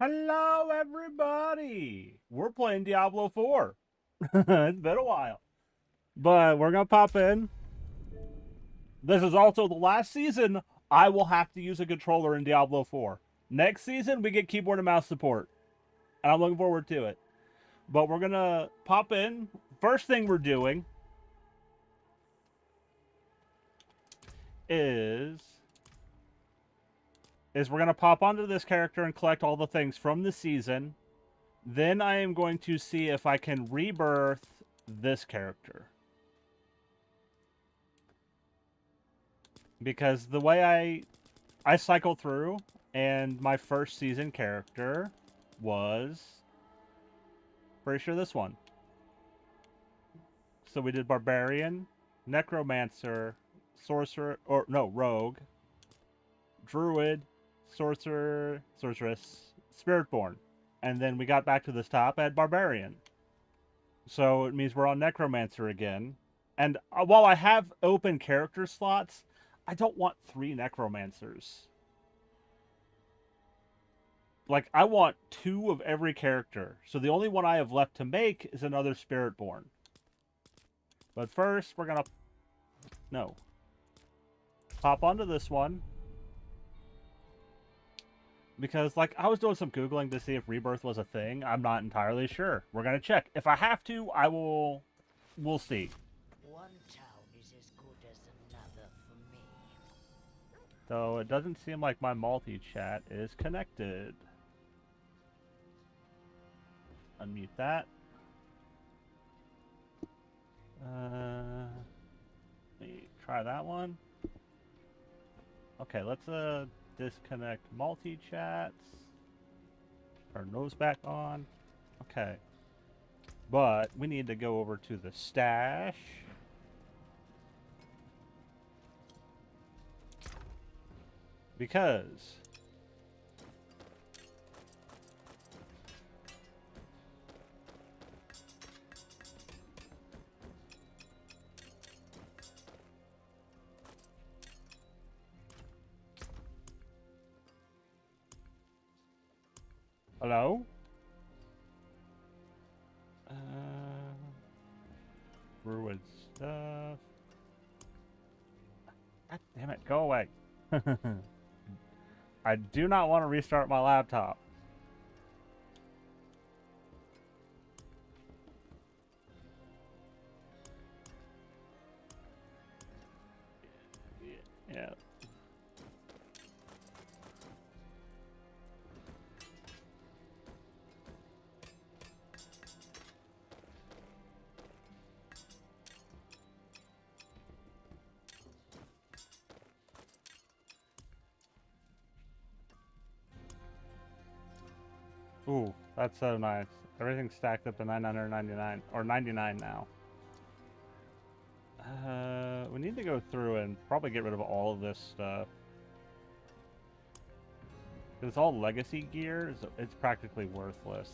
Hello, everybody. We're playing Diablo 4. It's been a while, but we're going to pop in. This is also the last season I will have to use a controller in Diablo 4. Next season, we get keyboard and mouse support, and I'm looking forward to it. But we're going to pop in. First thing we're doing is we're going to pop onto this character and collect all the things from the season. Then I am going to see if I can rebirth this character. Because the way I cycle through, and my first season character was pretty sure this one. So we did Barbarian, Necromancer, Sorcerer, or no, Rogue, Druid, Sorcerer, Sorceress, Spiritborn. And then we got back to this top at Barbarian. So it means we're on Necromancer again. And while I have open character slots, I don't want 3 Necromancers. Like, I want 2 of every character. So the only one I have left to make is another Spiritborn. But first, we're gonna... No. Pop onto this one. Because, like, I was doing some Googling to see if rebirth was a thing. I'm not entirely sure. We're gonna check. If I have to, I will... We'll see. One town is as good as another for me. Though it doesn't seem like my multi-chat is connected. Unmute that. Let me try that one. Okay, let's disconnect multi-chats. Turn those back on. Okay. But we need to go over to the stash. Because hello? Ruined stuff. God damn it, go away. I do not want to restart my laptop. Yeah. Ooh, that's so nice. Everything's stacked up to 999 or 99 now. We need to go through and probably get rid of all of this stuff. It's all legacy gear, so it's practically worthless.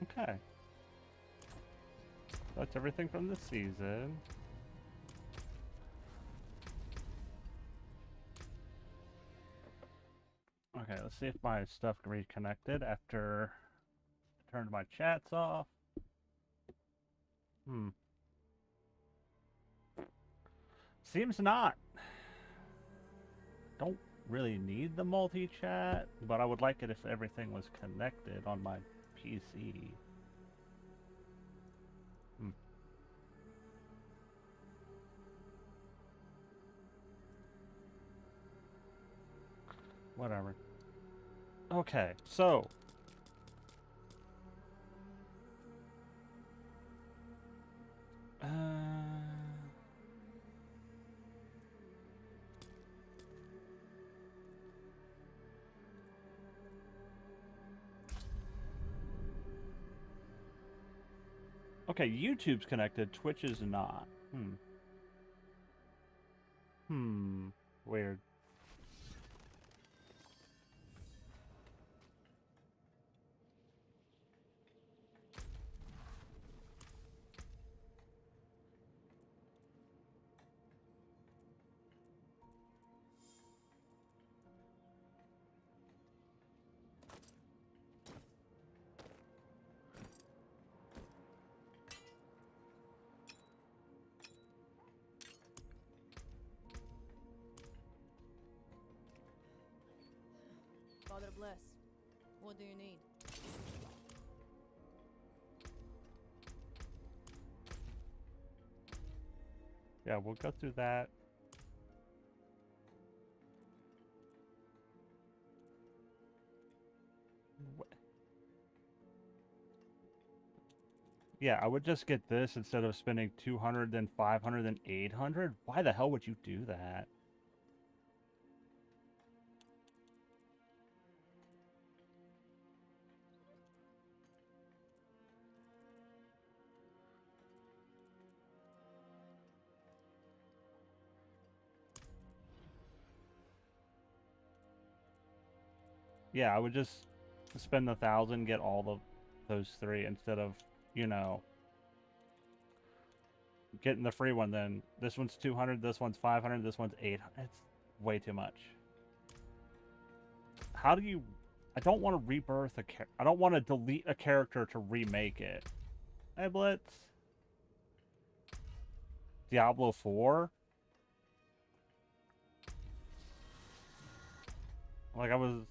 Okay. That's everything from this season. Okay, let's see if my stuff reconnected after I turned my chats off. Seems not. Don't really need the multi-chat, but I would like it if everything was connected on my PC. Whatever. Okay, so uh, okay, YouTube's connected, Twitch is not. Weird. Father bless. What do you need? Yeah, we'll go through that. Yeah, I would just get this instead of spending 200, then 500, then 800. Why the hell would you do that? Yeah, I would just spend 1,000, get all of those three instead of, you know, getting the free one. Then this one's 200, this one's 500, this one's 800. It's way too much. How do you? I don't want to rebirth a character. I don't want to delete a character to remake it. Hey, Blitz. Diablo 4. Like, I was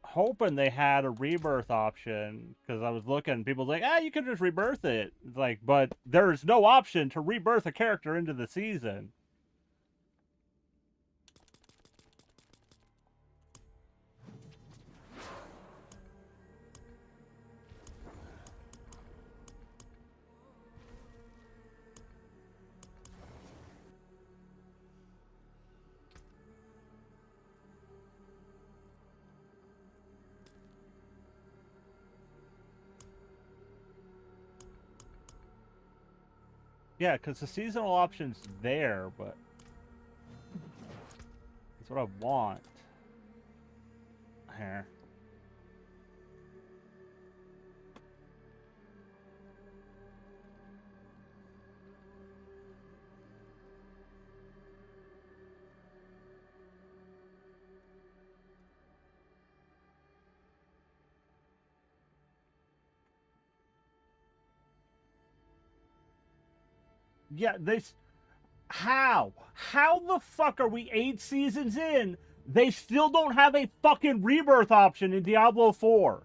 hoping they had a rebirth option because I was looking. People like, you could just rebirth it. It's like, but there's no option to rebirth a character into the season. Yeah, because the seasonal option's there, but that's what I want. Here. Yeah, how? How the fuck are we 8 seasons in? They still don't have a fucking rebirth option in Diablo 4.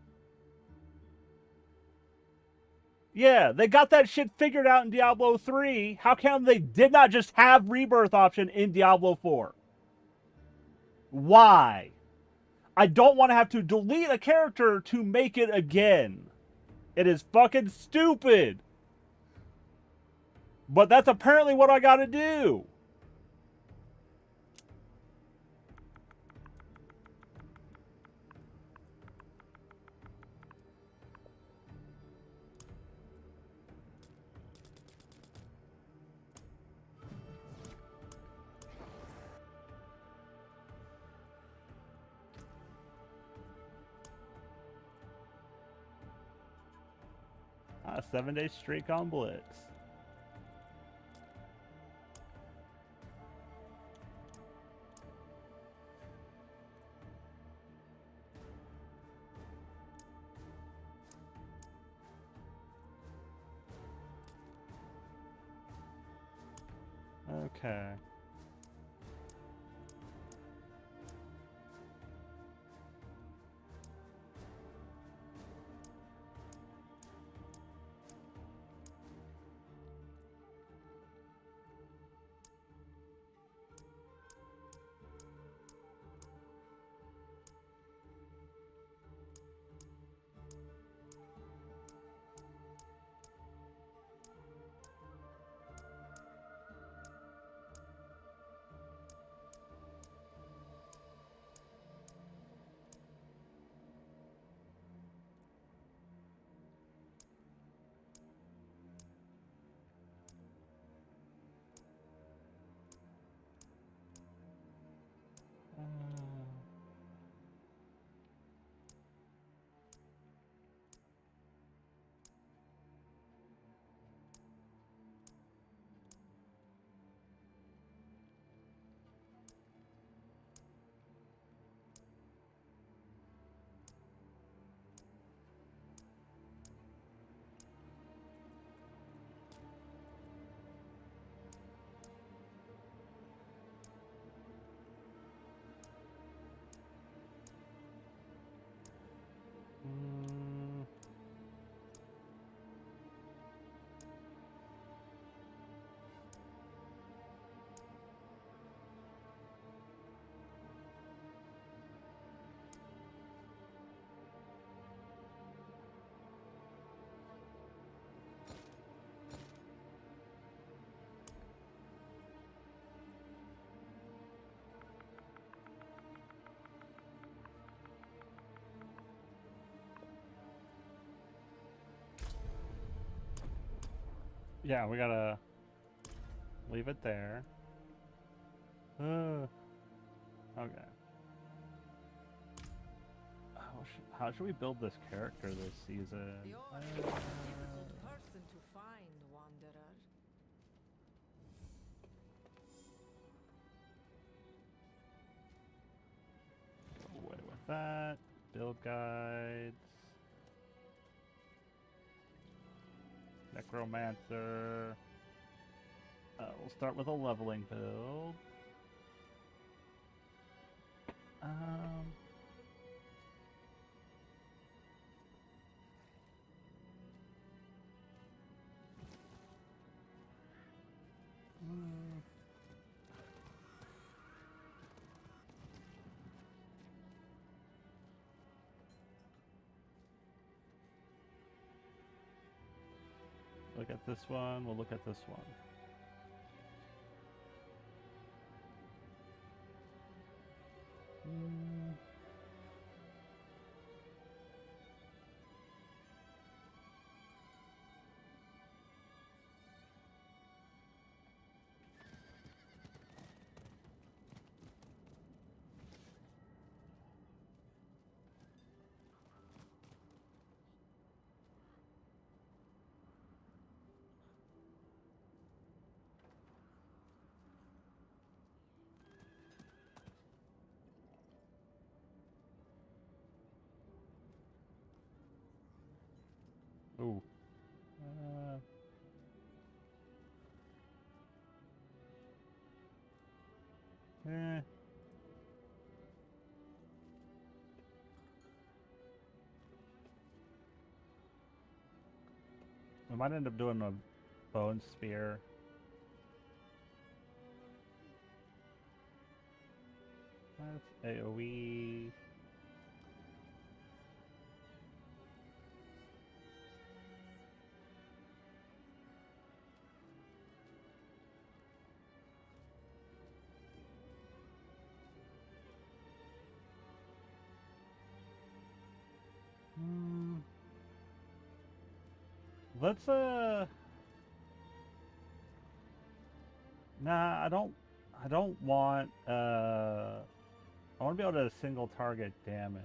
Yeah, they got that shit figured out in Diablo 3. How come they did not just have rebirth option in Diablo 4? Why? I don't want to have to delete a character to make it again. It is fucking stupid. But that's apparently what I gotta do. A 7-day streak on Blitz. Okay. Mm. Yeah, we gotta leave it there. Okay. How should we build this character this season? You're a difficult person to find, Wanderer. Go away with that. Build guides. Necromancer. We'll start with a leveling build. Um. mm, Look at this one. We'll look at this one. Mm. Ooh. Eh. We might end up doing a bone spear. That's AoE. Hmm. Let's Nah, I don't want I want to be able to single target damage.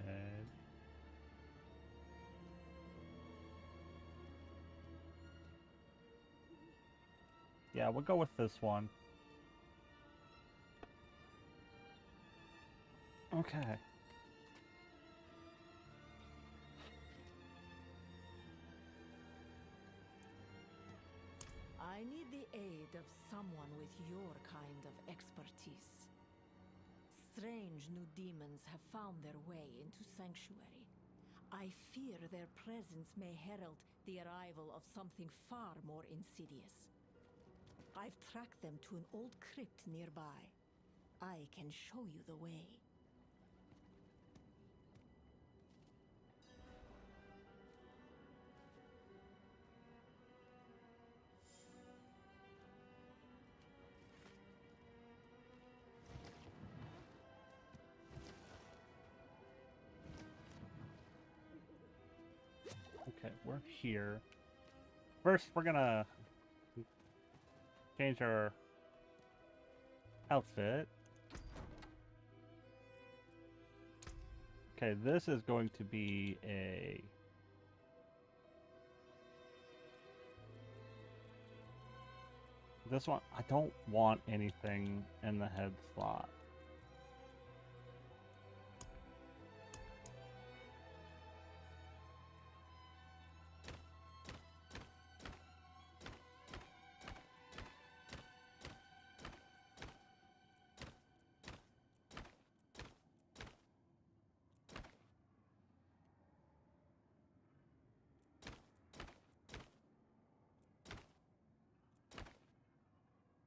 Yeah, we'll go with this one. Okay. I need the aid of someone with your kind of expertise. Strange new demons have found their way into Sanctuary. I fear their presence may herald the arrival of something far more insidious. I've tracked them to an old crypt nearby. I can show you the way. Okay, we're here. First, we're gonna change our outfit. Okay, this is going to be a... This one, I don't want anything in the head slot.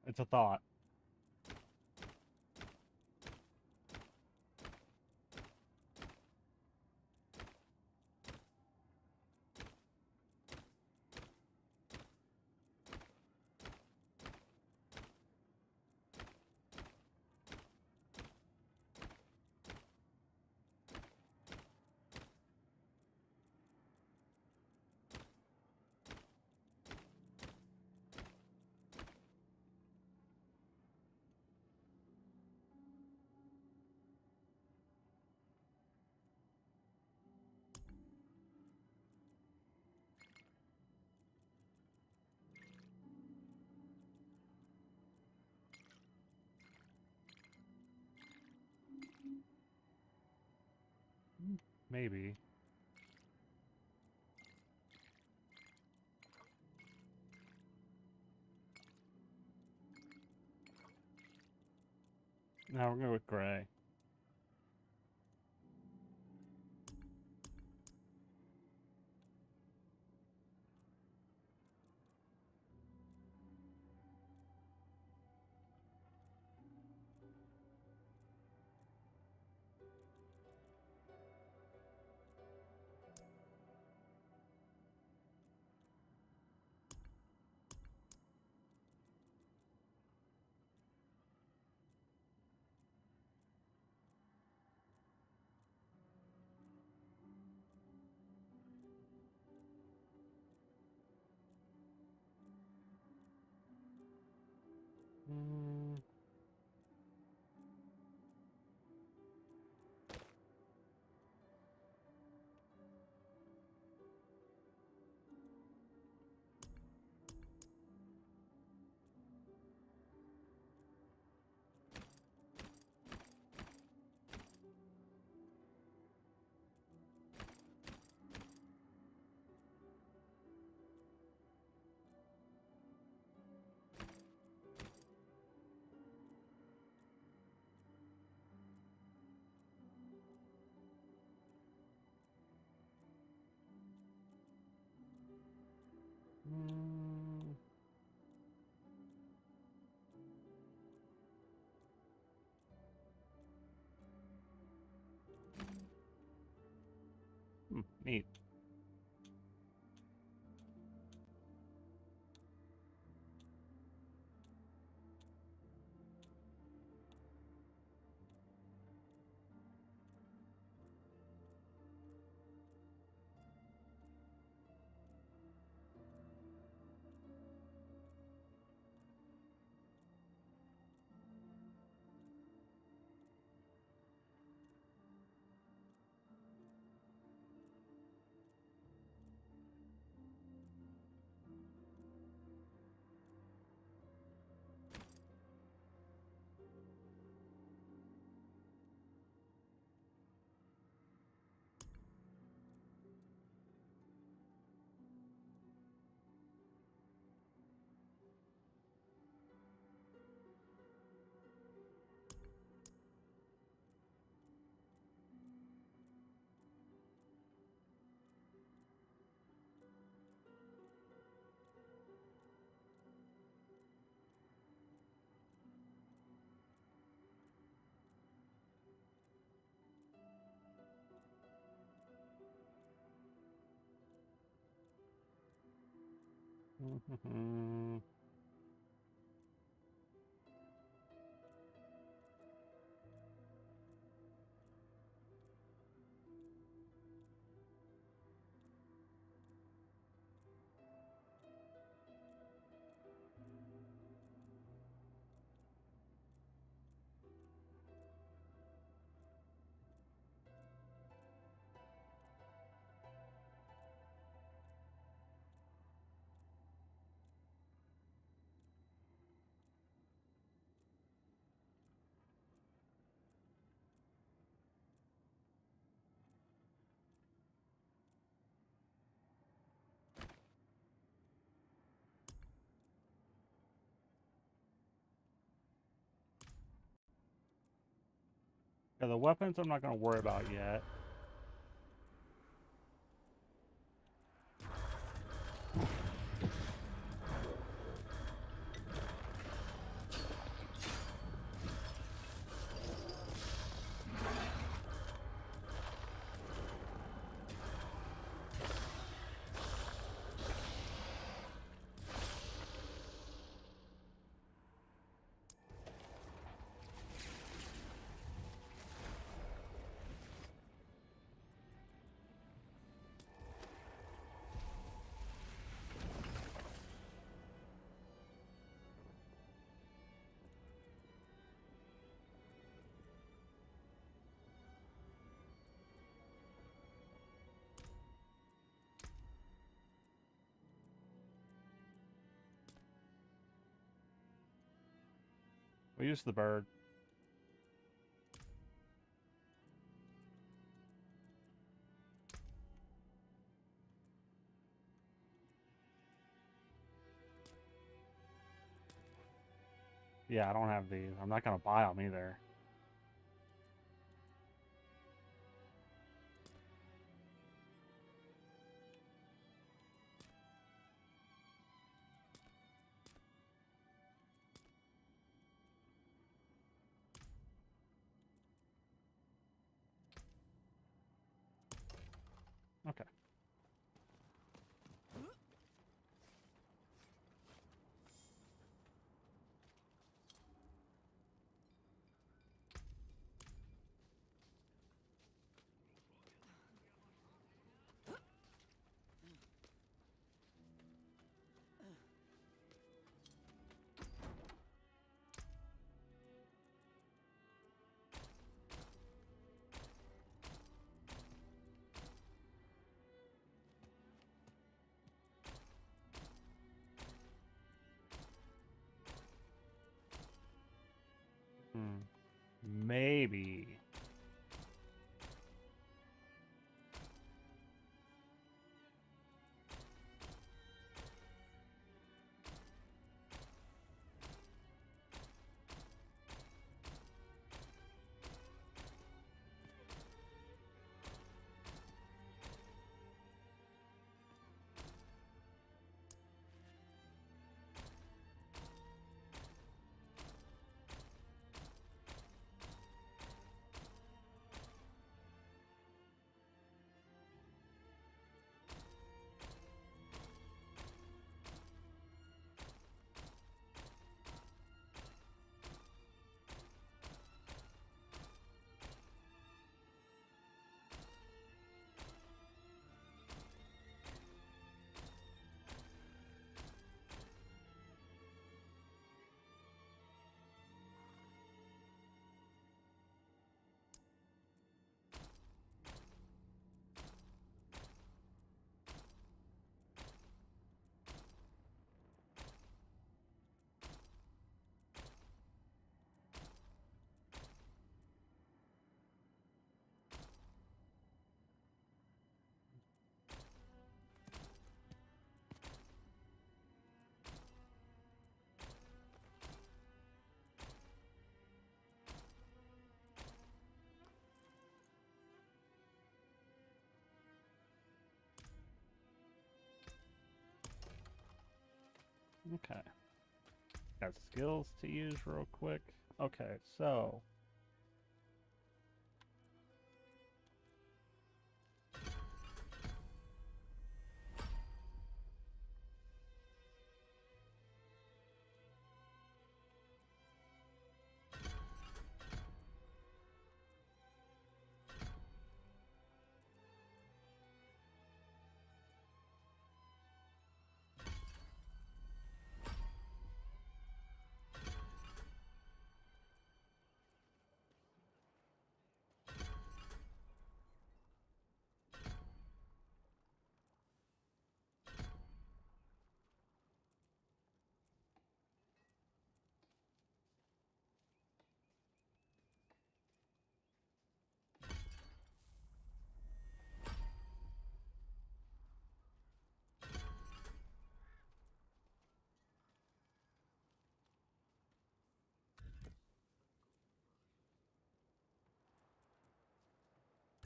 It's a thought. Maybe. Now we're going with gray. Mm. Mm. Neat. Yeah, the weapons I'm not gonna worry about yet. We use the bird. Yeah, I don't have these. I'm not gonna buy them either. Okay. Maybe. Okay. Got skills to use real quick. Okay, so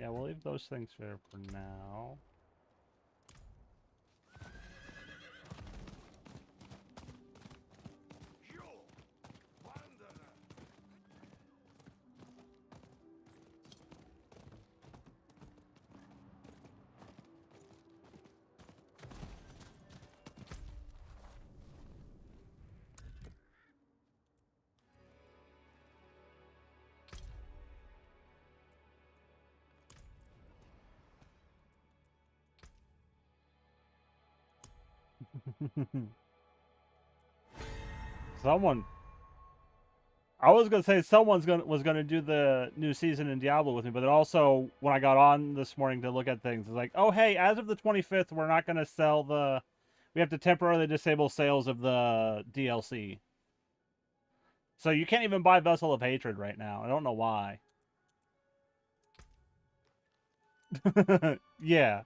Yeah, we'll leave those things there for now. Someone. I was gonna say was gonna do the new season in Diablo with me, but then also when I got on this morning to look at things, it's like, oh hey, as of the 25th, we're not gonna sell the. We have to temporarily disable sales of the DLC. So you can't even buy Vessel of Hatred right now. I don't know why. Yeah.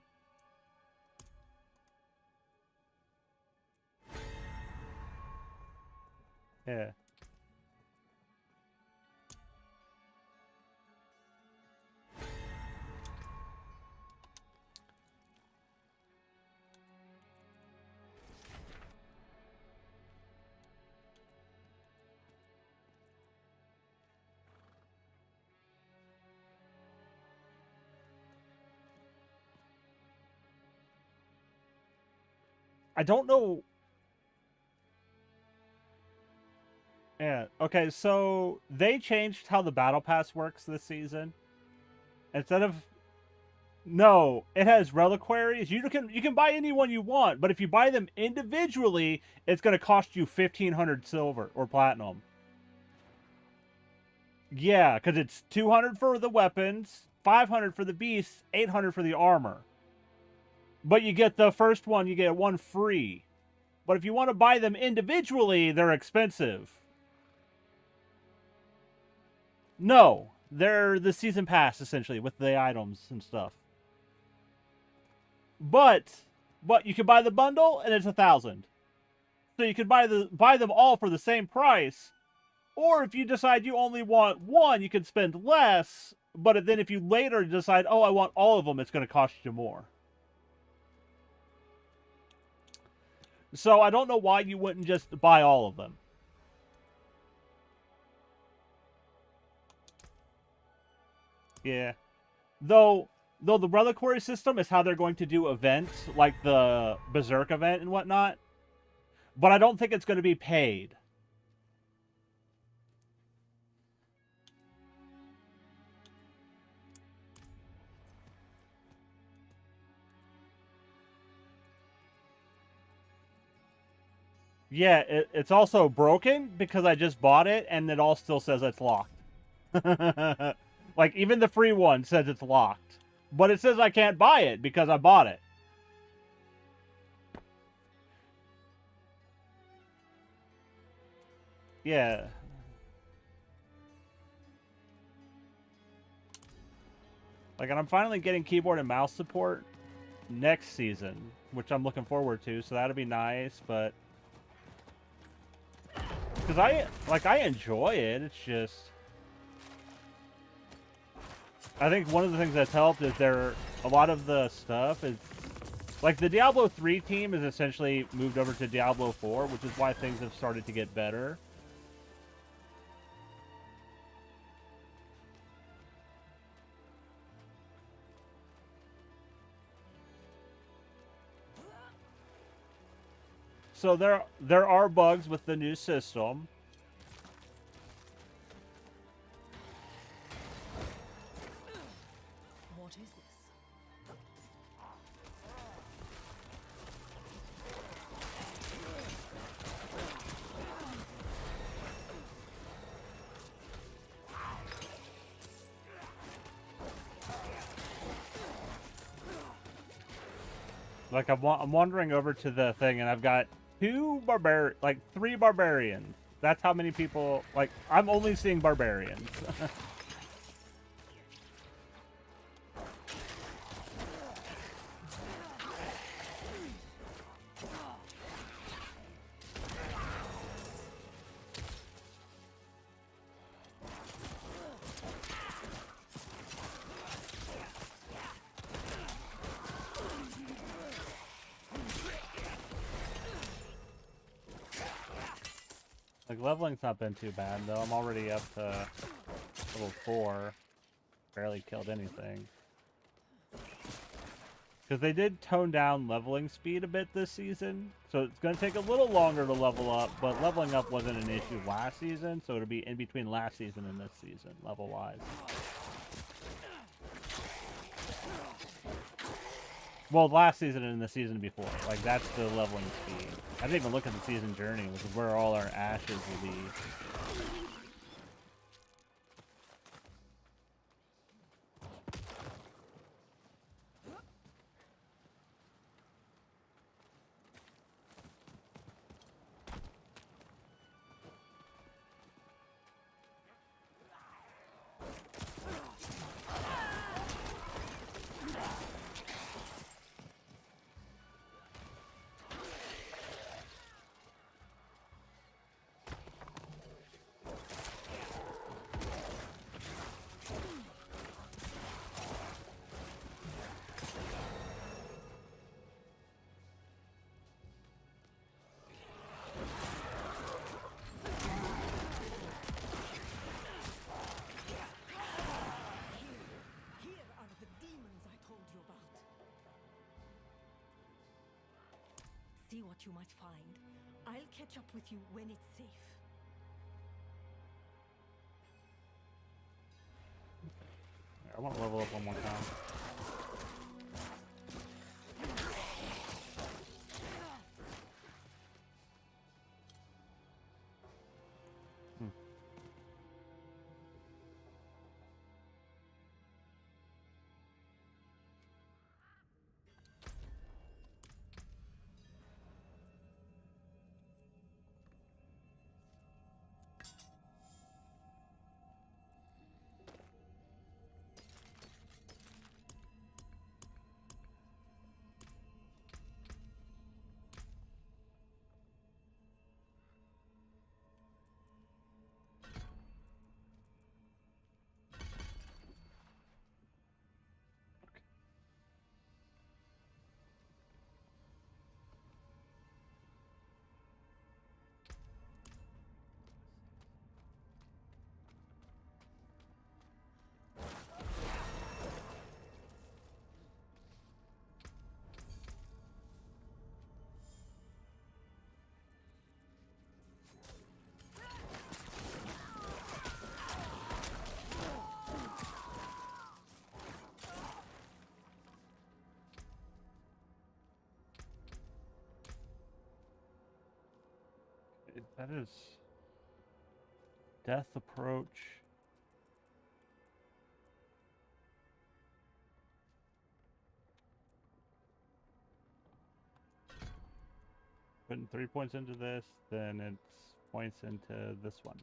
Yeah. I don't know. Yeah. Okay, so they changed how the battle pass works this season. Instead of no, it has reliquaries. You can buy any one you want, but if you buy them individually, it's going to cost you 1,500 silver or platinum. Yeah, because it's 200 for the weapons, 500 for the beasts, 800 for the armor. But you get the first one, you get one free. But if you want to buy them individually, they're expensive. No, they're the season pass essentially with the items and stuff. But you can buy the bundle and it's 1,000. So you can buy them all for the same price. Or if you decide you only want one, you can spend less. But then if you later decide, oh, I want all of them, it's going to cost you more. So I don't know why you wouldn't just buy all of them. Yeah. Though the reliquary system is how they're going to do events, like the Berserk event and whatnot. But I don't think it's going to be paid. Yeah, it's also broken because I just bought it and it all still says it's locked. Like, even the free one says it's locked. But it says I can't buy it because I bought it. Yeah. Like, and I'm finally getting keyboard and mouse support next season, which I'm looking forward to, so that'll be nice, but... Because I enjoy it, it's just... I think one of the things that's helped is a lot of the stuff is... Like, the Diablo 3 team is essentially moved over to Diablo 4, which is why things have started to get better. So there are bugs with the new system. What is this? Like, I'm wandering over to the thing, and I've got three barbarians. That's how many people... Like, I'm only seeing barbarians. Like, leveling's not been too bad, though. I'm already up to level 4. Barely killed anything. Because they did tone down leveling speed a bit this season. So it's going to take a little longer to level up, but leveling up wasn't an issue last season, so it'll be in between last season and this season, level-wise. Well, last season and the season before. Like, that's the leveling speed. I didn't even look at the season journey, which is where all our ashes will be. Here are the demons I told you about. See what you might find. I'll catch up with you when it's safe. I want to level up one more time. That is death approach. Putting 3 points into this, then it's points into this one.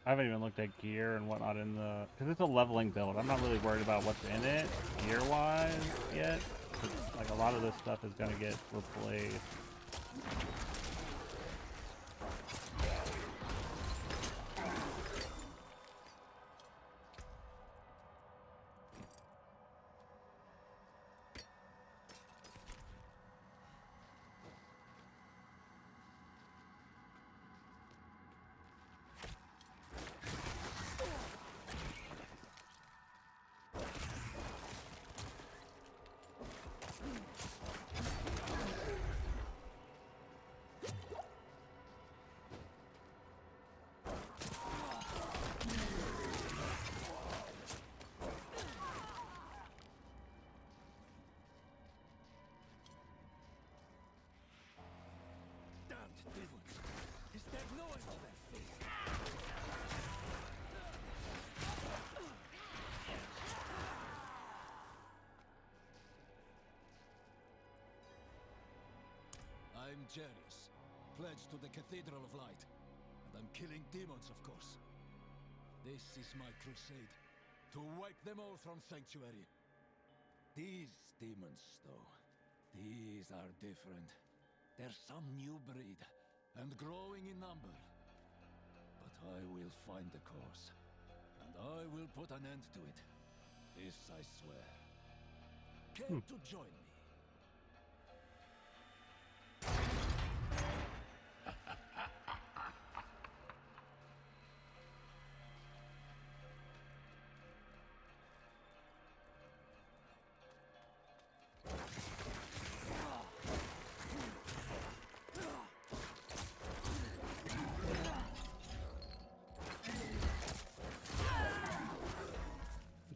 I haven't even looked at gear and whatnot in the... Because it's a leveling build. I'm not really worried about what's in it, gear-wise, yet. 'Cause, like, a lot of this stuff is going to get replaced. Sanctuaries, pledged to the Cathedral of Light. And I'm killing demons, of course. This is my crusade, to wipe them all from Sanctuary. These demons, though, these are different. They're some new breed, and growing in number. But I will find the cause, and I will put an end to it. This I swear. Care to join me?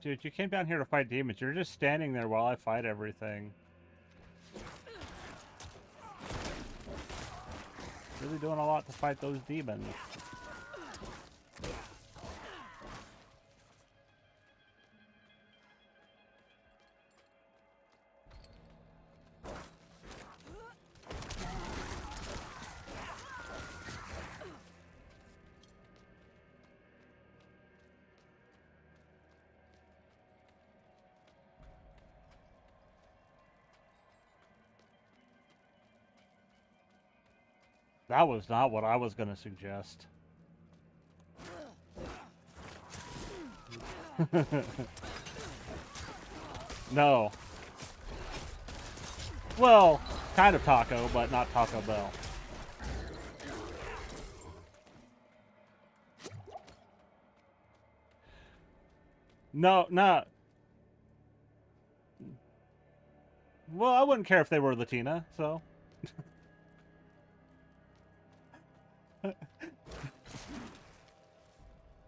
Dude, you came down here to fight demons. You're just standing there while I fight everything. Really doing a lot to fight those demons. That was not what I was going to suggest. No. Well, kind of taco, but not Taco Bell. No, not. Well, I wouldn't care if they were Latina, so.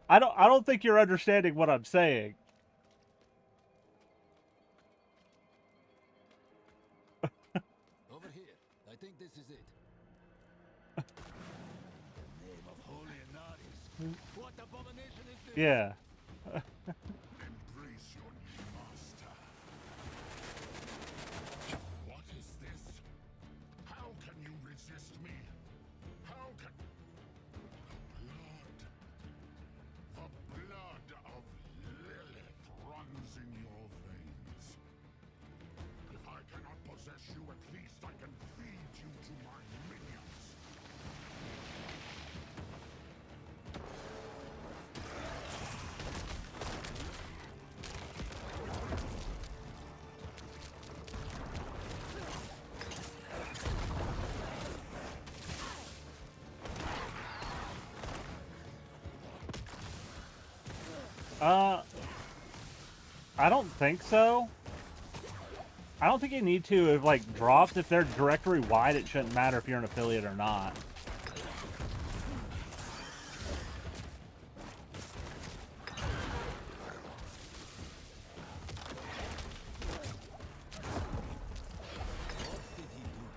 I don't think you're understanding what I'm saying. Over here. I think this is it. In the name of Holy Inaris. What abomination is this? Yeah. Embrace your new master. What is this? How can you resist me? How can... The blood of Lilith runs in your veins. If I cannot possess you, at least I can feed you to my minions. I don't think so. I don't think you need to have, like, dropped. If they're directory wide, it shouldn't matter if you're an affiliate or not. What did he do?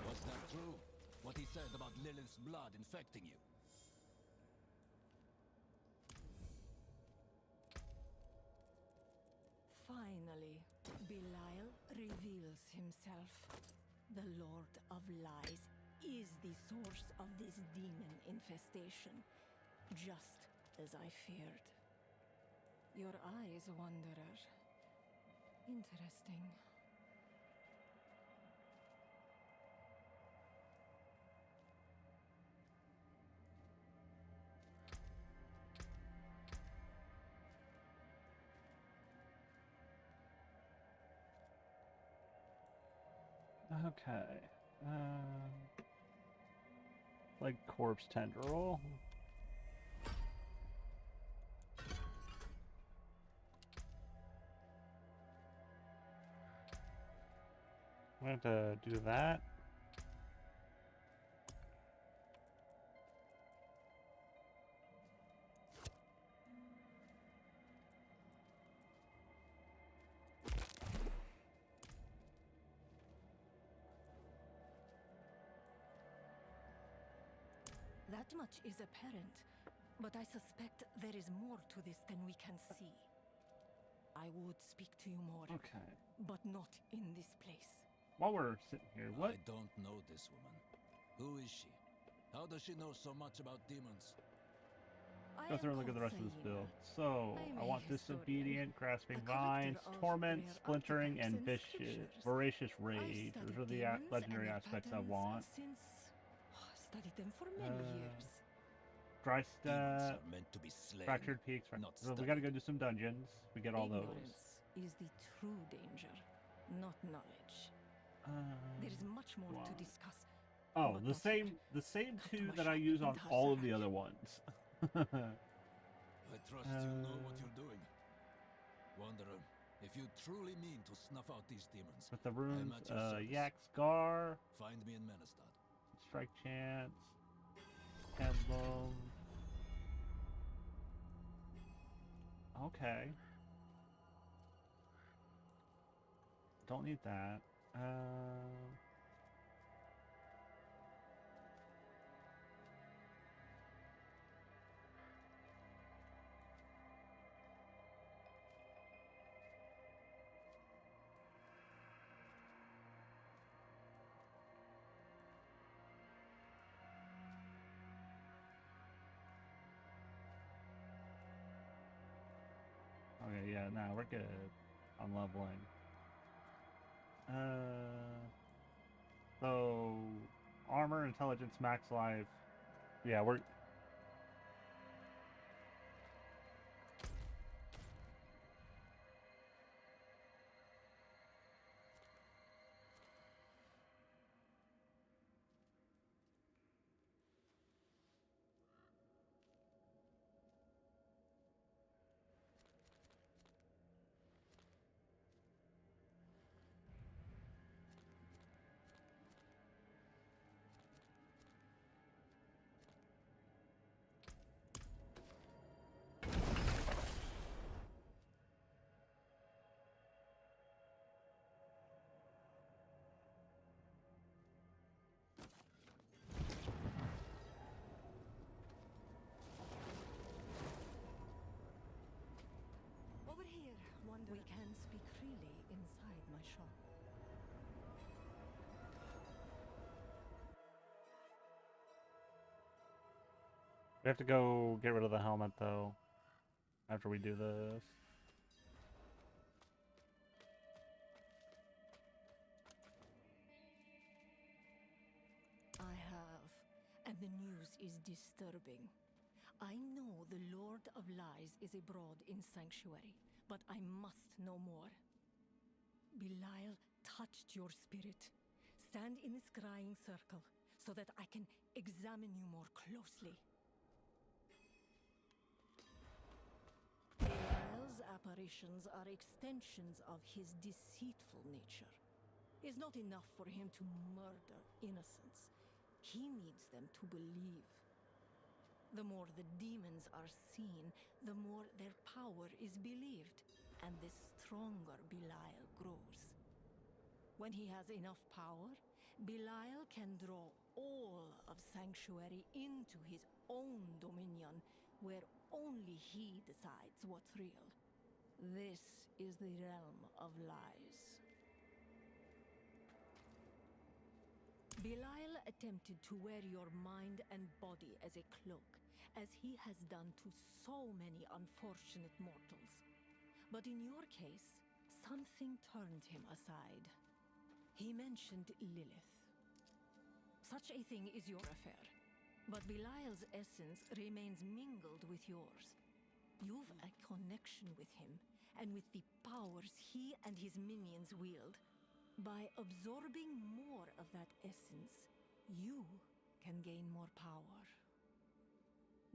Was that true? What he said about Lilith's blood infecting you? Finally, Belial reveals himself. The Lord of Lies is the source of this demon infestation, just as I feared. Your eyes, Wanderer. Interesting. Okay. Like corpse tendril. I'm going to have to do that. That much is apparent, but I suspect there is more to this than we can see. I would speak to you more, Okay. but not in this place. while we're sitting here, what? I don't know this woman. Who is she? How does she know so much about demons? I Go am through and look at the called rest of this Saina. build. So, I am I a want historian, disobedient, grasping a collector vines, of torment, rare splintering, artifacts and and vicious, scriptures. voracious I've rage. Those studied are the demons and legendary their aspects I patterns want. since studied them for many years. Dry Demons step, are meant to be slain, fractured peaks. not So we studied. gotta go do some dungeons. We get all those. Ignorance is the true danger, not knowledge. There is much more wow. to discuss. Oh, but the not same here. the same Come to two my that I shop use in on all of the Tarsarak. other ones. I trust you know what you're doing. Wanderer, if you truly mean to snuff out these demons, With the I am runes, at your service. Yak Scar, Find me in Menestad. Strike Chance, Emblem. Okay. Don't need that. Okay, yeah, nah, we're good on leveling. So armor, intelligence, max life. Yeah, we're. Over here, Wanderer. We can speak freely inside my shop. We have to go get rid of the helmet though. After we do this. I have, and the news is disturbing. I know the Lord of Lies is abroad in Sanctuary, but I must know more. Belial touched your spirit. Stand in this scrying circle so that I can examine you more closely. Belial's apparitions are extensions of his deceitful nature. It's not enough for him to murder innocents. He needs them to believe. The more the demons are seen, the more their power is believed, and the stronger Belial grows. When he has enough power, Belial can draw all of Sanctuary into his own dominion, where only he decides what's real. This is the realm of lies. Belial attempted to wear your mind and body as a cloak, as he has done to so many unfortunate mortals. But in your case, something turned him aside. He mentioned Lilith. Such a thing is your affair, but Belial's essence remains mingled with yours. You've a connection with him, and with the powers he and his minions wield. By absorbing more of that essence, you can gain more power.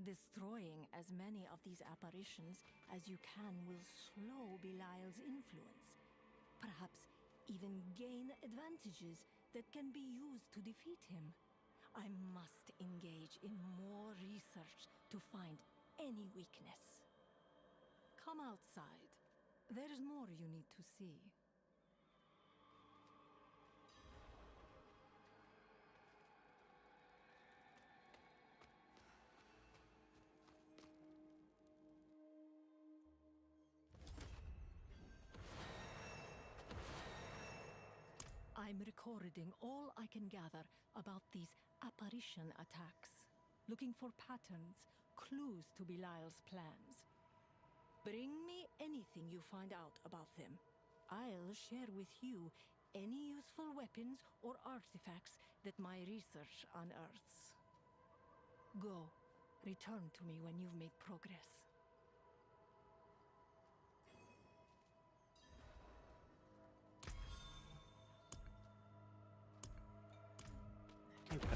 Destroying as many of these apparitions as you can will slow Belial's influence. Perhaps even gain advantages that can be used to defeat him. I must engage in more research to find any weakness. Come outside. There's more you need to see. I I'm recording all I can gather about these apparition attacks, looking for patterns, clues to Belial's plans. Bring me anything you find out about them. I'll share with you any useful weapons or artifacts that my research unearths. Go. Return to me when you've made progress. Okay.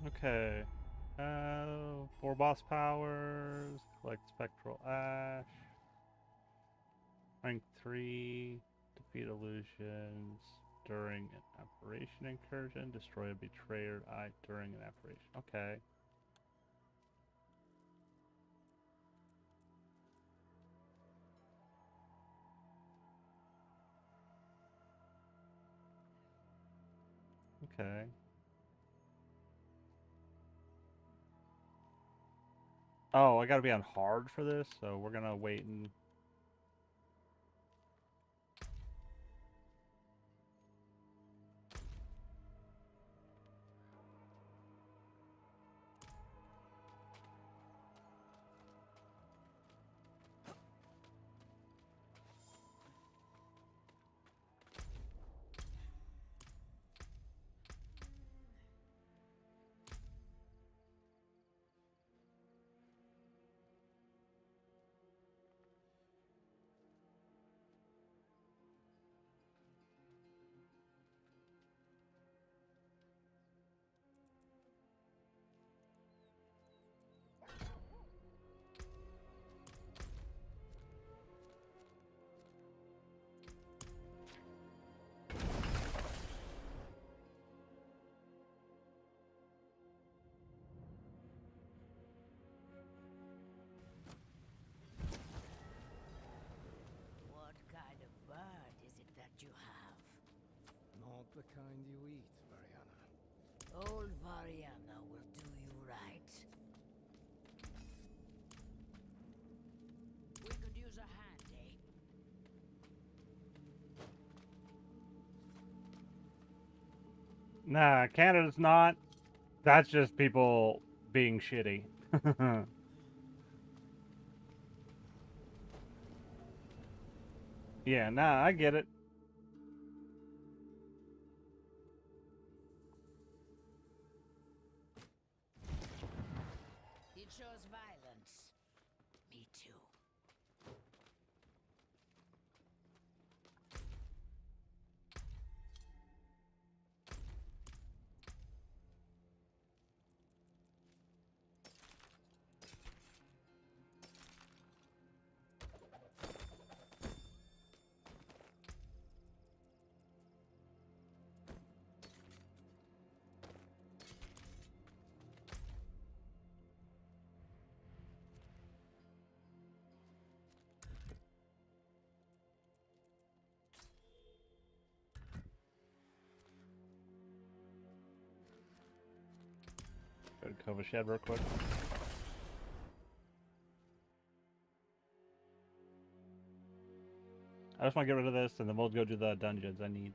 Okay. 4 boss powers. Collect spectral ash. Rank 3. Defeat illusions during an apparition incursion. Destroy a betrayer eye during an apparition. Okay. Okay. Oh, I gotta be on hard for this, so we're gonna wait and... What kind of bird is it that you have? Not the kind you eat, Variana. Old Variana will do you right. We could use a hand, eh? Nah, Canada's not. That's just people being shitty. Yeah, nah, I get it. It shows violence. Me too. Go to Cova Shed real quick. I just want to get rid of this, and then we'll go do the dungeons I need.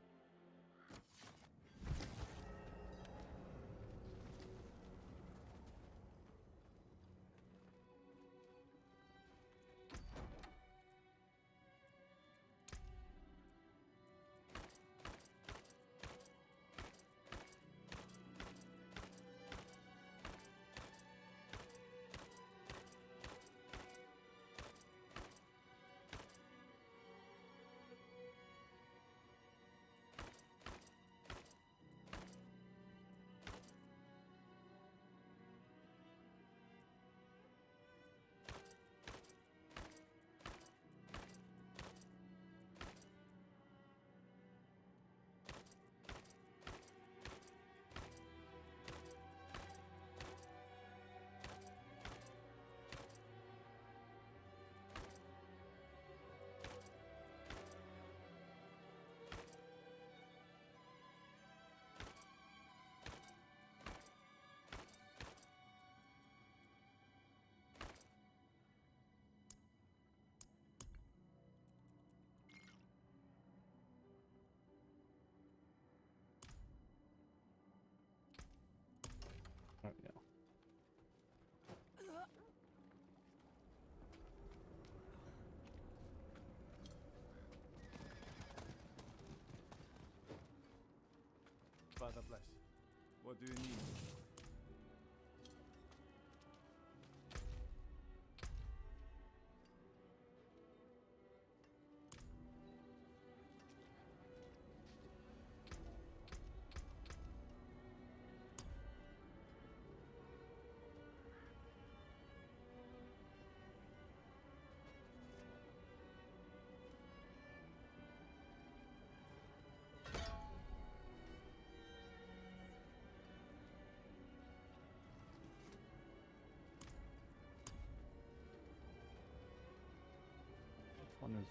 about the place. What do you need? Which one is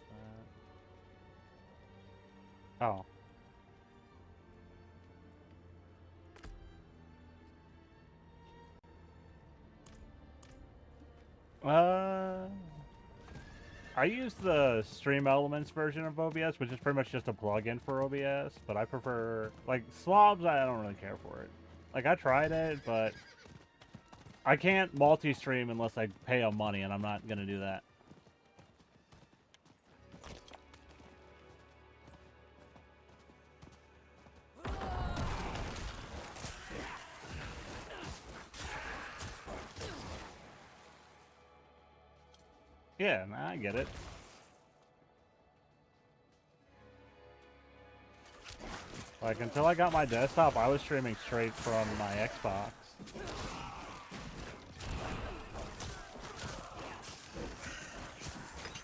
that? Oh. I use the Stream Elements version of OBS, which is pretty much just a plugin for OBS, but I prefer, like, Slobs, I don't really care for it. Like, I tried it, but I can't multi-stream unless I pay them money, and I'm not gonna do that. Yeah, nah, I get it. Like, until I got my desktop, I was streaming straight from my Xbox.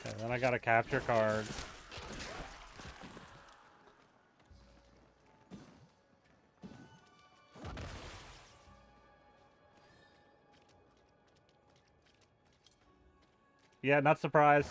Okay, then I got a capture card. Yeah, not surprised.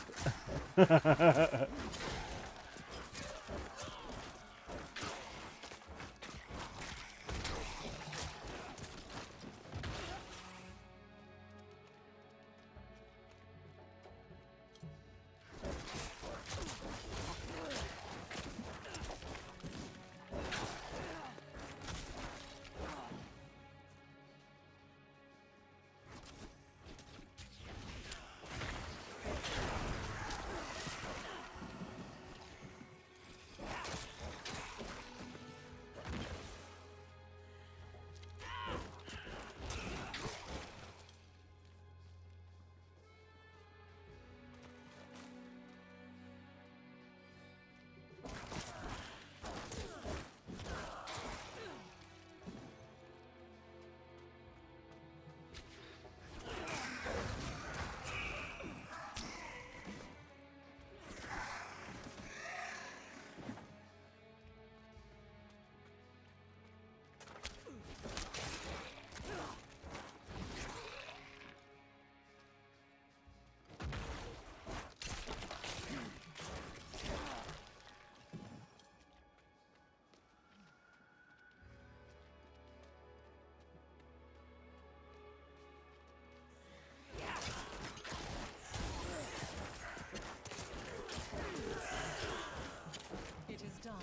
It is done.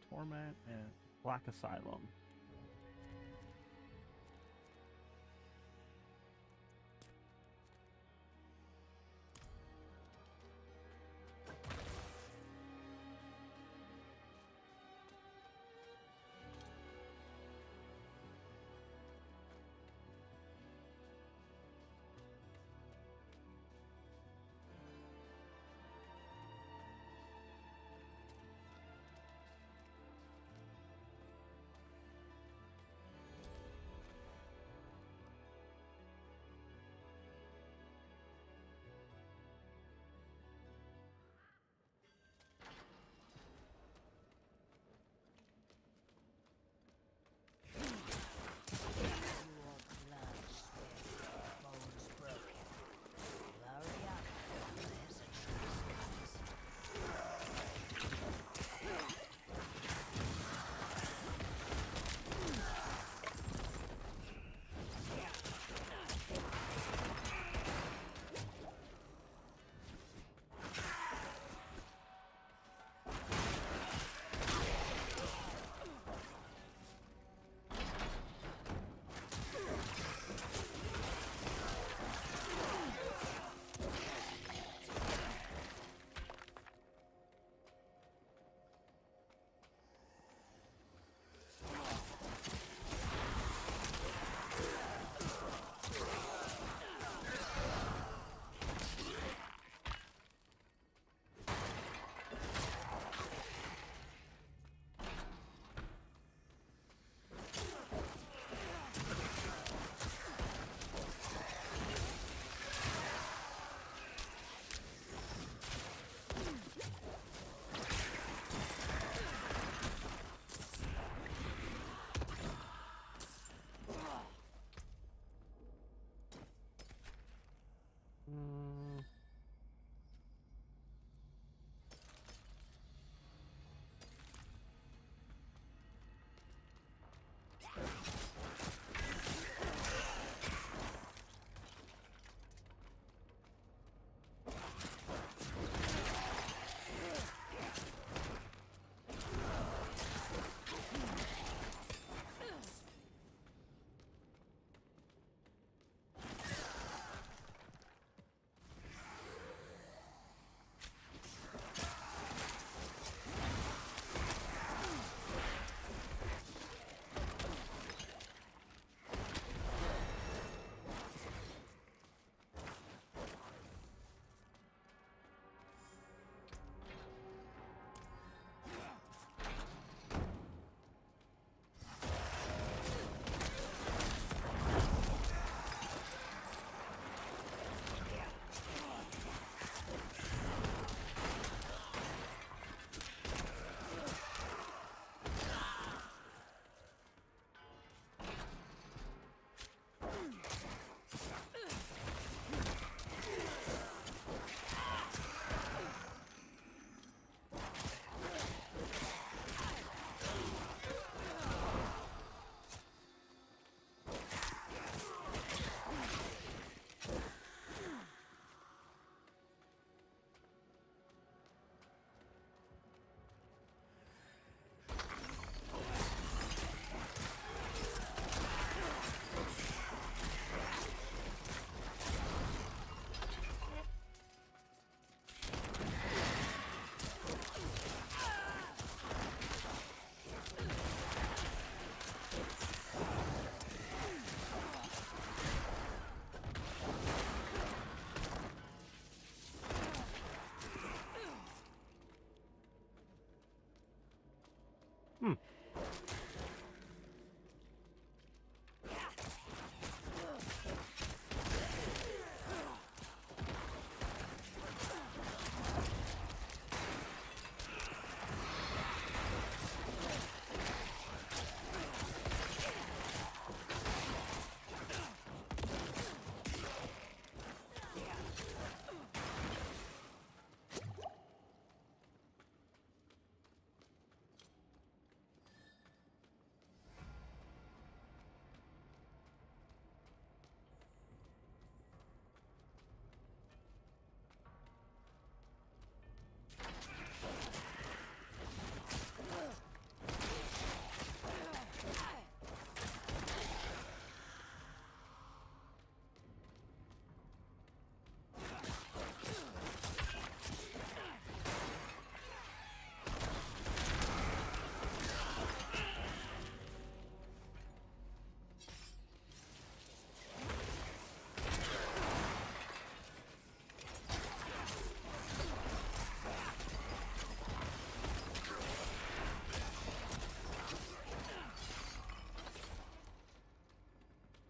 Torment and Black Asylum. Hmm.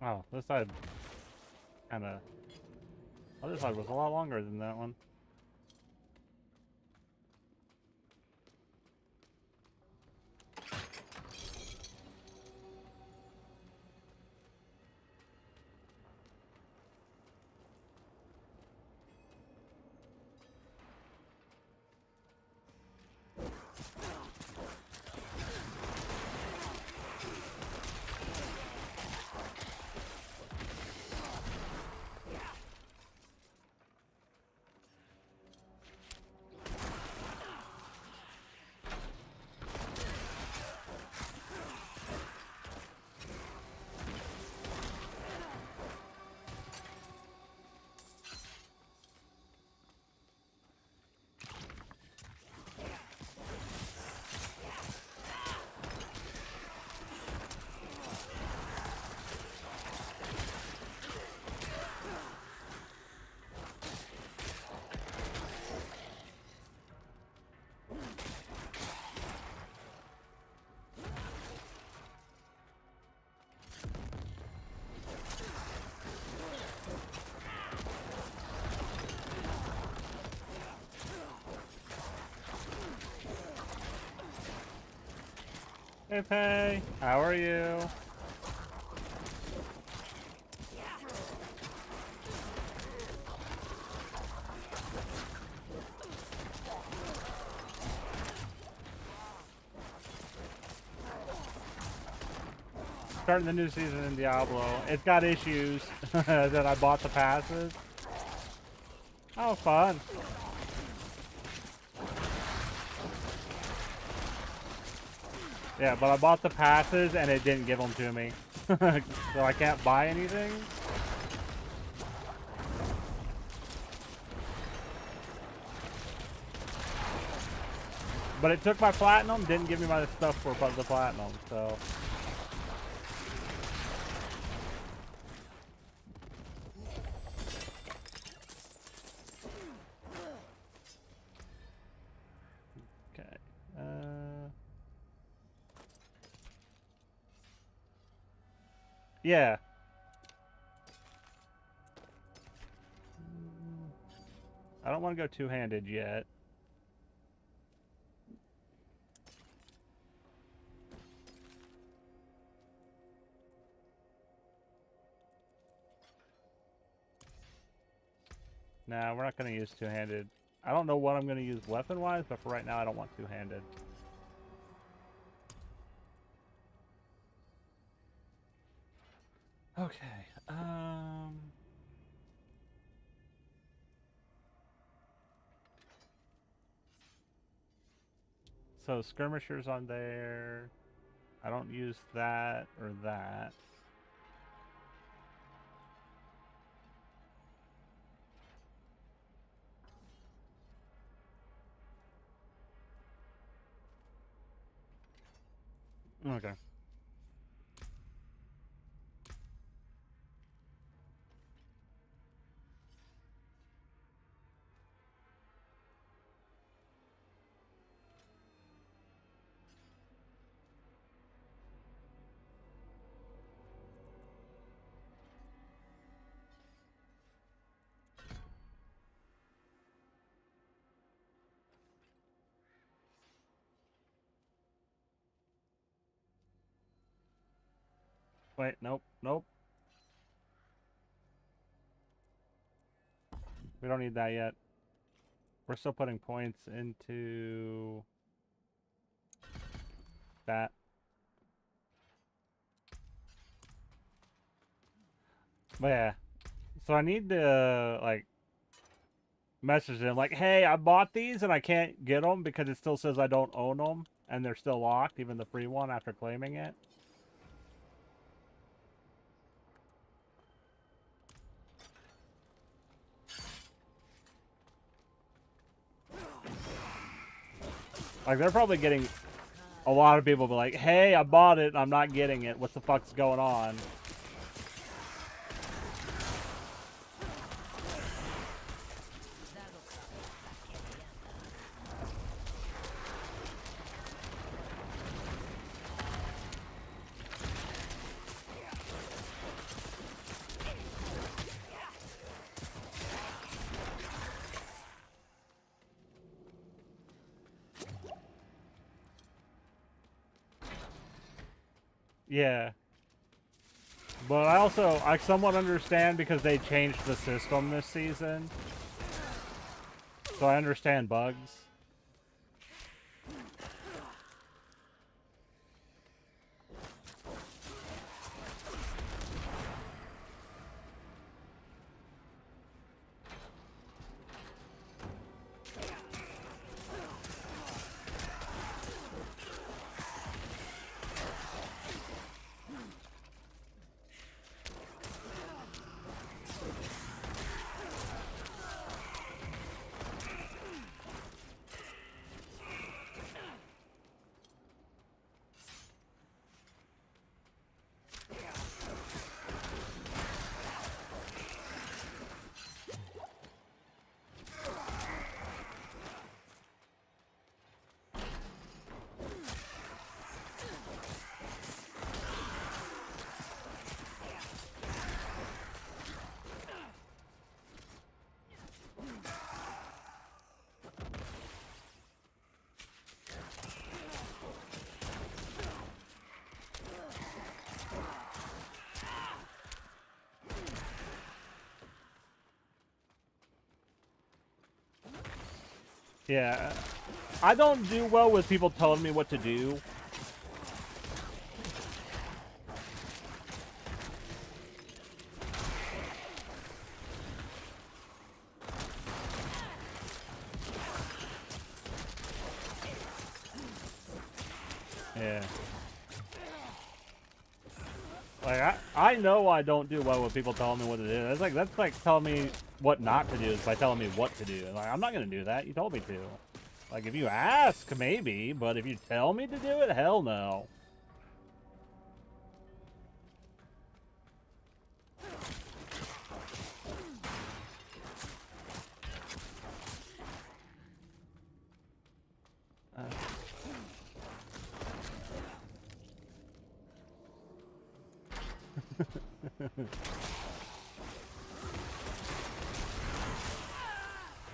Wow, this side kinda... Other side was a lot longer than that one. Hey, Pei, how are you? Starting the new season in Diablo. It's got issues that I bought the passes. Oh, fun. Yeah, but I bought the passes and it didn't give them to me. So I can't buy anything. But it took my platinum, didn't give me my stuff for the platinum, so... Okay. Yeah. I don't want to go two-handed yet. Nah, we're not going to use two-handed. I don't know what I'm going to use weapon-wise, but for right now I don't want two-handed. Okay, so skirmishers on there. I don't use that or that. Okay. Wait, nope, nope. We don't need that yet. We're still putting points into that. But yeah. So I need to, like, message them, like, hey, I bought these and I can't get them because it still says I don't own them. And they're still locked, even the free one, after claiming it. Like, they're probably getting... A lot of people be like, hey, I bought it and I'm not getting it. What the fuck's going on? Yeah. But I somewhat understand because they changed the system this season. So I understand bugs. Yeah. I don't do well with people telling me what to do. Yeah. Like, I know I don't do well with people telling me what to do. That's like telling me what not to do is by telling me what to do. Like, I'm not gonna do that. You told me to. Like, if you ask, maybe, but if you tell me to do it, hell no.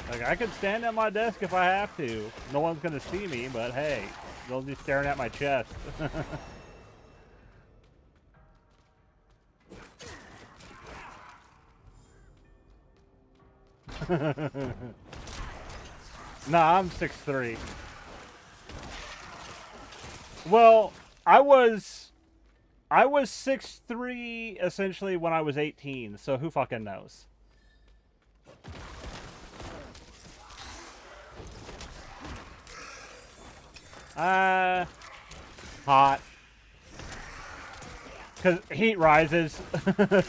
Like, I could stand at my desk if I have to. No one's gonna see me, but hey, they'll be staring at my chest. Nah, I'm 6'3". Well, I was 6'3" essentially when I was 18, so who fucking knows? Hot. Because heat rises,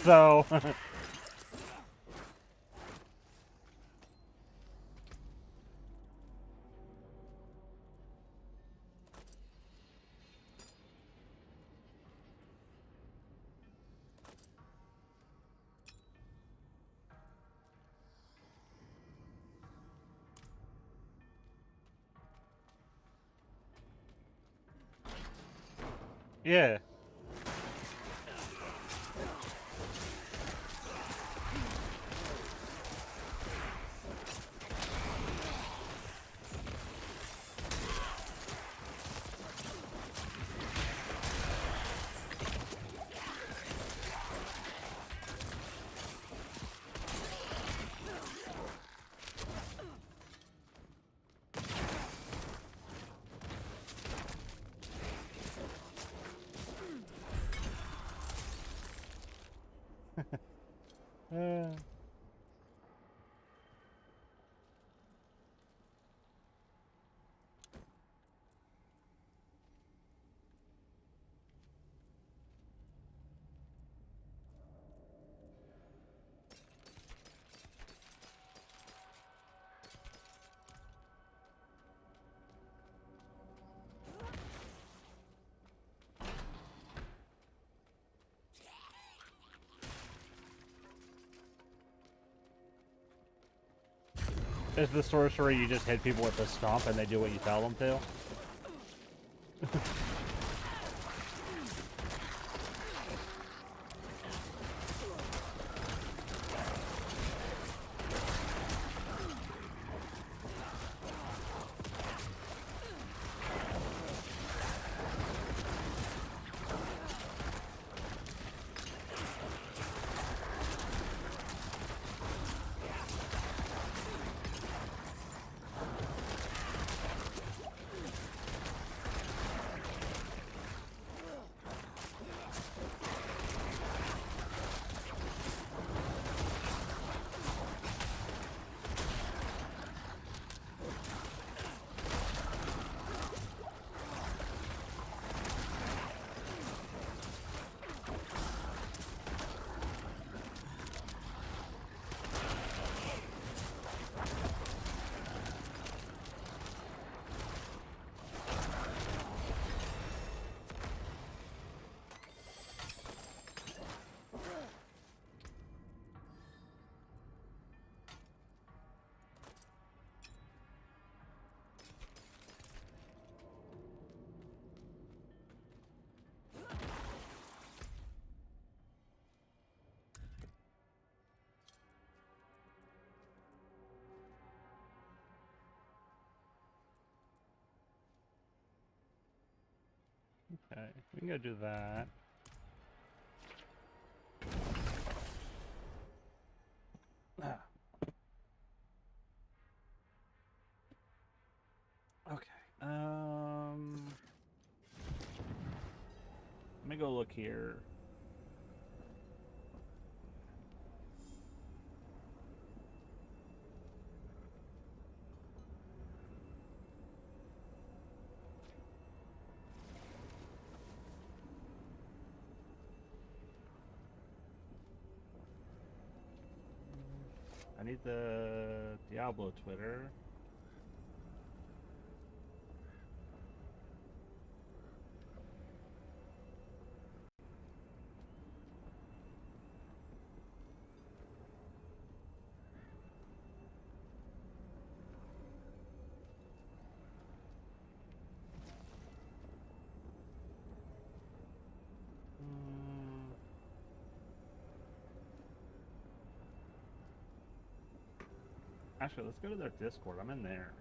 so... Yeah. Is the sorcerer you just hit people with a stomp and they do what you tell them to? Okay, we can go do that. Ah. Okay. Let me go look here. I need the Diablo Twitter. Actually, let's go to their Discord. I'm in there.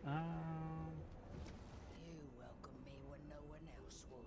You welcome me when no one else would.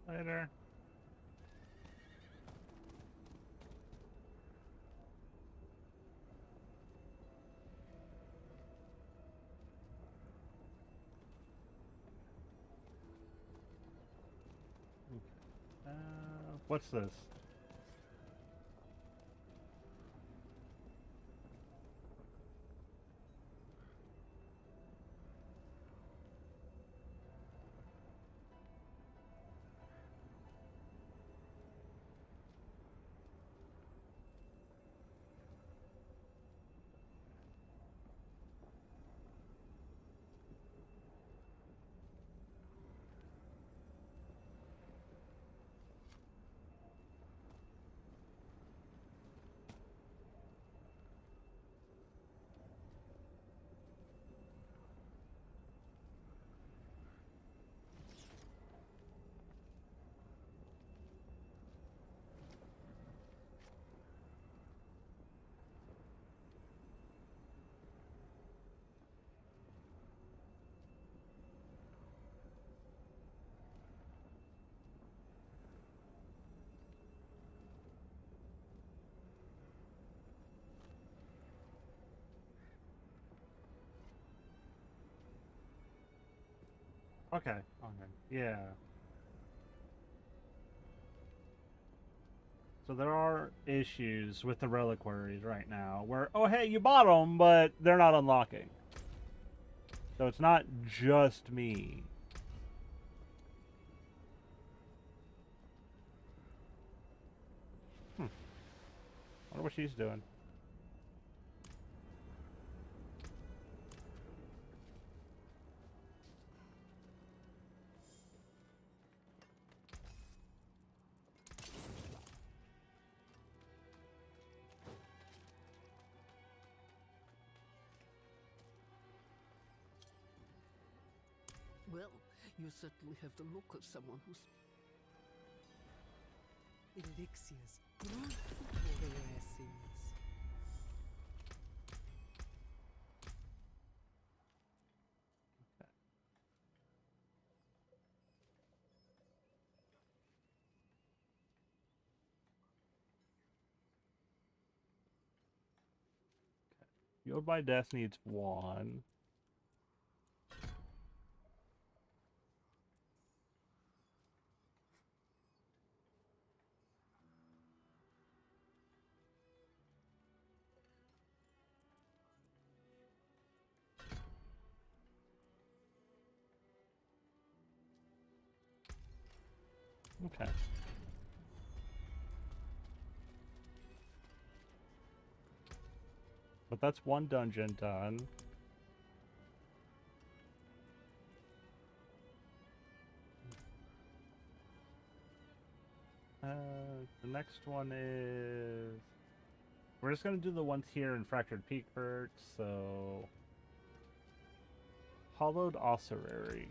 Later. What's this? Okay. Okay. Yeah. So there are issues with the reliquaries right now where, oh hey, you bought them, but they're not unlocking. So it's not just me. Wonder what she's doing. Well, you certainly have the look of someone who's... Elixirs, blessings. Fueled by Death needs 1. Okay. But that's 1 dungeon done. The next one is... We're just gonna do the ones here in Fractured Peak first, so... Hollowed Ossuary.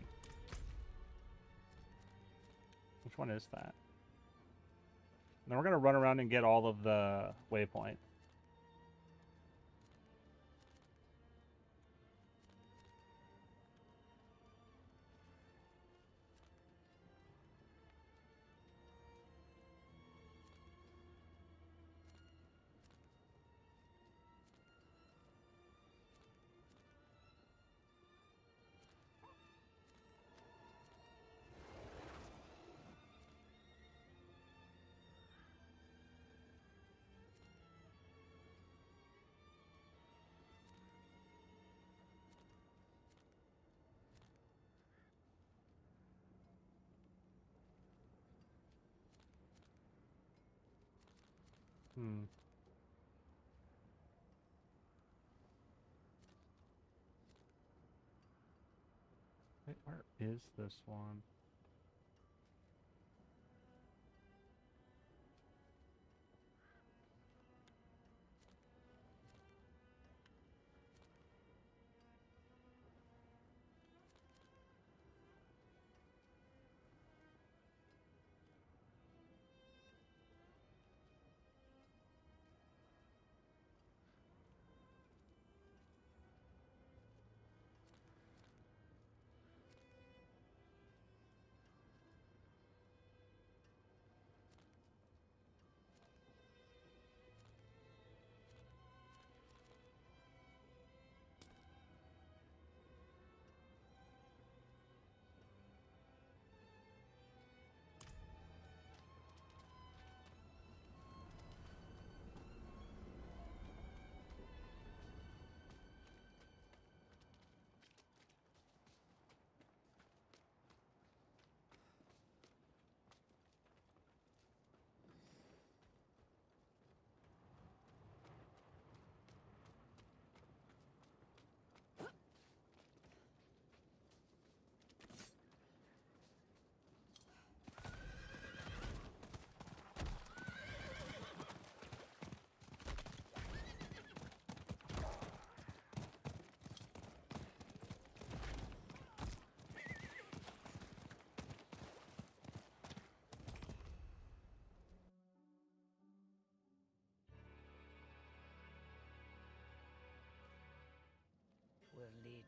Which one is that? Then we're gonna run around and get all of the waypoints. Wait, where is this one?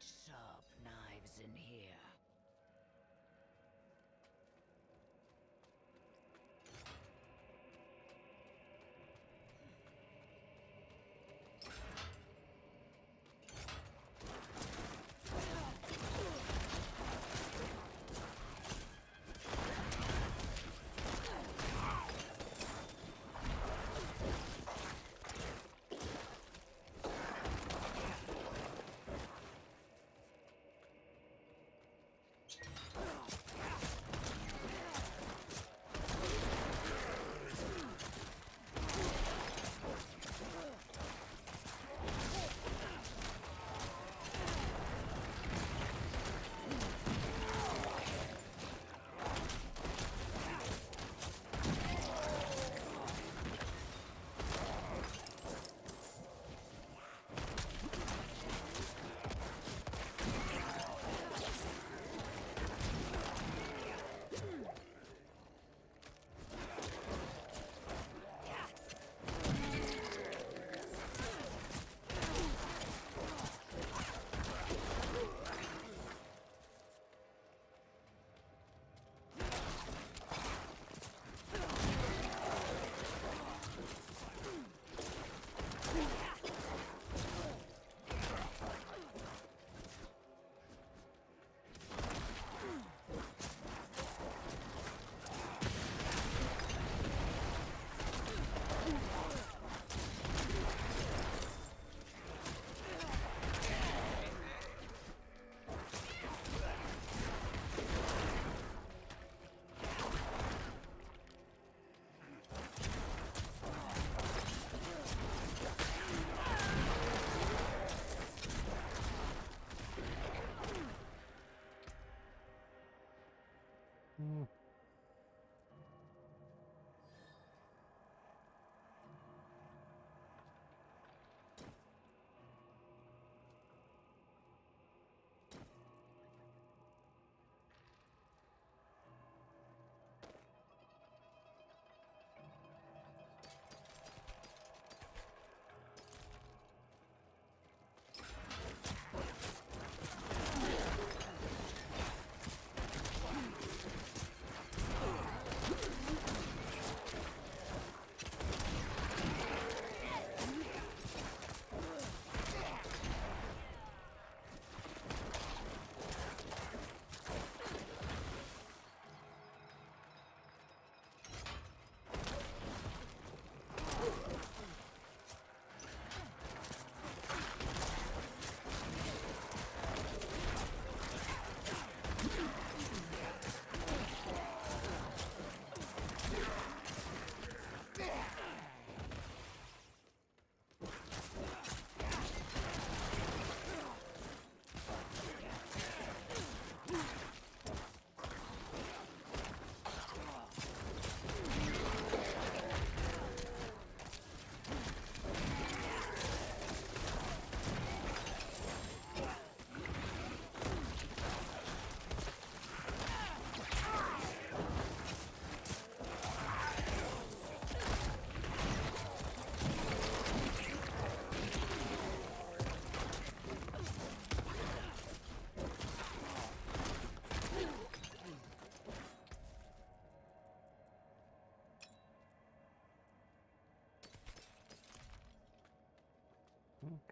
sharp knives in here.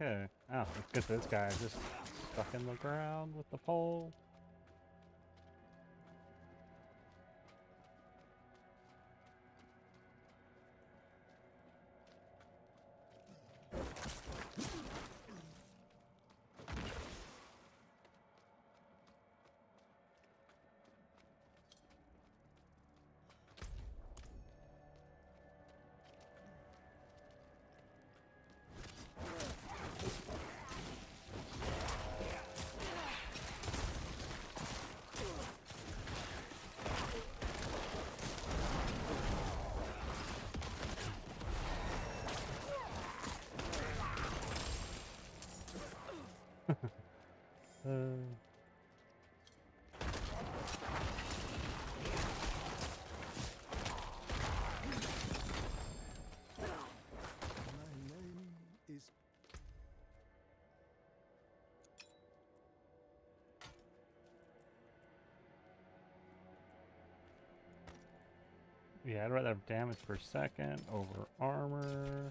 Okay. Oh, let's get this guy just stuck in the ground with the pole. My name is Yeah, I'd rather have damage per second over armor.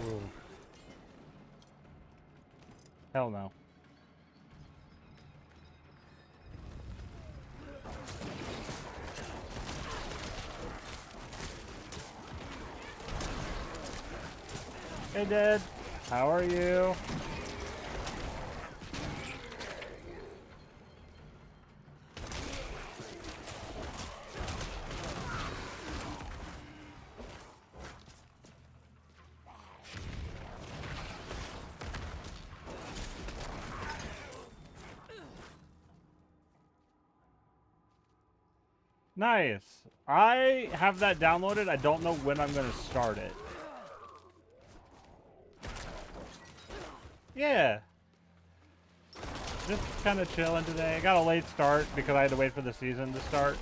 Ooh. Hell no. Hey, Dad. How are you? Nice. I have that downloaded. I don't know when I'm going to start it. Yeah. Just kind of chilling today. I got a late start because I had to wait for the season to start.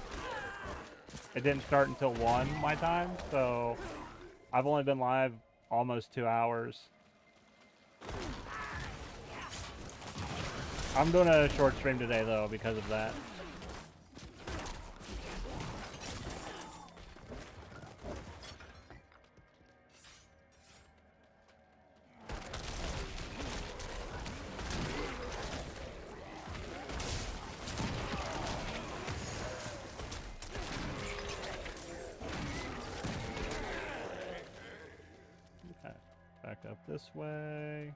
It didn't start until 1 my time, so I've only been live almost 2 hours. I'm doing a short stream today, though, because of that. Okay, back up this way.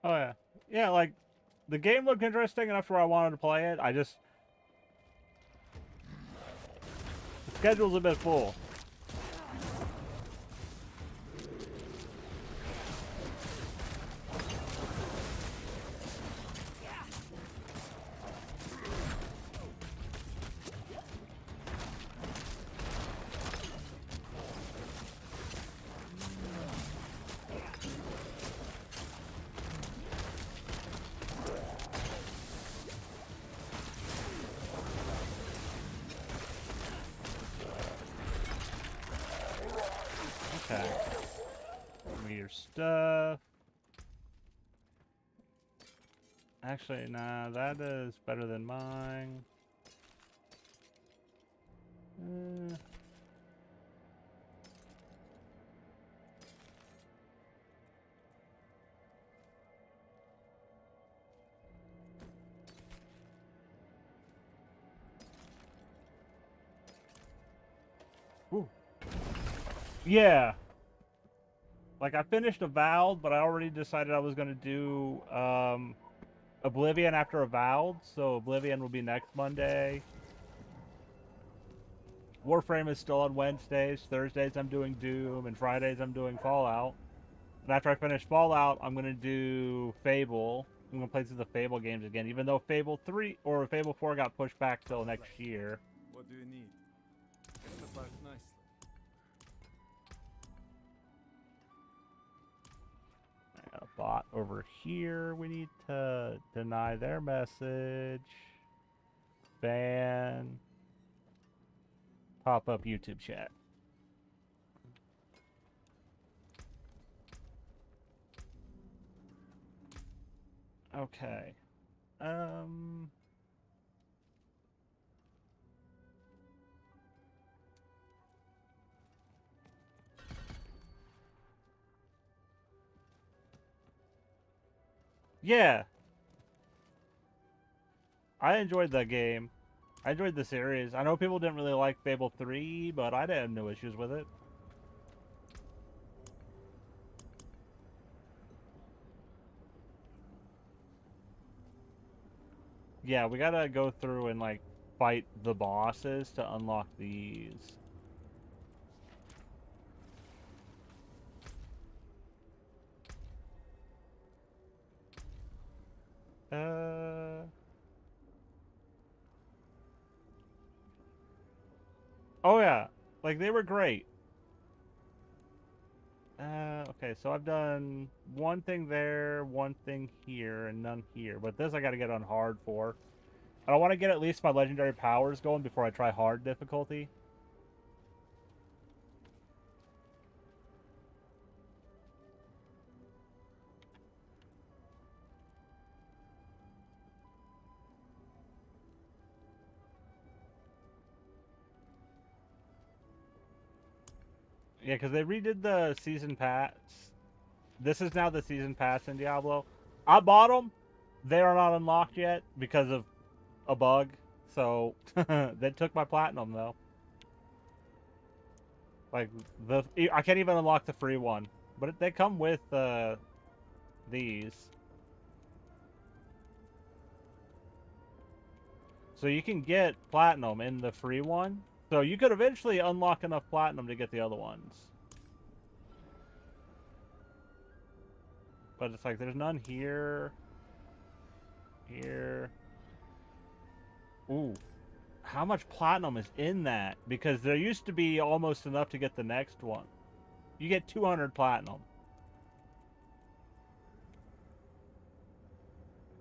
Oh yeah. Yeah, like the game looked interesting enough where I wanted to play it. The schedule's a bit full. Okay. Give me your stuff. Actually, nah, that is better than mine. Ooh. Yeah. Like, I finished Avowed, but I already decided I was going to do Oblivion after Avowed, so Oblivion will be next Monday. Warframe is still on Wednesdays. Thursdays I'm doing Doom, and Fridays I'm doing Fallout. And after I finish Fallout, I'm going to do Fable. I'm going to play through the Fable games again, even though Fable 3 or Fable 4 got pushed back till next year. What do you need? Get the part nicely. I got a bot over here. We need to deny their message. Ban. Pop up YouTube chat. Okay. Yeah. I enjoyed that game. I enjoyed the series. I know people didn't really like Fable 3, but I didn't have no issues with it. Yeah, we gotta go through and, like, fight the bosses to unlock these. Oh yeah, like they were great. Okay, so I've done one thing there, one thing here, and none here. But this I gotta get on hard for. I want to get at least my legendary powers going before I try hard difficulty. Yeah, because they redid the season pass. This is now the season pass in Diablo. I bought them. They are not unlocked yet because of a bug. So, they took my platinum, though. Like, I can't even unlock the free one. But they come with, these. So you can get platinum in the free one. So you could eventually unlock enough platinum to get the other ones. But it's like, there's none here. Here. Ooh. How much platinum is in that? Because there used to be almost enough to get the next one. You get 200 platinum.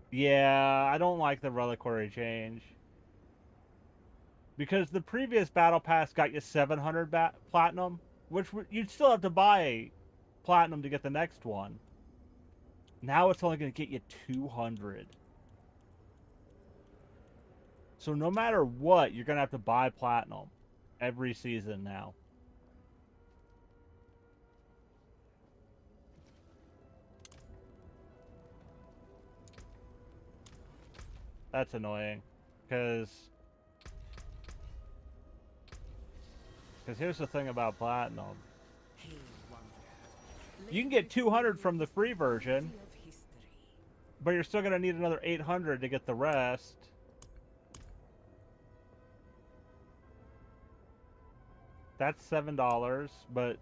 Yeah, I don't like the reliquary change. Because the previous battle pass got you 700 platinum, which you'd still have to buy platinum to get the next one. Now it's only going to get you 200. So no matter what, you're going to have to buy platinum every season now. That's annoying. Because here's the thing about platinum. You can get 200 from the free version, but you're still going to need another 800 to get the rest. That's $7, but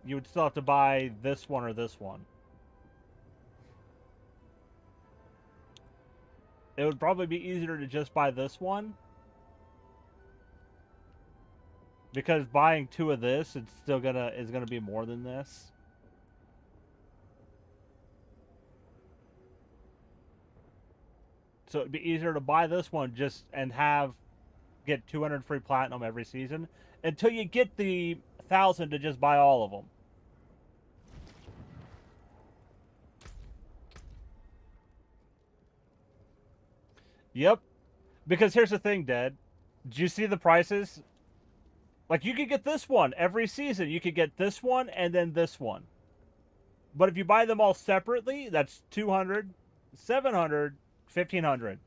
you would still have to buy this one or this one. It would probably be easier to just buy this one. Because buying 2 of this, it's still is gonna be more than this. So it'd be easier to buy this one and get 200 free platinum every season until you get the 1,000 to just buy all of them. Yep. Because here's the thing, Dad. Did you see the prices? Like, you could get this one every season. You could get this one and then this one. But if you buy them all separately, that's 200, 700, 1,500.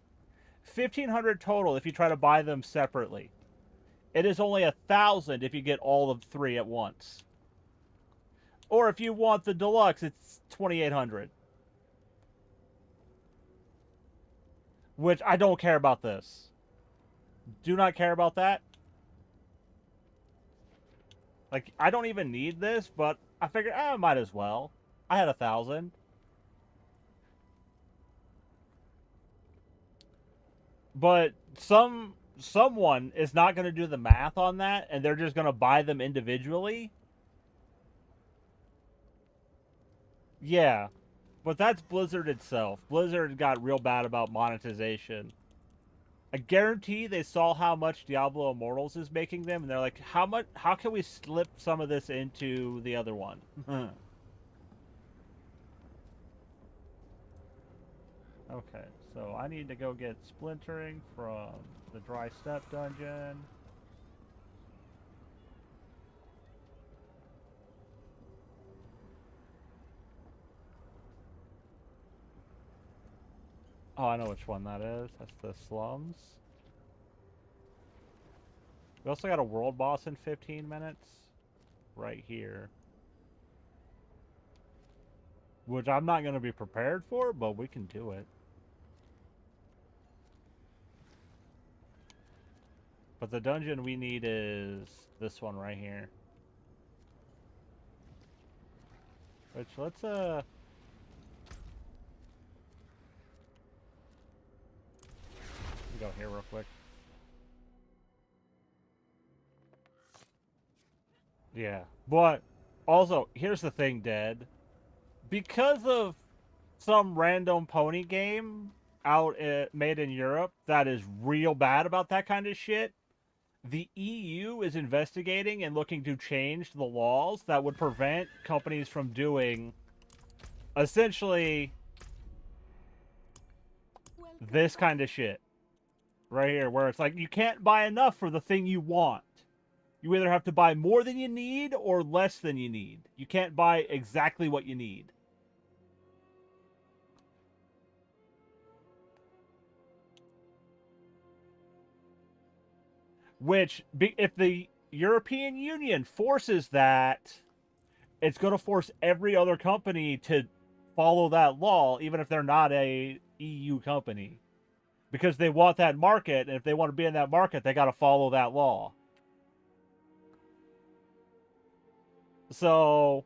1,500 total if you try to buy them separately. It is only 1,000 if you get all of 3 at once. Or if you want the deluxe, it's 2,800. Which, I don't care about this. Do not care about that. Like, I don't even need this, but I figured, I might as well. I had 1,000. But someone is not going to do the math on that, and they're just going to buy them individually. Yeah. But that's Blizzard itself. Blizzard got real bad about monetization. I guarantee they saw how much Diablo Immortals is making them, and they're like, how can we slip some of this into the other one? Okay, so I need to go get splintering from the Dry Step dungeon. Oh, I know which one that is. That's the slums. We also got a world boss in 15 minutes. Right here. Which I'm not going to be prepared for, but we can do it. But the dungeon we need is this one right here. Which, let's, go here real quick. Yeah, but also, here's the thing, Dad. Because of some random pony game out made in Europe that is real bad about that kind of shit, the EU is investigating and looking to change the laws that would prevent companies from doing essentially this kind of shit. Right here, where it's like, you can't buy enough for the thing you want. You either have to buy more than you need or less than you need. You can't buy exactly what you need. Which, if the European Union forces that, it's going to force every other company to follow that law, even if they're not a EU company. Because they want that market, and if they want to be in that market, they got to follow that law. So,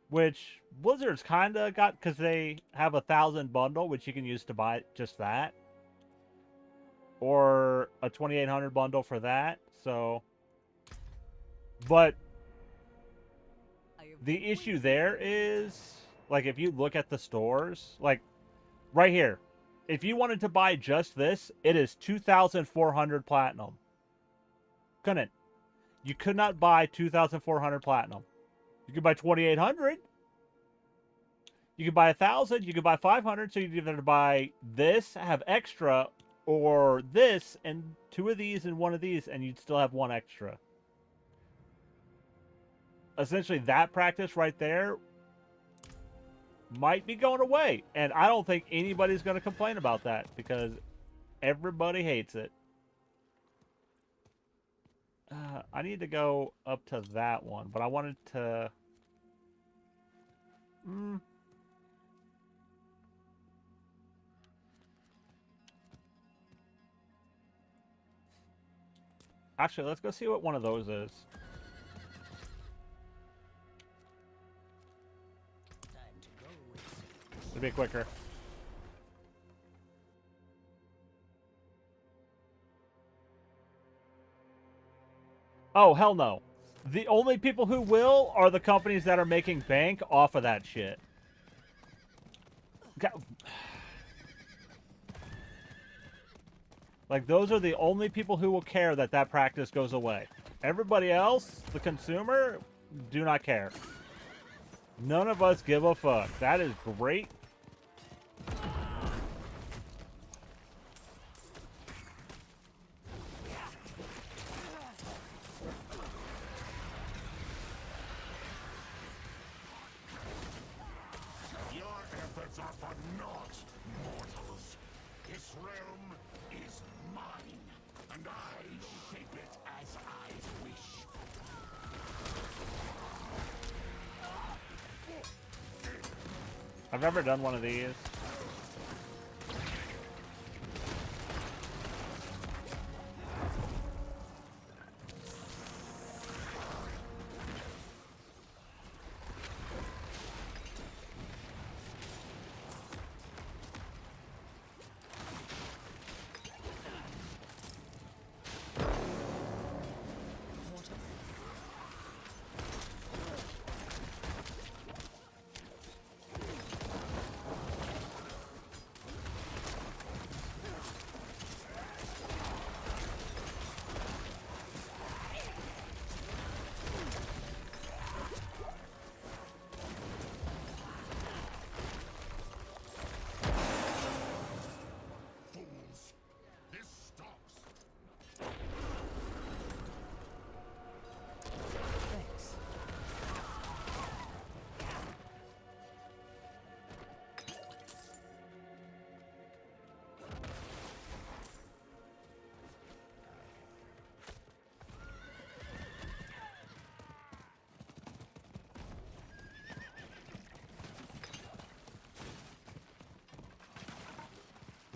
which Blizzard's kind of got, because they have 1,000 bundle, which you can use to buy just that. Or a 2,800 bundle for that. So, but the issue there is, like, if you look at the stores, like, right here, if you wanted to buy just this, it is 2,400 platinum. Couldn't. You could not buy 2,400 platinum. You could buy 2,800. You could buy 1,000. You could buy 500. So you'd either buy this, have extra, or this, and 2 of these and 1 of these, and you'd still have 1 extra. Essentially, that practice right there might be going away. And I don't think anybody's going to complain about that, because everybody hates it. I need to go up to that one, but I wanted to... Actually, let's go see what one of those is. It'll be quicker. Oh, hell no. The only people who will are the companies that are making bank off of that shit. Like, those are the only people who will care that that practice goes away. Everybody else, the consumer, do not care. None of us give a fuck. That is great. I've never done one of these.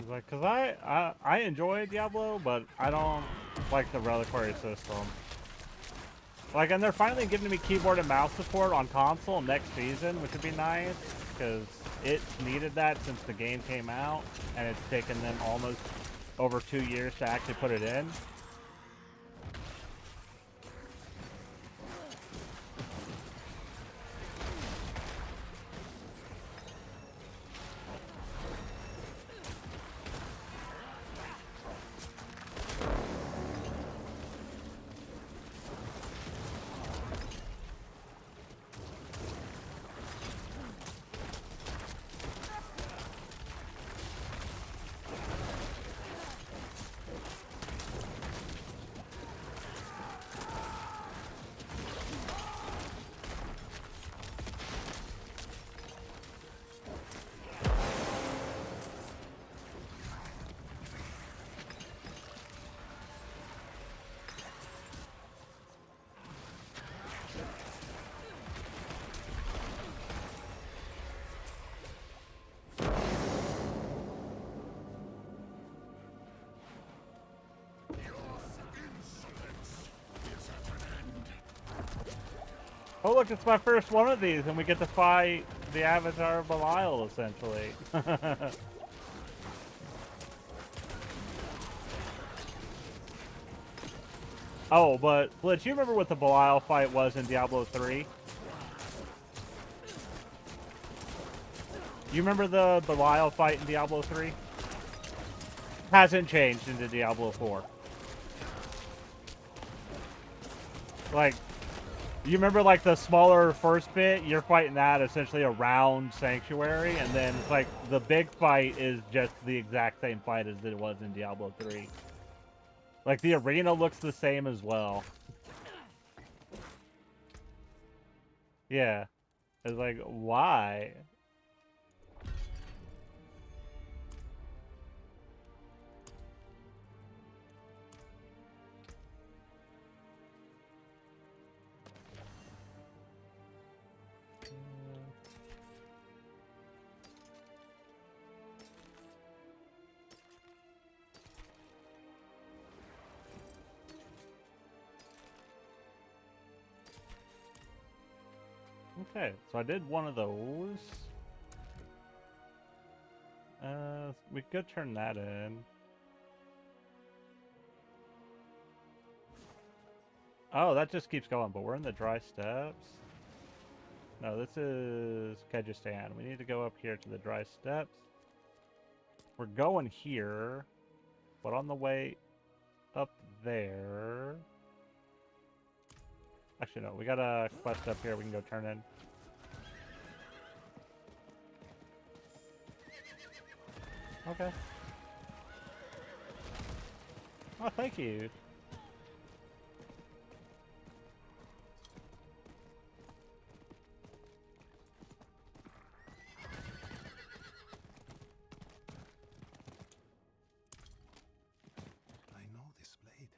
Like, cause I enjoy Diablo, but I don't like the reliquary system. Like, and they're finally giving me keyboard and mouse support on console next season, which would be nice, because it needed that since the game came out, and it's taken them almost over 2 years to actually put it in. Oh look, it's my first one of these, and we get to fight the Avatar of Belial, essentially. Oh, but Blitz, you remember what the Belial fight was in Diablo 3? You remember the Belial fight in Diablo 3? Hasn't changed into Diablo 4. Like, you remember like the smaller first bit? You're fighting that essentially around Sanctuary, and then like the big fight is just the exact same fight as it was in Diablo 3. Like the arena looks the same as well. Yeah. It's like, why? Okay, so I did one of those. We could turn that in. Oh, that just keeps going, but we're in the dry steppes. No, this is Kyrgyzstan. We need to go up here to the dry steppes. We're going here, but on the way up there... Actually, no, we got a quest up here we can go turn in. Okay. Oh, thank you. I know this blade.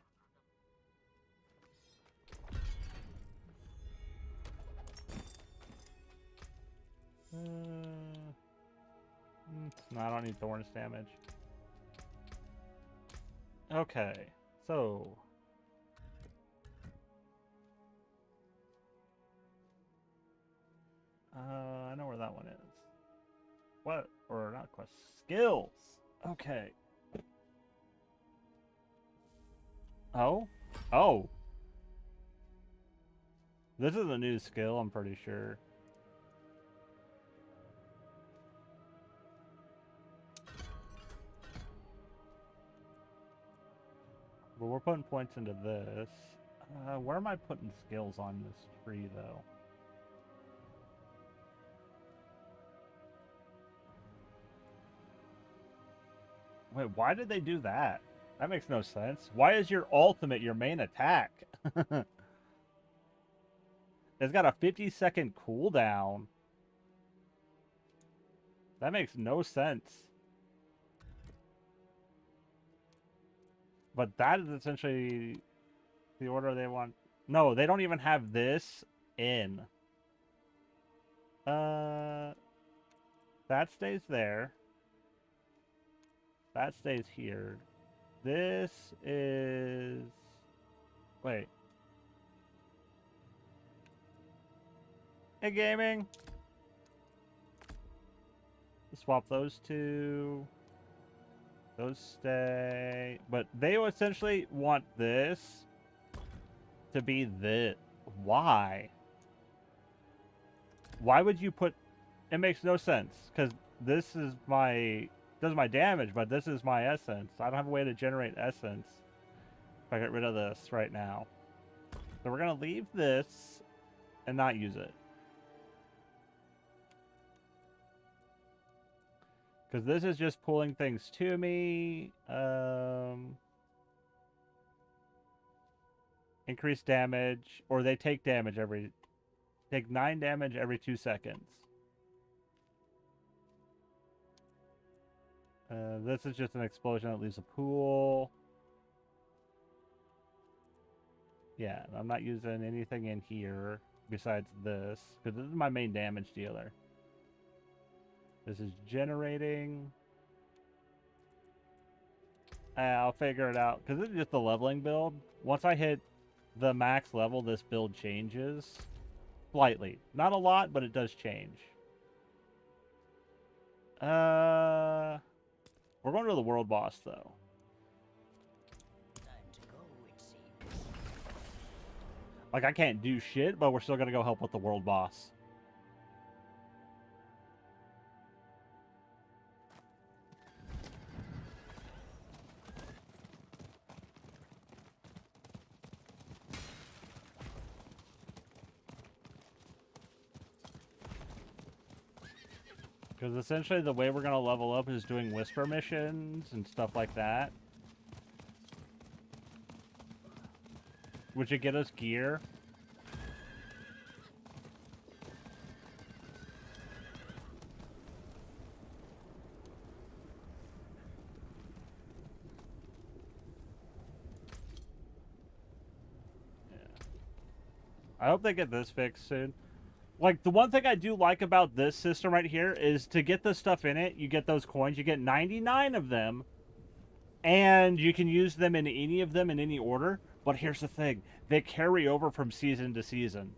No, I don't need thorns damage. Okay, so... I know where that one is. What? Or not quest. Skills! Okay. Oh? Oh! This is a new skill, I'm pretty sure. But we're putting points into this. Where am I putting skills on this tree, though? Wait, why did they do that? That makes no sense. Why is your ultimate your main attack? It's got a 50-second cooldown. That makes no sense. But that is essentially the order they want. No, they don't even have this in. That stays there. That stays here. This is... Wait. Hey, gaming. Swap those two. Those stay. But they essentially want this to be this. Why? Why would you put... It makes no sense. Because this is my... does my damage, but this is my essence. I don't have a way to generate essence if I get rid of this right now. So we're going to leave this and not use it. Because this is just pulling things to me. Increase damage, or they take damage every... Take 9 damage every 2 seconds. This is just an explosion that leaves a pool. Yeah, I'm not using anything in here besides this, because this is my main damage dealer. This is generating. I'll figure it out, because this is just a leveling build. Once I hit the max level, this build changes. Slightly. Not a lot, but it does change. We're going to the world boss, though. Time to go, it seems. Like, I can't do shit, but we're still gonna go help with the world boss. Because essentially the way we're going to level up is doing whisper missions and stuff like that. Which would get us gear. Yeah. I hope they get this fixed soon. Like, the one thing I do like about this system right here is to get the stuff in it, you get those coins, you get 99 of them, and you can use them in any of them in any order. But here's the thing, they carry over from season to season.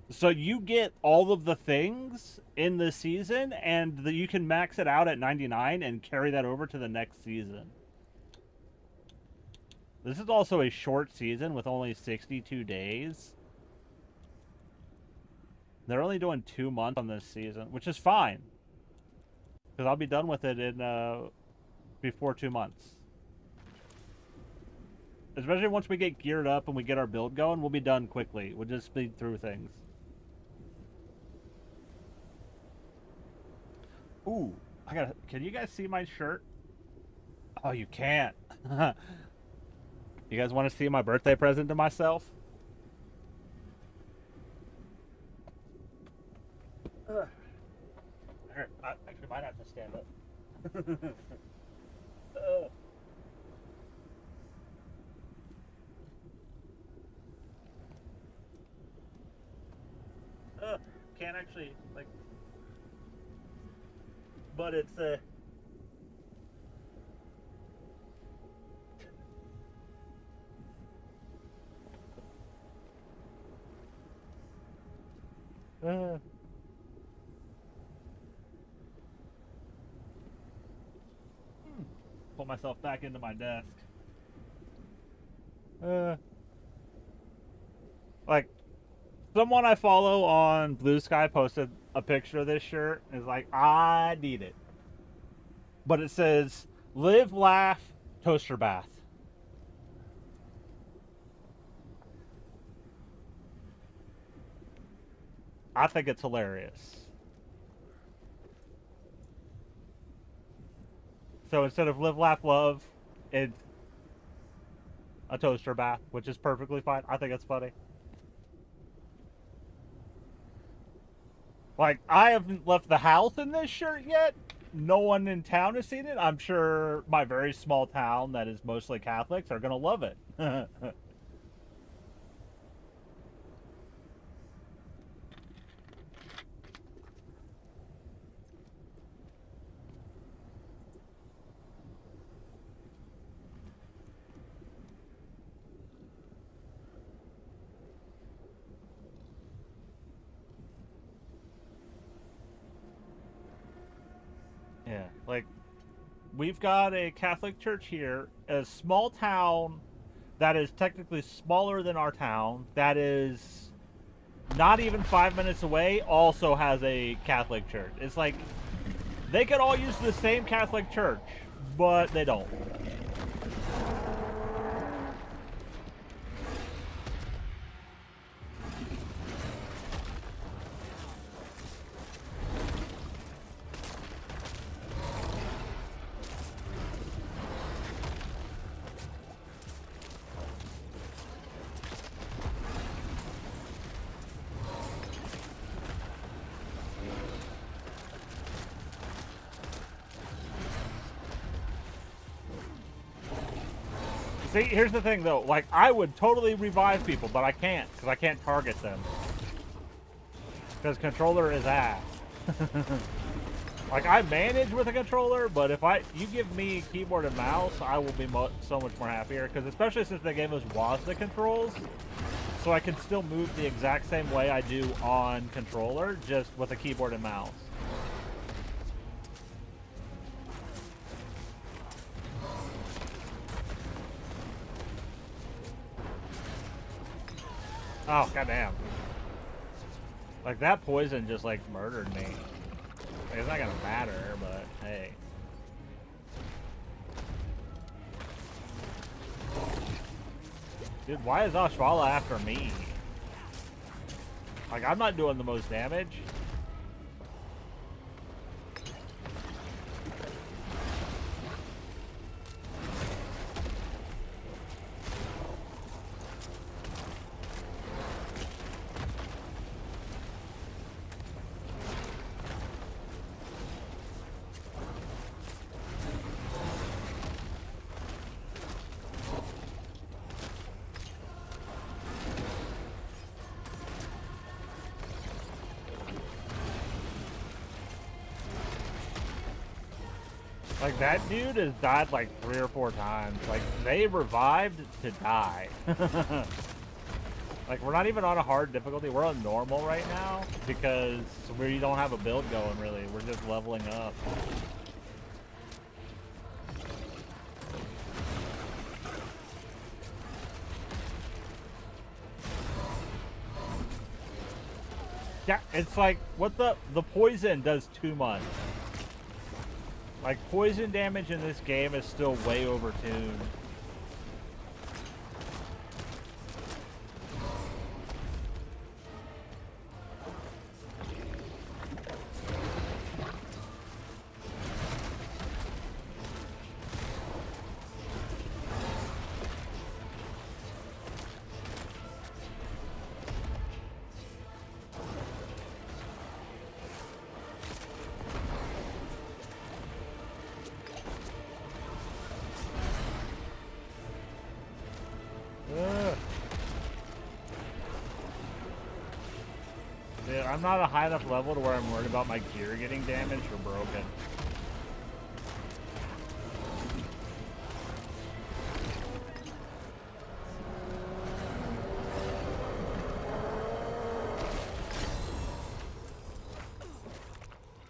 So you get all of the things in the season, and you can max it out at 99 and carry that over to the next season. This is also a short season with only 62 days. They're only doing 2 months on this season, which is fine. Because I'll be done with it in before 2 months. Especially once we get geared up and we get our build going, we'll be done quickly. We'll just speed through things. Ooh, can you guys see my shirt? Oh, you can't. You guys want to see my birthday present to myself? I actually might have to stand up. Can't actually, like, but it's pull myself back into my desk. Like, someone I follow on Blue Sky posted a picture of this shirt. And it's like, I need it. But it says, live, laugh, toaster bath. I think it's hilarious. So instead of live, laugh, love, it's a toaster bath, which is perfectly fine. I think it's funny. Like, I haven't left the house in this shirt yet. No one in town has seen it. I'm sure my very small town that is mostly Catholics are going to love it. Yeah, like, we've got a Catholic church here, a small town that is technically smaller than our town, that is not even 5 minutes away, also has a Catholic church. It's like, they could all use the same Catholic church, but they don't. See, here's the thing, though. Like, I would totally revive people, but I can't, because I can't target them. Because controller is ass. Like, I manage with a controller, but if you give me keyboard and mouse, I will be so much more happier. Because especially since they gave us WASD controls, So I can still move the exact same way I do on controller, just with a keyboard and mouse. Oh, goddamn. Like, that poison just, like, murdered me. Like, it's not gonna matter, but hey. Dude, why is Ashvala after me? Like, I'm not doing the most damage. Like, that dude has died like 3 or 4 times. Like, they revived to die. Like, we're not even on a hard difficulty. We're on normal right now because we don't have a build going, really. We're just leveling up. Yeah, it's like, what the poison does too much. Like, poison damage in this game is still way overtuned. Dude, I'm not a high enough level to where I'm worried about my gear getting damaged or broken.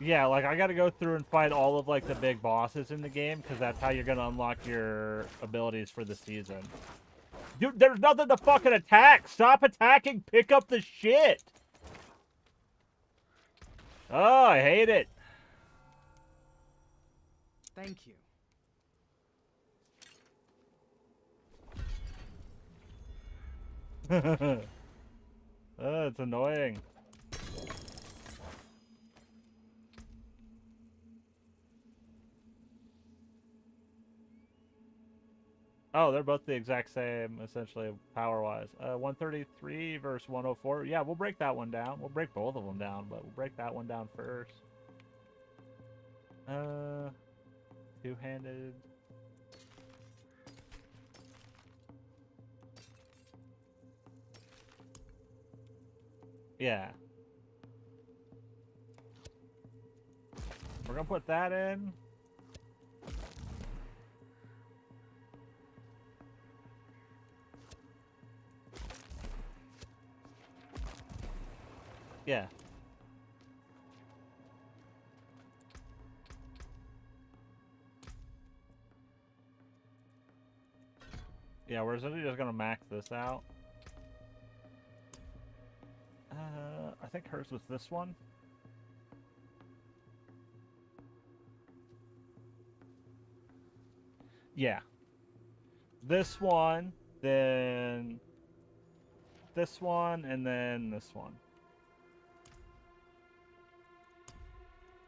Yeah, like, I gotta go through and fight all of, like, the big bosses in the game, because that's how you're gonna unlock your abilities for the season. Dude, there's nothing to fucking attack! Stop attacking! Pick up the shit! Oh, I hate it. Thank you. It's annoying. Oh, they're both the exact same, essentially, power-wise. 133 versus 104. Yeah, we'll break that one down. We'll break both of them down, but we'll break that one down first. Two-handed. Yeah. We're gonna put that in. Yeah. Yeah, we're essentially just gonna max this out. I think hers was this one. Yeah. This one, then this one, and then this one.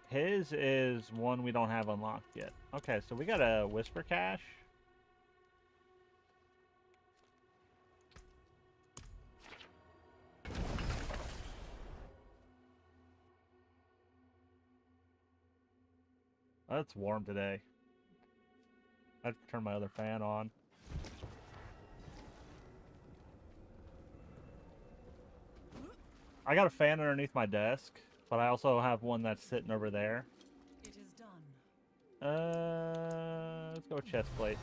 His is one we don't have unlocked yet. Okay, so we got a Whisper Cache. Oh, it's warm today. I have to turn my other fan on. I got a fan underneath my desk, but I also have one that's sitting over there. It is done. Let's go with chest plates.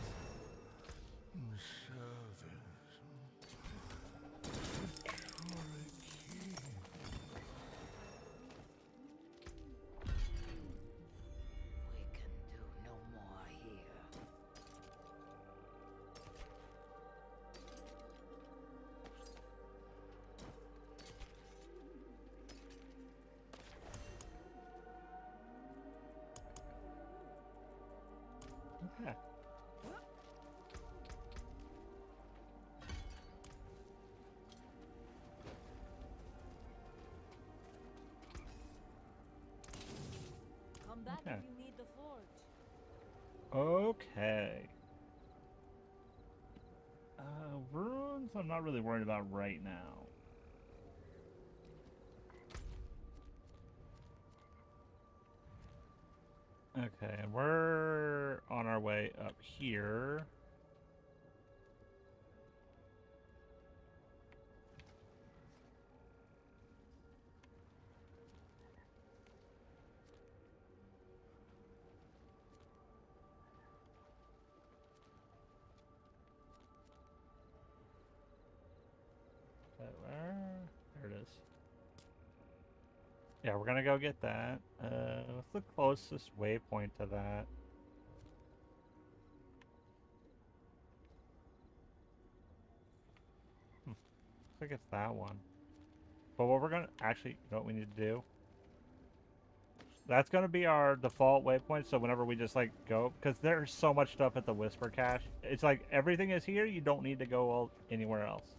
Yeah. Come back Okay. if you need the forge. Okay. Runes I'm not really worried about right now. Okay, and we're on our way up here. Where? There it is. Yeah, we're gonna go get that. What's the closest waypoint to that? Looks like it's that one. But what we're gonna actually, you know what we need to do? That's gonna be our default waypoint. So whenever we just like go, because there's so much stuff at the Whisper Cache. It's like everything is here. You don't need to go anywhere else.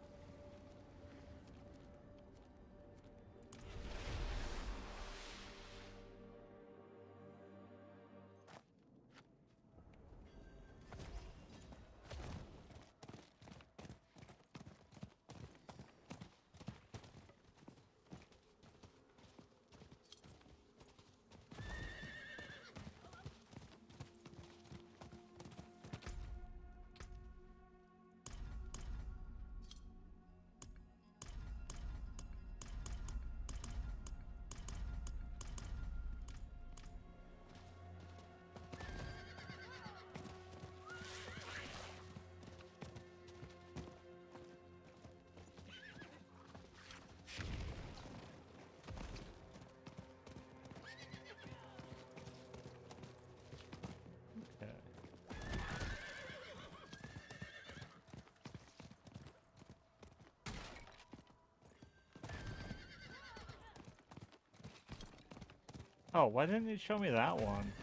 Okay. Oh, why didn't it show me that one?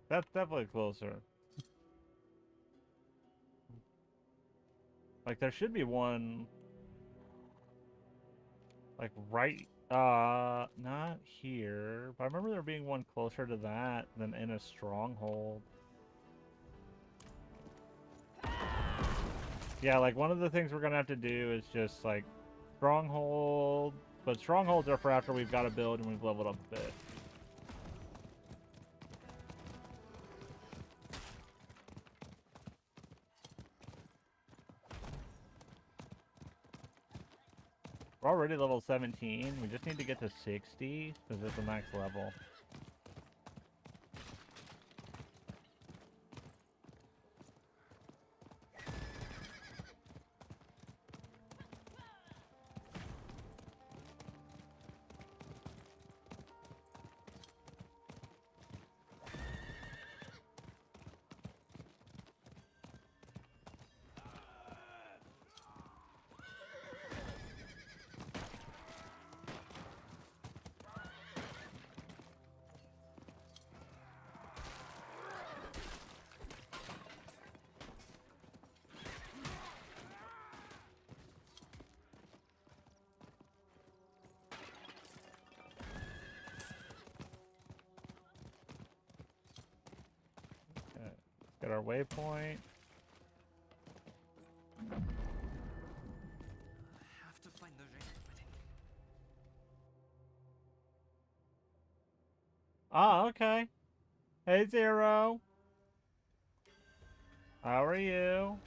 That's definitely closer. Like there should be one like right not here, but I remember there being one closer to that than in a stronghold. Yeah, like one of the things we're gonna have to do is just like stronghold, but strongholds are for after we've got a build and we've leveled up a bit. We're already level 17. We just need to get to 60 because it's the max level. Get our waypoint. Have to find the ring, I think. Ah, okay. Hey, Zero. How are you?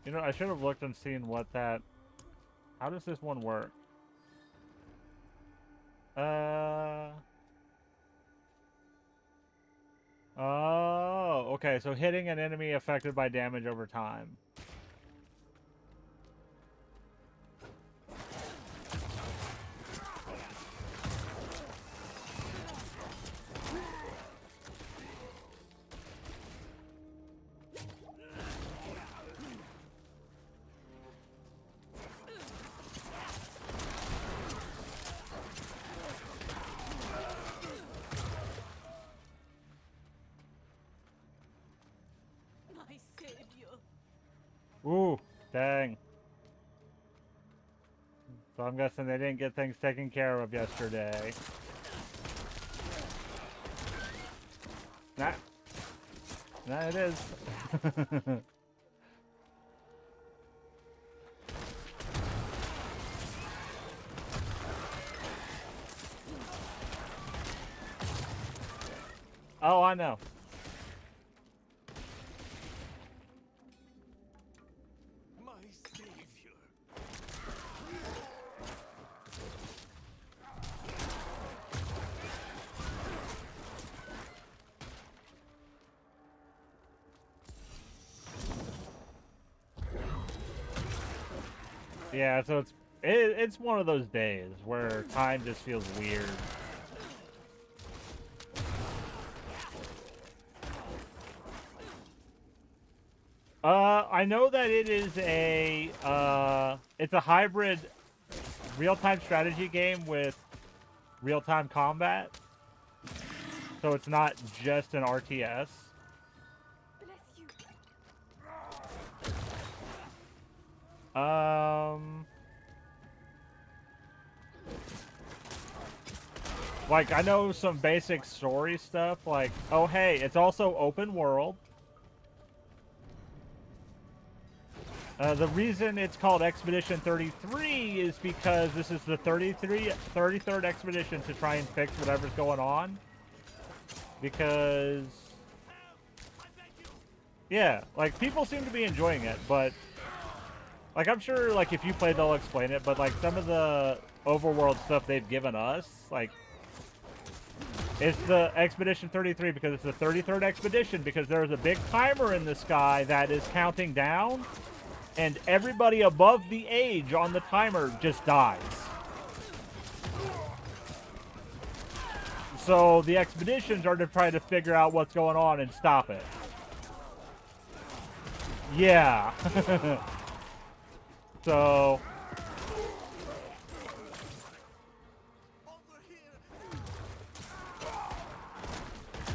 You know, I should have looked and seen what that... How does this one work? Oh, okay, so hitting an enemy affected by damage over time. So I'm guessing they didn't get things taken care of yesterday. Nah. Nah, it is. Oh, I know. My savior. Yeah, so it's one of those days where time just feels weird. I know that it is it's a hybrid real-time strategy game with real-time combat. So it's not just an RTS. Like, I know some basic story stuff, like, oh hey, it's also open world. The reason it's called Expedition 33 is because this is the 33rd expedition to try and fix whatever's going on. Because, yeah, like, people seem to be enjoying it, but, like, I'm sure, like, if you play, they'll explain it, but, like, some of the overworld stuff they've given us, like, it's the Expedition 33 because it's the 33rd expedition because there's a big timer in the sky that is counting down, and everybody above the age on the timer just dies. So the expeditions are to try to figure out what's going on and stop it. Yeah. So...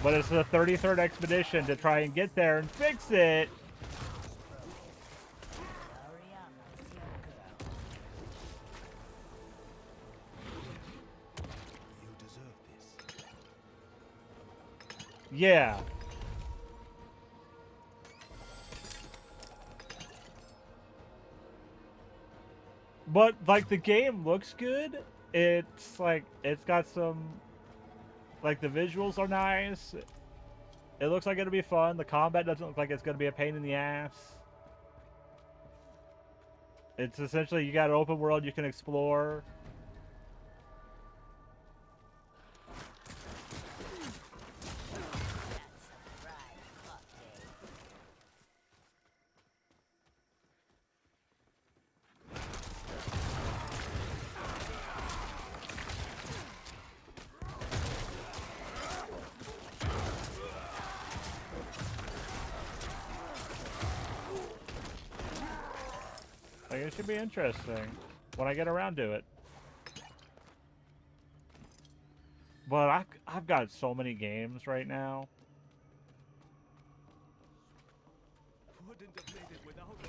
But it's the 33rd expedition to try and get there and fix it. You deserve this. Yeah. But, like, the game looks good. It's, like, it's got some... Like, the visuals are nice. It looks like it'll be fun. The combat doesn't look like it's going to be a pain in the ass. It's essentially, you got an open world you can explore. Like, it should be interesting when I get around to it. But I've got so many games right now. Wouldn't have made it without it.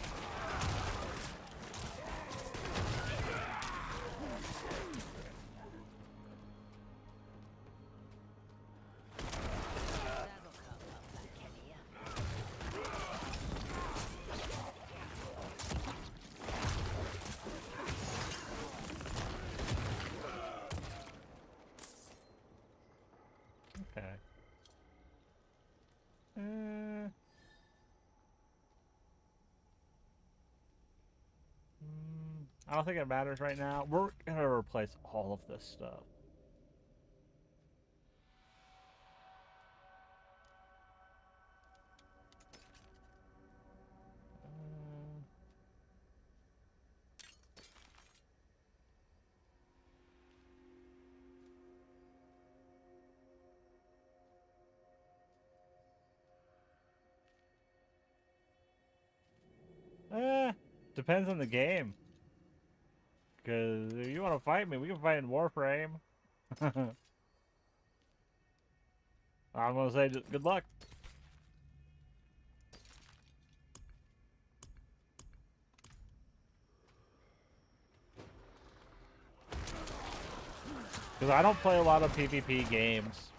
Okay. I don't think it matters right now. We're gonna replace all of this stuff. Depends on the game. Because if you want to fight me, we can fight in Warframe. I'm going to say just good luck. Because I don't play a lot of PvP games.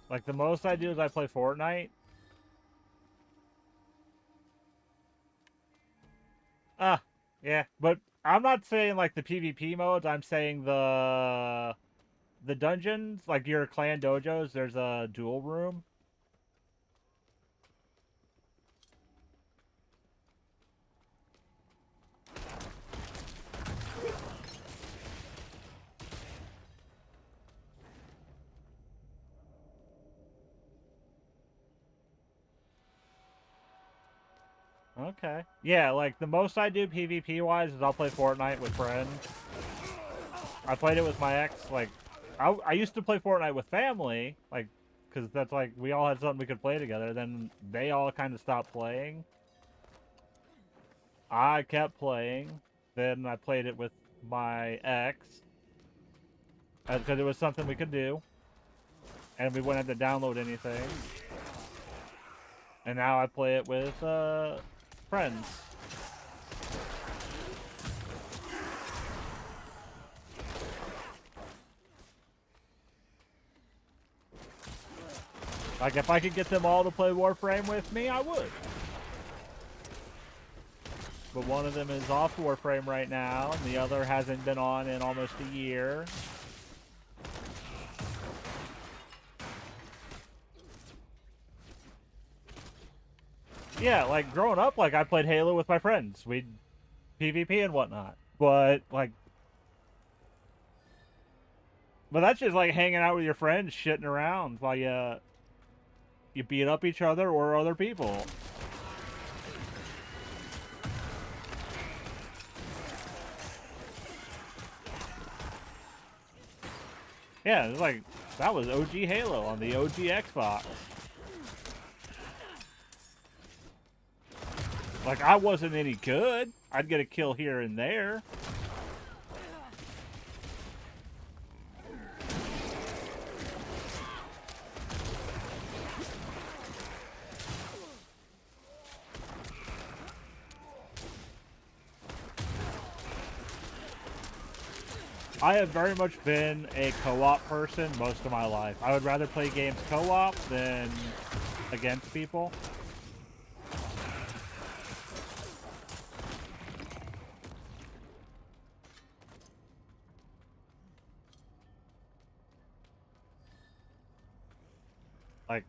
Like, the most I do is I play Fortnite. Ah, yeah. But I'm not saying, like, the PvP modes. I'm saying the dungeons. Like, your clan dojos, there's a duel room. Okay. Yeah, like, the most I do PvP-wise is I'll play Fortnite with friends. I played it with my ex, like, I used to play Fortnite with family, like, because that's, like, we all had something we could play together. Then they all kind of stopped playing. I kept playing. Then I played it with my ex. Because it was something we could do. And we wouldn't have to download anything. And now I play it with, friends. Like, if I could get them all to play Warframe with me, I would. But one of them is off Warframe right now, and the other hasn't been on in almost a year. Yeah, like, growing up, like, I played Halo with my friends. We'd PvP and whatnot. But, like... But that's just, like, hanging out with your friends, shitting around while you beat up each other or other people. Yeah, it's like, that was OG Halo on the OG Xbox. Like, I wasn't any good. I'd get a kill here and there. I have very much been a co-op person most of my life. I would rather play games co-op than against people. Like,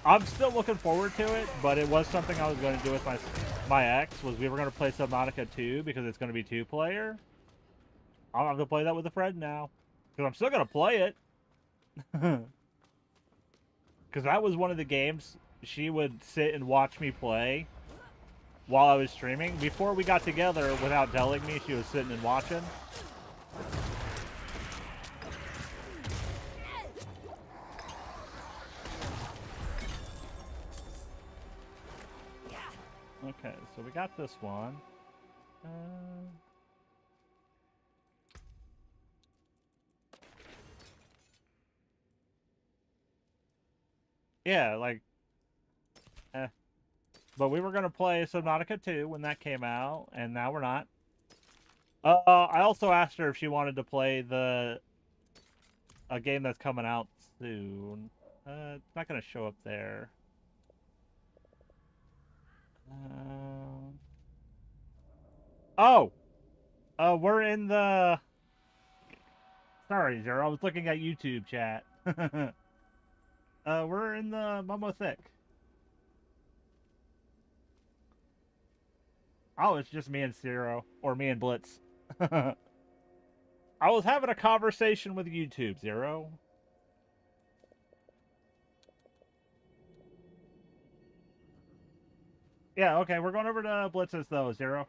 I'm still looking forward to it, but it was something I was going to do with my ex, was we were going to play Subnautica 2 because it's going to be 2-player. I'll have to play that with a friend now. Because I'm still going to play it. Because that was one of the games she would sit and watch me play while I was streaming. Before we got together, without telling me, she was sitting and watching. Okay, so we got this one. Yeah, like... But we were going to play Subnautica 2 when that came out, and now we're not. I also asked her if she wanted to play a game that's coming out soon. It's not going to show up there. Oh! We're in the... Sorry, Zero. I was looking at YouTube chat. We're in the Momo Thick. Oh, it's just me and Zero. Or me and Blitz. I was having a conversation with YouTube, Zero. Yeah, okay, we're going over to Blitz's, though, Zero.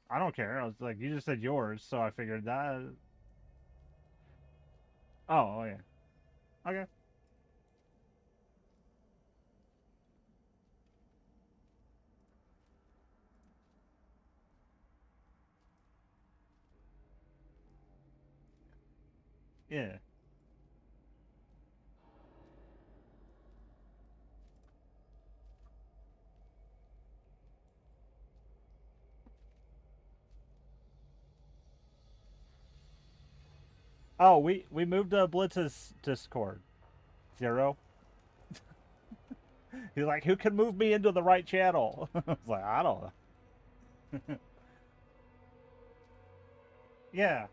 I don't care. I was like, you just said yours, so I figured that... Oh, yeah. Okay. Yeah. Oh, we moved to Blitz's Discord. Zero. He's like, who can move me into the right channel? I was like, I don't know. Yeah.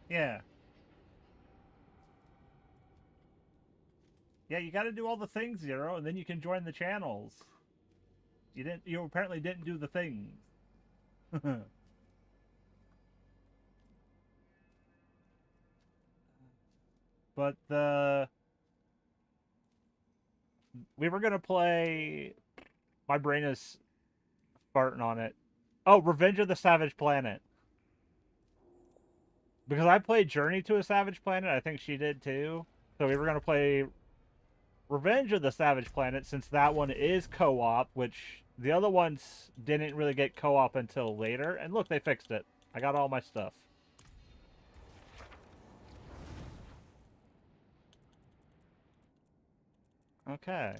Yeah. Yeah, you got to do all the things, Zero, and then you can join the channels. You didn't. You apparently didn't do the things. But we were gonna play. My brain is farting on it. Oh, Revenge of the Savage Planet. Because I played Journey to a Savage Planet. I think she did too. So we were gonna play Revenge of the Savage Planet since that one is co-op, which the other ones didn't really get co-op until later. And look, they fixed it. I got all my stuff. Okay.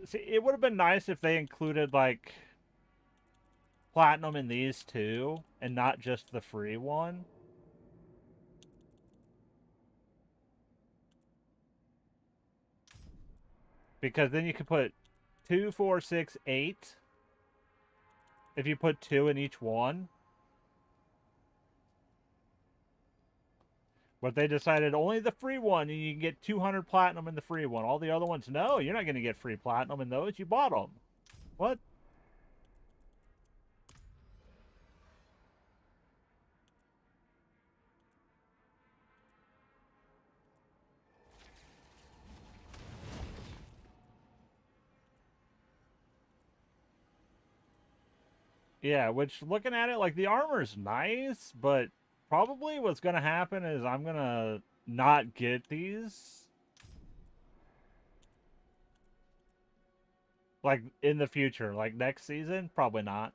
See, it would have been nice if they included, like, platinum in these two, and not just the free one. Because then you could put 2, 4, 6, 8. If you put 2 in each one. But they decided only the free one, and you can get 200 platinum in the free one. All the other ones, no, you're not going to get free platinum in those. You bought them. What? Yeah, which, looking at it, like, the armor's nice, but probably what's going to happen is I'm going to not get these. Like, in the future. Like, next season? Probably not.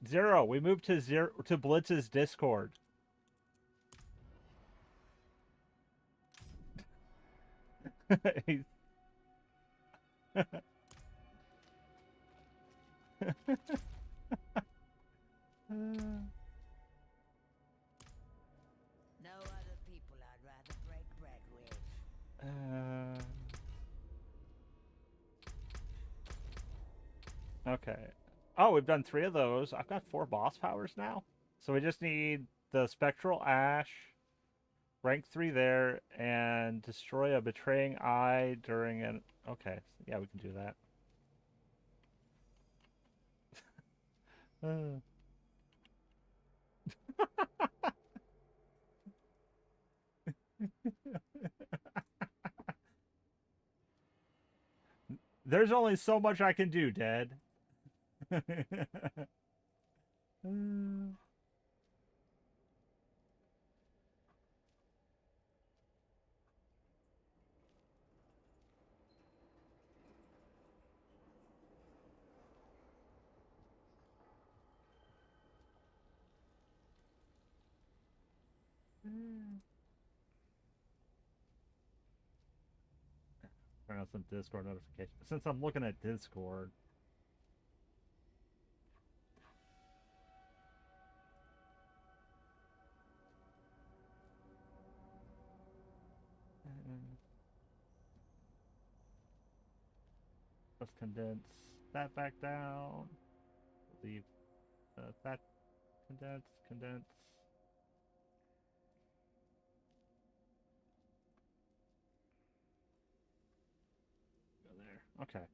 Zero. We moved to Blitz's Discord. No other people I'd rather break bread with. Okay. Oh, we've done 3 of those. I've got 4 boss powers now. So we just need the Spectral Ash, rank 3 there, and destroy a betraying eye during an... Okay, yeah, we can do that. There's only so much I can do, Dad. Turn on some Discord notifications. Since I'm looking at Discord. Let's condense that back down. Leave that condense. Go there. Okay.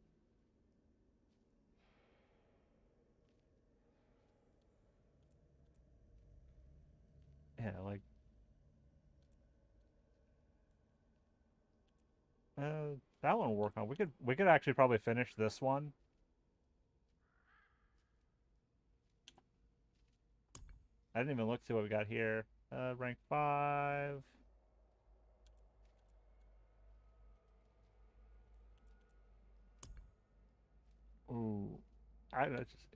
Yeah, like that one will work on. We could actually probably finish this one. I didn't even look to see what we got here. Rank 5. Ooh. I just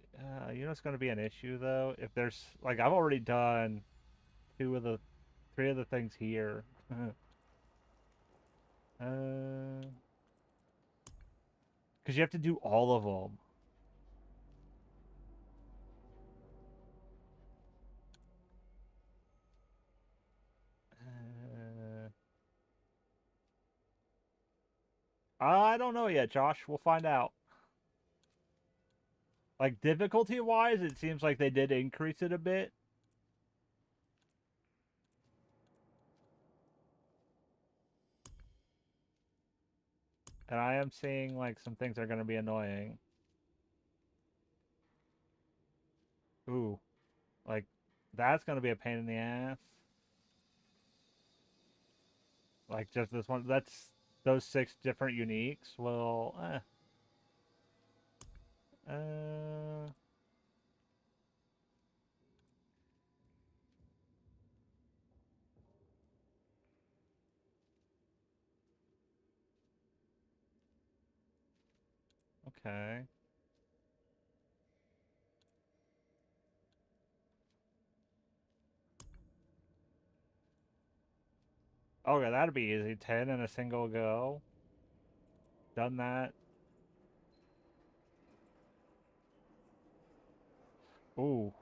you know it's going to be an issue though if there's like I've already done 3 of the things here. Because you have to do all of them. I don't know yet, Josh. We'll find out. Like, difficulty-wise, it seems like they did increase it a bit. And I am seeing, like, some things are going to be annoying. Ooh. Like, that's going to be a pain in the ass. Like, just this one. That's those 6 different uniques. Well, okay. Okay, that'd be easy. 10 in a single go. Done that. Ooh.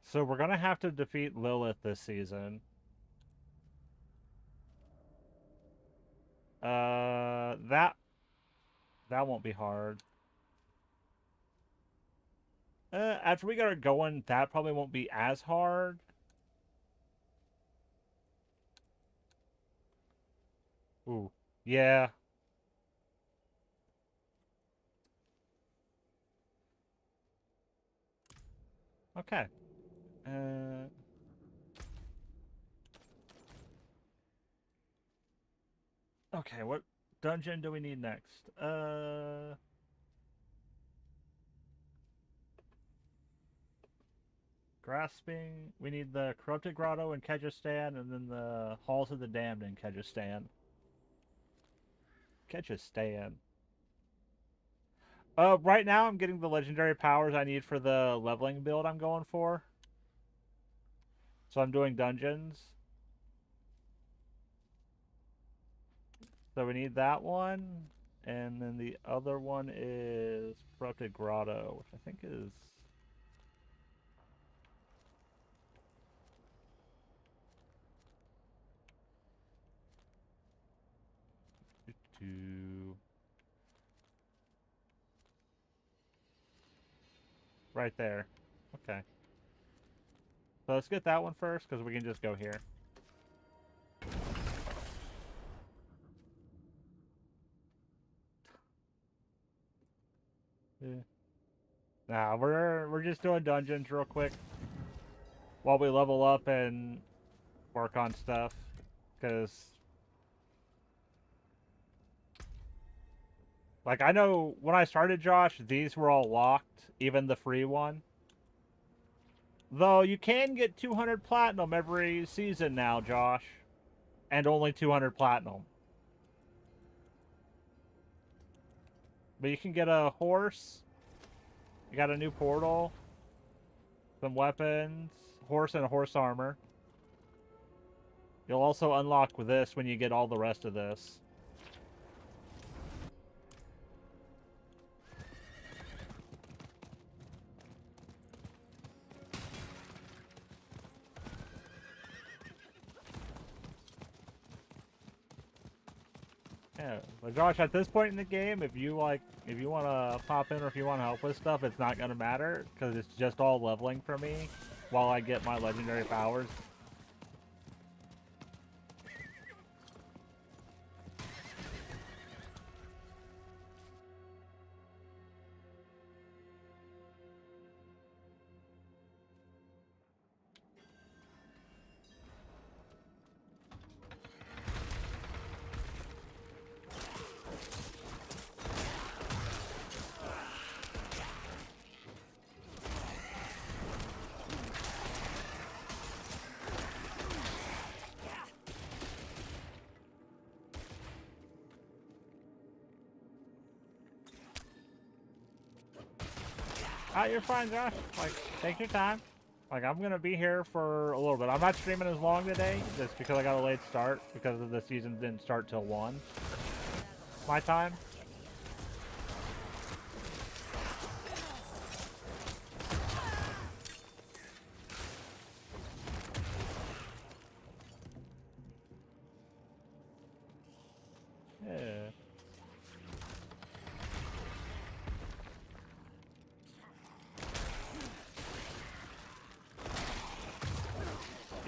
So we're gonna have to defeat Lilith this season. That won't be hard. After we get her going, that probably won't be as hard. Ooh, yeah. Okay. Okay, what dungeon do we need next? Grasping. We need the Corrupted Grotto in Kyrgyzstan, and then the Halls of the Damned in Kyrgyzstan. Kyrgyzstan. Right now I'm getting the legendary powers I need for the leveling build I'm going for. So I'm doing dungeons. So we need that one. And then the other one is Corrupted Grotto, which I think is... Right there. Okay. So let's get that one first, because we can just go here. Yeah. Nah, we're just doing dungeons real quick while we level up and work on stuff, because like I know when I started, Josh, these were all locked, even the free one. Though you can get 200 platinum every season now, Josh, and only 200 platinum. But you can get a horse. You got a new portal, some weapons, horse and horse armor. You'll also unlock with this when you get all the rest of this. Yeah, but Josh, at this point in the game, if you want to pop in or if you want to help with stuff, it's not gonna matter because it's just all leveling for me while I get my legendary powers. You're fine, Josh. Like, take your time. Like, I'm gonna be here for a little bit. I'm not streaming as long today, just because I got a late start, because of the season didn't start till 1. My time.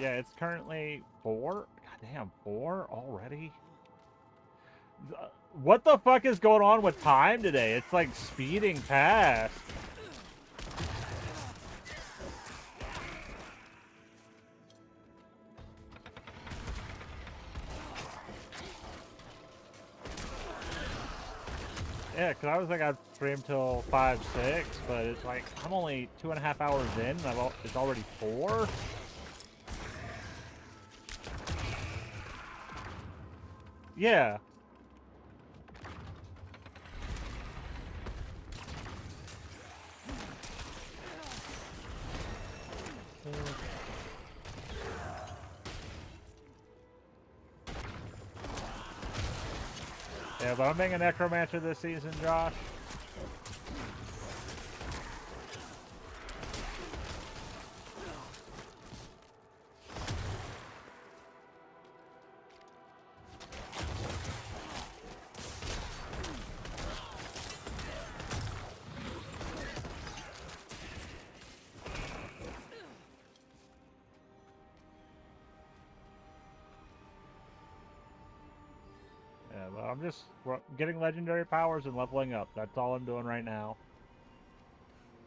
Yeah, it's currently 4. Goddamn, 4 already? What the fuck is going on with time today? It's like speeding past. Yeah, because I was like I'd stream till 5, 6, but it's like I'm only 2.5 hours in and it's already 4? Yeah. Yeah, but I'm being a necromancer this season, Josh. Yeah, but I'm just getting legendary powers and leveling up. That's all I'm doing right now.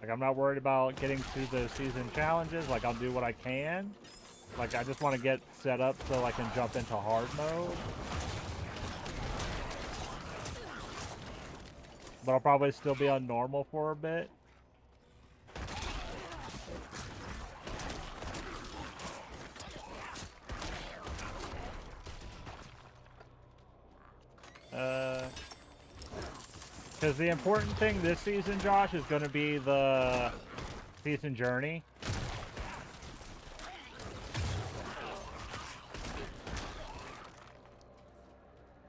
Like, I'm not worried about getting through the season challenges. Like, I'll do what I can. Like, I just want to get set up so I can jump into hard mode. But I'll probably still be on normal for a bit. Because the important thing this season, Josh, is going to be the season journey.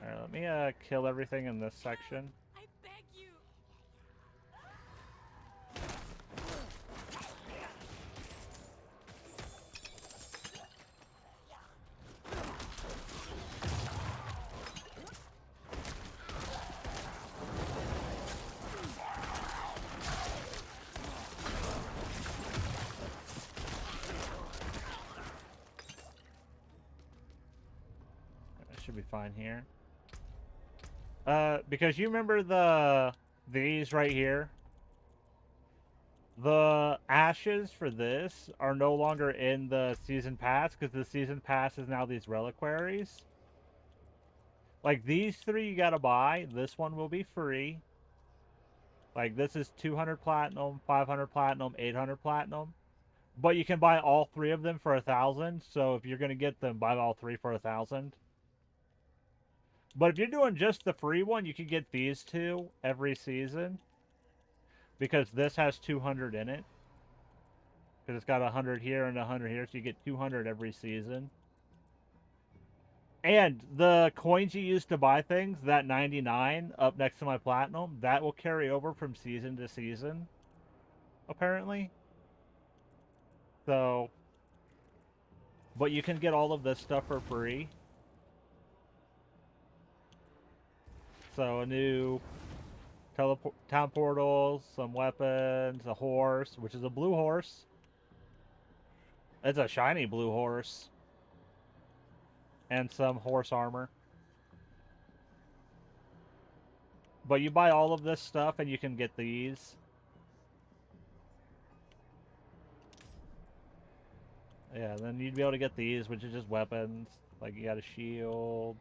Alright, let me kill everything in this section. I beg you. I should be fine here. Because you remember these right here? The ashes for this are no longer in the season pass because the season pass is now these reliquaries. Like these 3 you gotta buy. This one will be free. Like this is 200 platinum, 500 platinum, 800 platinum. But you can buy all 3 of them for 1,000. So if you're gonna get them, buy all 3 for 1,000. But if you're doing just the free one, you can get these 2 every season. Because this has 200 in it. Because it's got 100 here and 100 here, so you get 200 every season. And the coins you use to buy things, that 99 up next to my platinum, that will carry over from season to season, apparently. So, but you can get all of this stuff for free. So a new town portals, some weapons, a horse, which is a blue horse. It's a shiny blue horse. And some horse armor. But you buy all of this stuff and you can get these. Yeah, then you'd be able to get these, which is just weapons. Like you got a shield.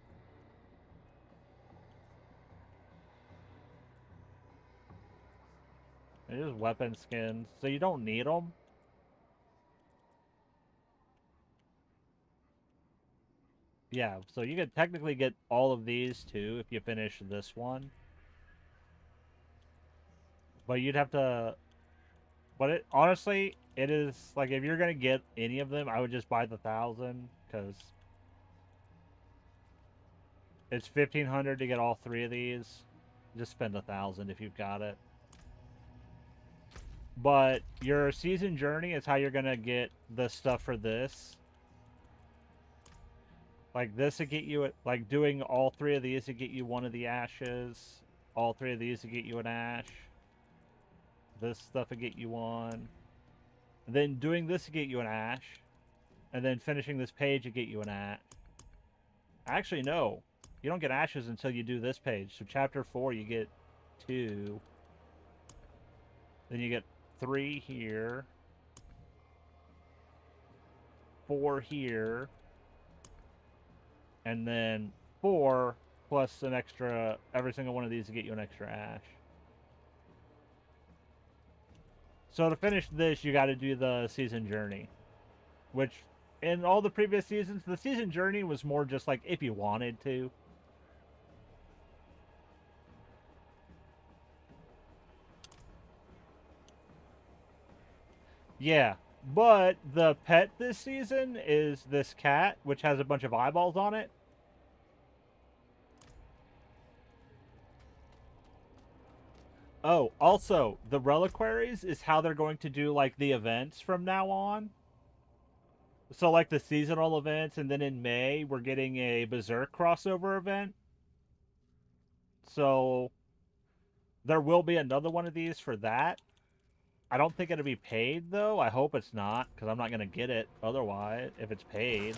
They're just weapon skins. So you don't need them. Yeah, so you could technically get all of these too if you finish this one. But you'd have to... But it honestly, it is... Like, if you're going to get any of them, I would just buy the 1,000. Because it's 1,500 to get all 3 of these. Just spend 1,000 if you've got it. But your season journey is how you're going to get the stuff for this. Like this to get you, like doing all 3 of these to get you one of the ashes. All 3 of these to get you an ash. This stuff to get you one. And then doing this to get you an ash. And then finishing this page to get you an ash. Actually, no. You don't get ashes until you do this page. So chapter 4, you get 2. Then you get 3 here. 4 here. And then 4 plus an extra, every single one of these to get you an extra ash. So to finish this, you got to do the season journey. Which, in all the previous seasons, the season journey was more just like if you wanted to. Yeah, but the pet this season is this cat, which has a bunch of eyeballs on it. Oh, also, the reliquaries is how they're going to do, like, the events from now on. So, like, the seasonal events, and then in May, we're getting a Berserk crossover event. So, there will be another one of these for that. I don't think it'll be paid, though. I hope it's not, because I'm not going to get it otherwise, if it's paid.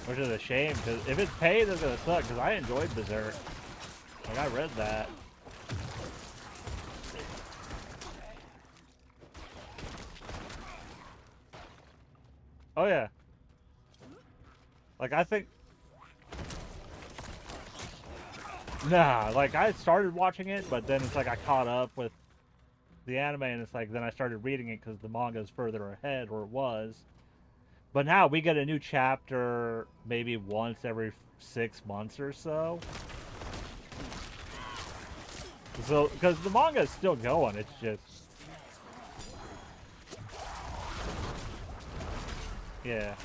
Which is a shame, because if it's paid, it's going to suck, because I enjoyed Berserk. Like, I read that. Oh, yeah. Like, I think... Nah, like, I started watching it, but then it's like I caught up with the anime, and it's like, then I started reading it because the manga is further ahead, or it was. But now we get a new chapter maybe once every 6 months or so. So, because the manga is still going, it's just... Yeah.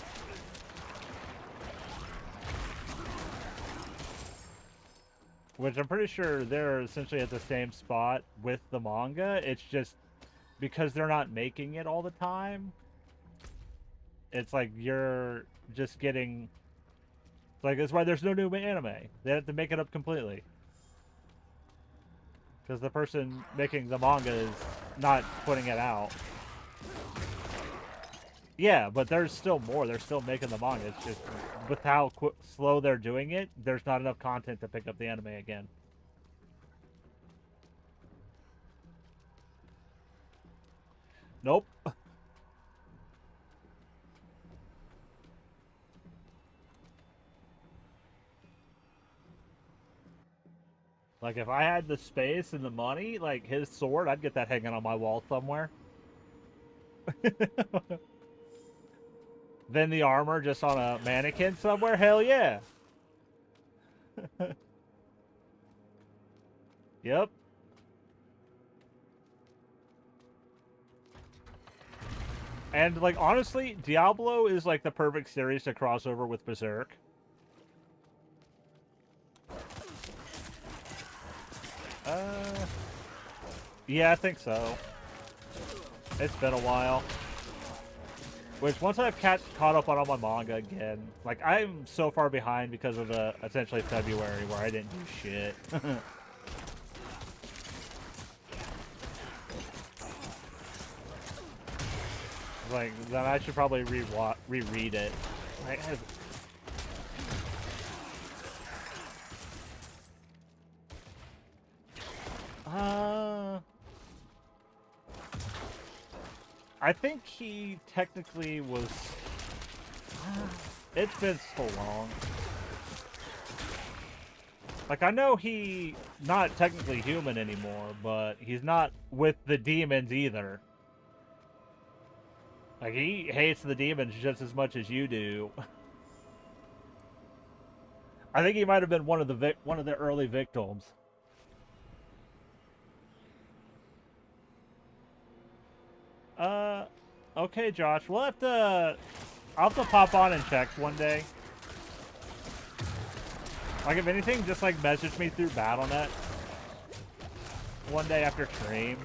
Which I'm pretty sure they're essentially at the same spot with the manga. It's just because they're not making it all the time. It's like you're just getting... It's like, that's why there's no new anime. They have to make it up completely. Because the person making the manga is not putting it out. Yeah, but there's still more. They're still making the manga. It's just, with how slow they're doing it, there's not enough content to pick up the anime again. Nope. Like, if I had the space and the money, like, his sword, I'd get that hanging on my wall somewhere. Then the armor just on a mannequin somewhere? Hell yeah! Yep. And, like, honestly, Diablo is, like, the perfect series to cross over with Berserk. Yeah, I think so. It's been a while. Which, once I've caught up on all my manga again, like, I'm so far behind because of essentially February where I didn't do shit. Like, then I should probably reread it. I think he technically was... It's been so long. Like, I know he's not technically human anymore, but he's not with the demons either. Like, he hates the demons just as much as you do. I think he might have been one of the early victims. Okay, Josh. I'll have to pop on and check one day. Like, if anything, just, like, message me through Battle.net one day after stream.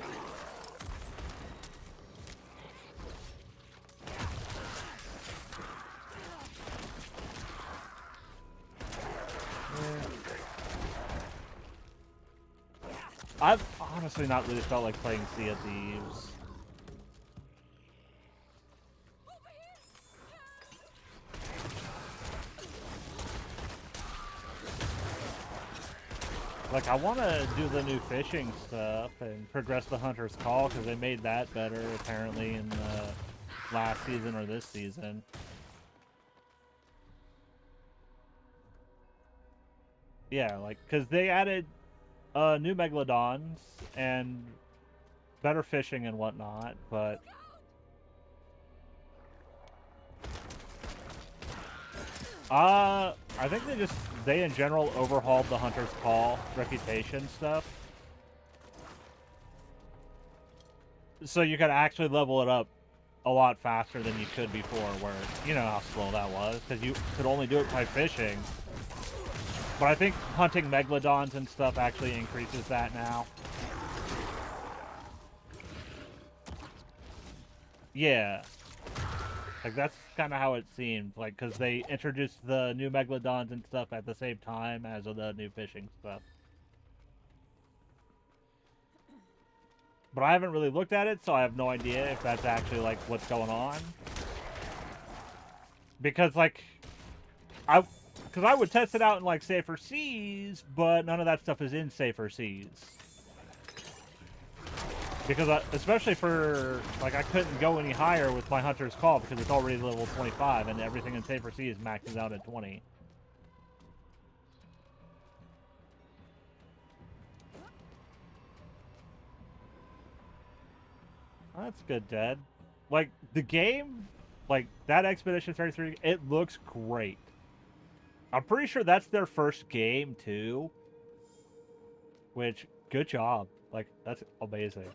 I've honestly not really felt like playing Sea of Thieves. Like, I want to do the new fishing stuff and progress the Hunter's Call, because they made that better, apparently, in the last season or this season. Yeah, like, because they added new Megalodons and better fishing and whatnot, but... I think they in general overhauled the Hunter's Call reputation stuff. So you could actually level it up a lot faster than you could before, where, you know how slow that was, because you could only do it by fishing. But I think hunting Megalodons and stuff actually increases that now. Yeah. Like, that's kind of how it seemed, like, because they introduced the new Megalodons and stuff at the same time as the new fishing stuff. But I haven't really looked at it, so I have no idea if that's actually, like, what's going on. Because, like, I would test it out in, like, Safer Seas, but none of that stuff is in Safer Seas. Because, especially for, like, I couldn't go any higher with my Hunter's Call because it's already level 25, and everything in Safer Seas maxes out at 20. That's good, Dad. Like, the game, like, that Expedition 33, it looks great. I'm pretty sure that's their first game, too. Which, good job. Like, that's amazing.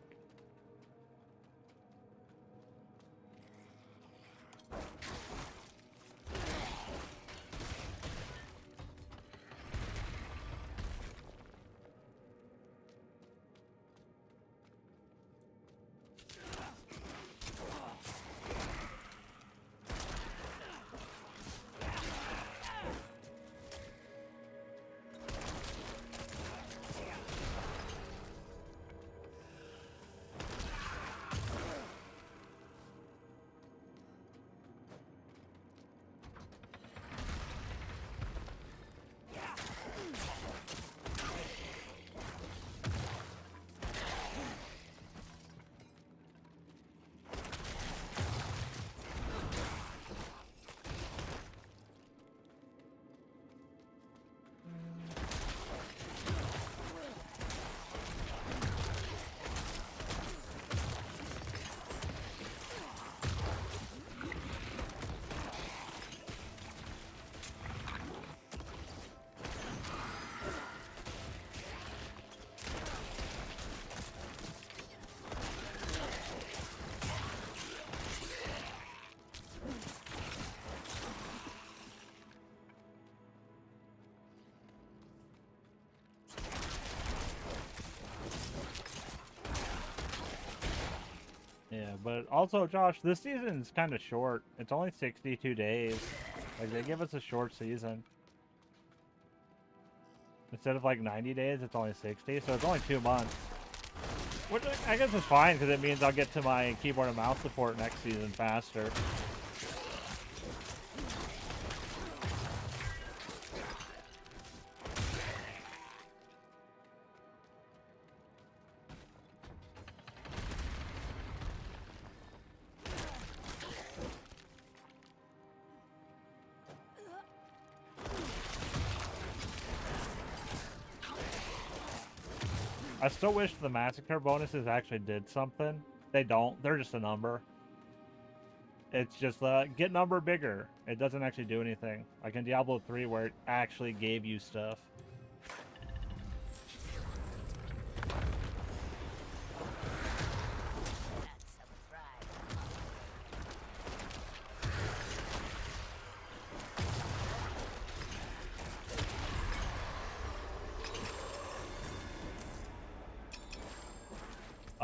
Yeah, but also, Josh, this season's kind of short. It's only 62 days. Like, they give us a short season. Instead of, like, 90 days, it's only 60, so it's only 2 months. Which I guess is fine, because it means I'll get to my keyboard and mouse support next season faster. I still wish the massacre bonuses actually did something. They don't. They're just a number. It's just get number bigger. It doesn't actually do anything. Like in Diablo 3 where it actually gave you stuff.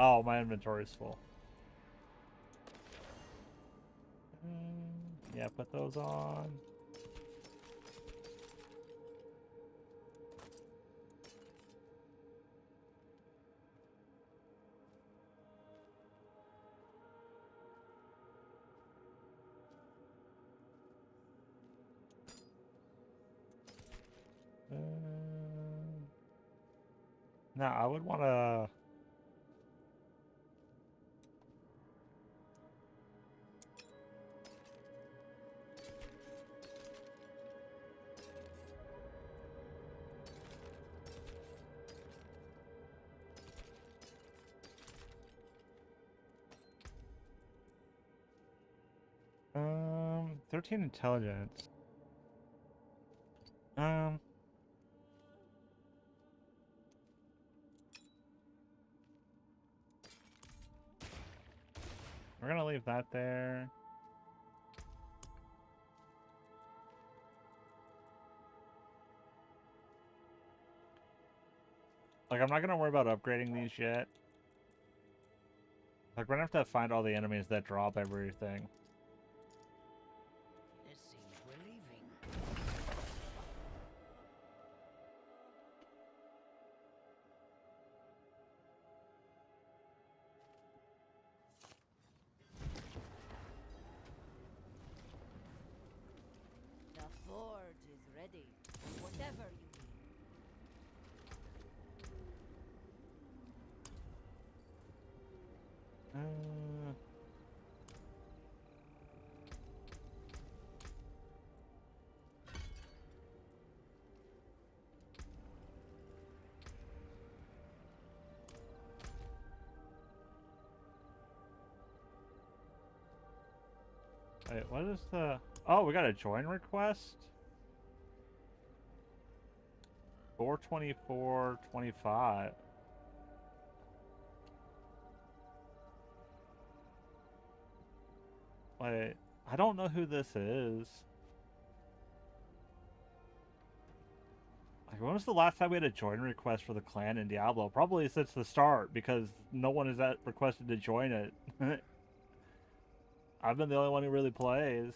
Oh, my inventory is full. Yeah, put those on. Now, I would want to... Um, 13 intelligence. Um... We're gonna leave that there. Like, I'm not gonna worry about upgrading these yet. Like, we're gonna have to find all the enemies that drop everything. It seems we're leaving. The forge is ready. Whatever you need. Wait, what is the... Oh, we got a join request? 42425. Wait, I don't know who this is. Like, when was the last time we had a join request for the clan in Diablo? Probably since the start, because no one has requested to join it. I've been the only one who really plays.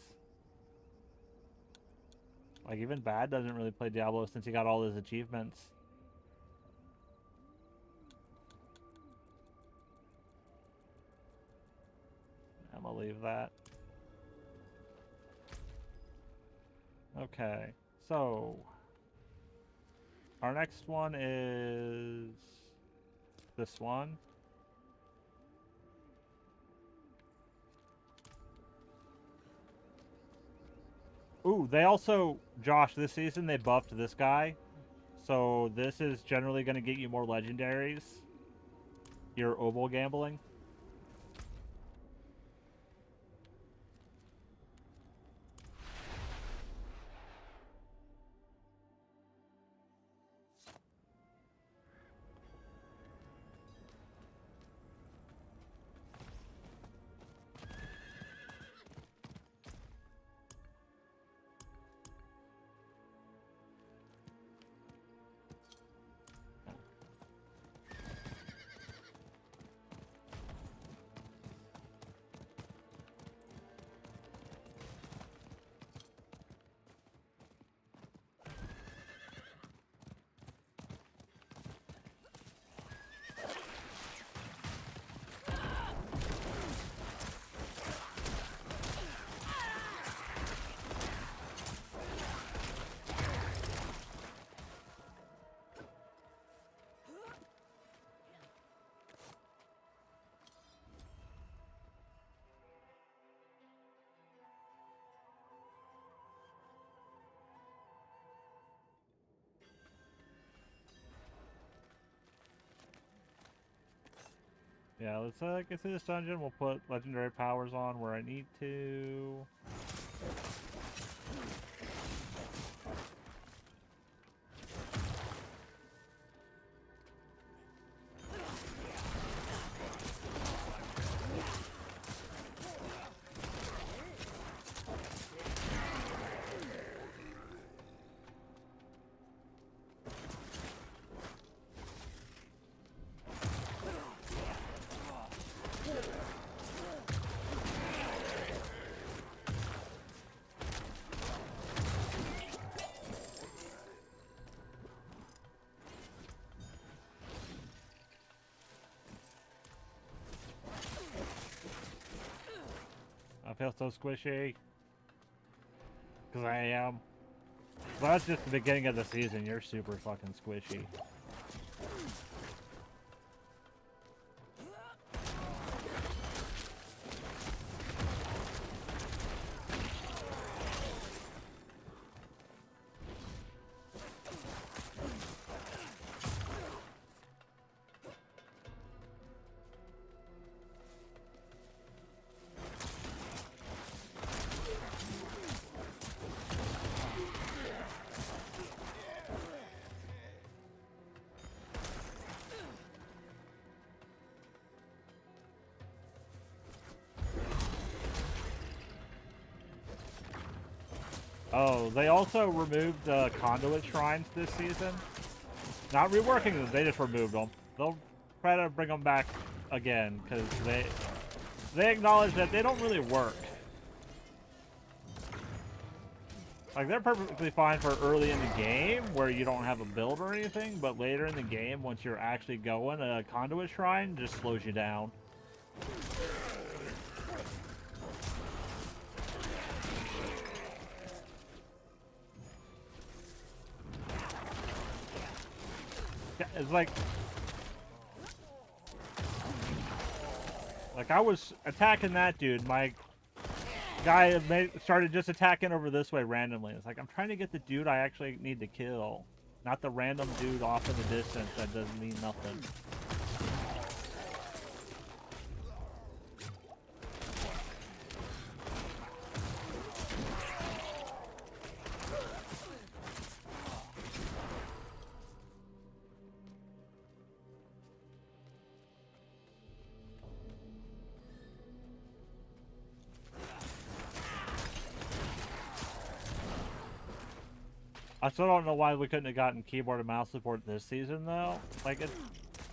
Like, even Bad doesn't really play Diablo since he got all his achievements. I'm gonna leave that. Okay, so... Our next one is... this one. Ooh, they also, Josh, this season they buffed this guy. So this is generally going to get you more legendaries. Your obol gambling. Yeah, let's get through this dungeon. We'll put legendary powers on where I need to. I feel so squishy. Because I am. Well, that's just the beginning of the season. You're super fucking squishy. Oh, they also removed conduit shrines this season. Not reworking them, they just removed them. They'll try to bring them back again because they acknowledge that they don't really work. Like, they're perfectly fine for early in the game where you don't have a build or anything, but later in the game, once you're actually going, a conduit shrine just slows you down. Yeah, it's like I was attacking that dude, my guy started just attacking over this way randomly. It's like, I'm trying to get the dude I actually need to kill, not the random dude off in the distance that doesn't mean nothing. I still don't know why we couldn't have gotten keyboard and mouse support this season, though. Like, it's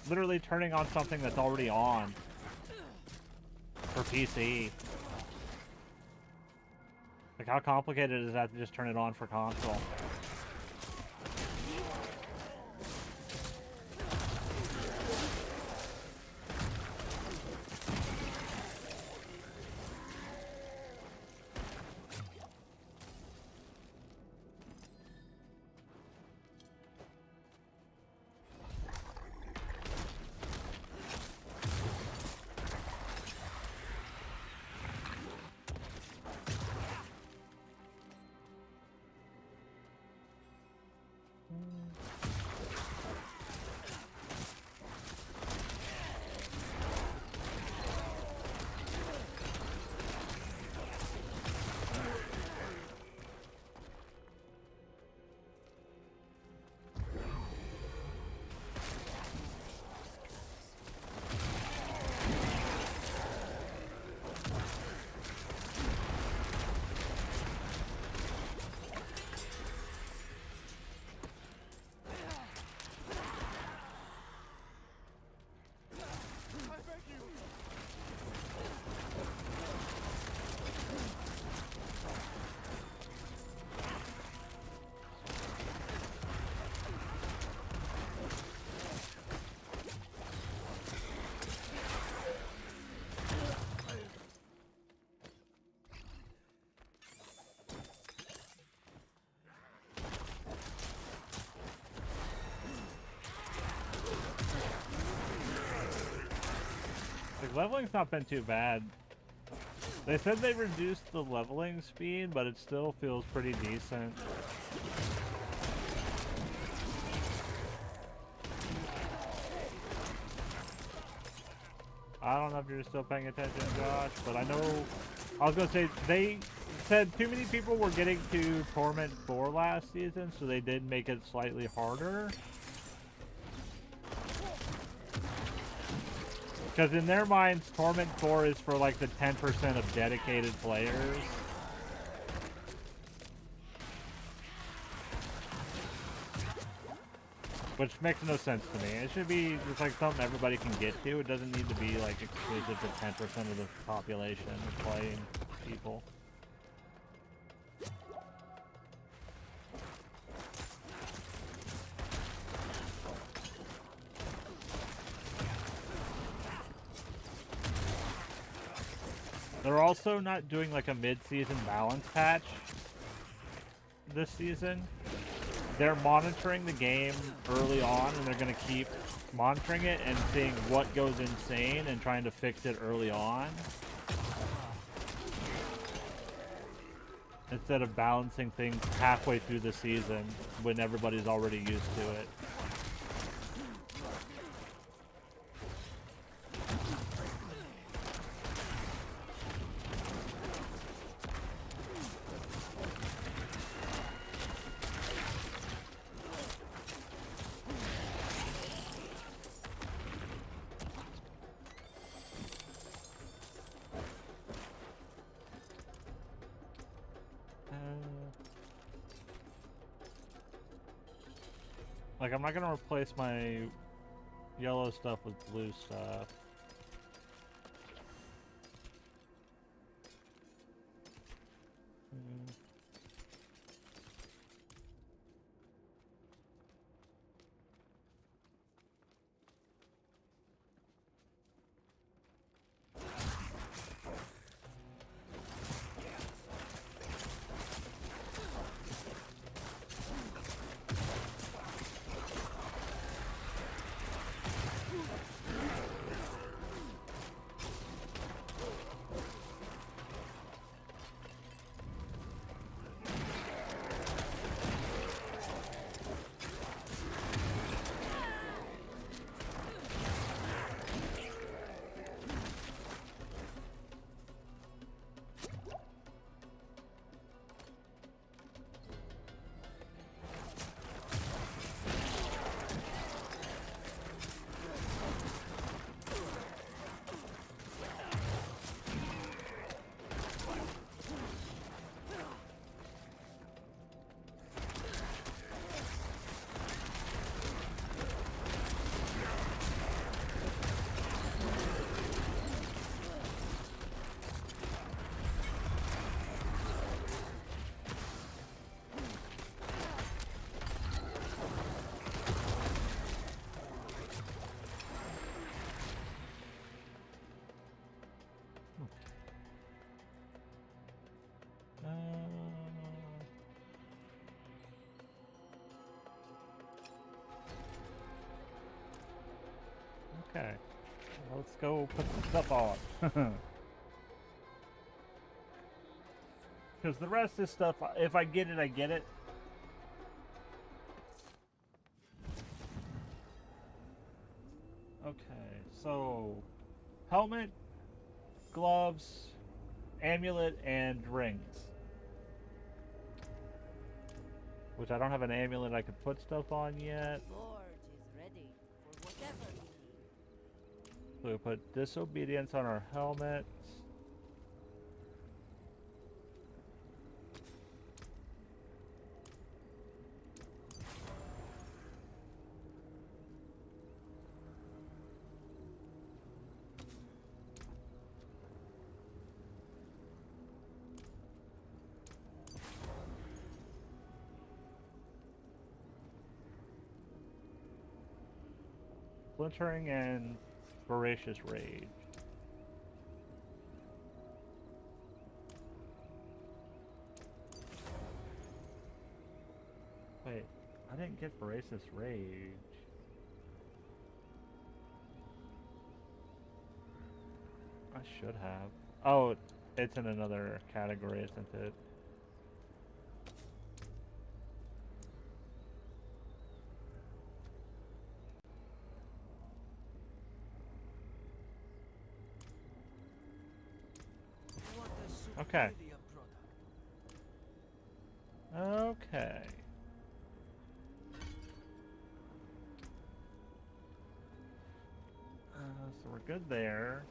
literally turning on something that's already on for PC. Like, how complicated is that to just turn it on for console? Like, leveling's not been too bad. They said they reduced the leveling speed, but it still feels pretty decent. I don't know if you're still paying attention, Josh, but I know... I was gonna say, they said too many people were getting to Torment 4 last season, so they did make it slightly harder. Because in their minds, Torment 4 is for like the 10% of dedicated players. Which makes no sense to me. It should be just like something everybody can get to. It doesn't need to be like exclusive to 10% of the population of playing people. They're also not doing like a mid-season balance patch this season. They're monitoring the game early on, and they're going to keep monitoring it and seeing what goes insane and trying to fix it early on. Instead of balancing things halfway through the season when everybody's already used to it. Like, I'm not gonna replace my yellow stuff with blue stuff. Okay, let's go put some stuff on. Because the rest of this stuff, if I get it, I get it. Okay, so helmet, gloves, amulet, and rings. Which I don't have an amulet I could put stuff on yet. Forge is ready for whatever you need. So we put disobedience on our helmets. Splintering and voracious rage. Wait, I didn't get voracious rage. I should have. Oh, it's in another category, isn't it? Okay. Okay. So we're good there.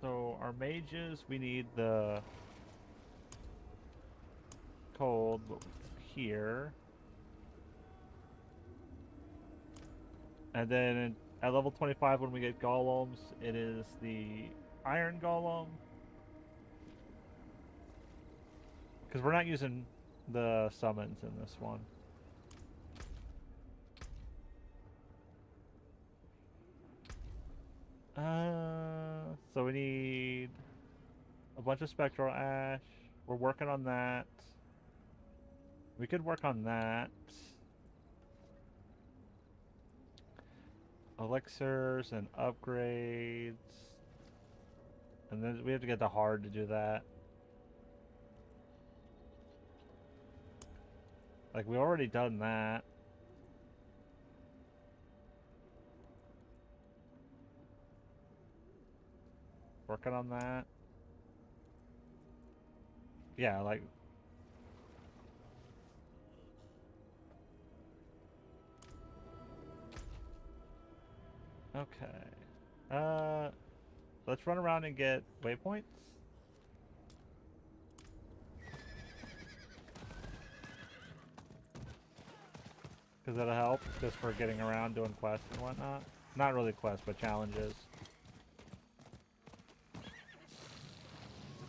So our mages, we need the cold here. And then at level 25 when we get golems, it is the iron golem. Because we're not using the summons in this one. So we need a bunch of spectral ash. We're working on that. We could work on that. Elixirs and upgrades. And then we have to get the hard to do that. Like, we already done that. Working on that. Yeah, like... Okay. Let's run around and get waypoints. Because it'll help just for getting around doing quests and whatnot. Not really quests, but challenges.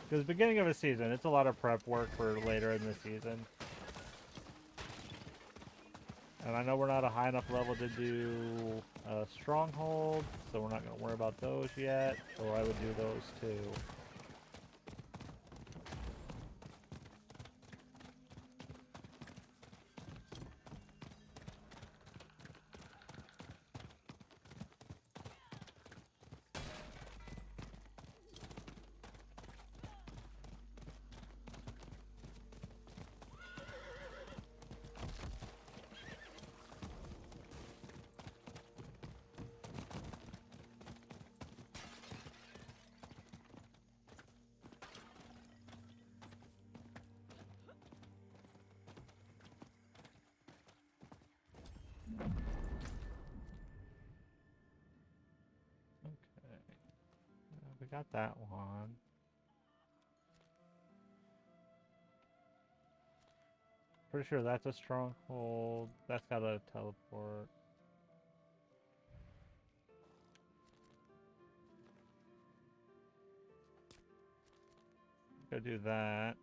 Because beginning of a season, it's a lot of prep work for later in the season. And I know we're not a high enough level to do a stronghold, so we're not going to worry about those yet. Or I would do those too. We got that one. Pretty sure that's a stronghold. That's got a teleport. Go do that.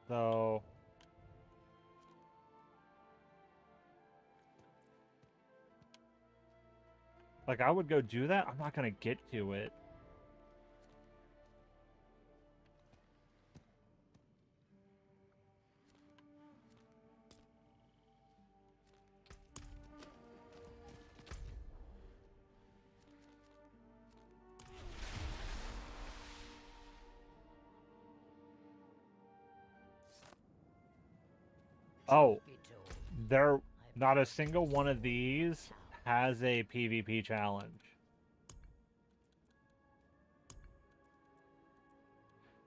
So like I would go do that. I'm not gonna get to it. Oh, there, not a single one of these has a PvP challenge.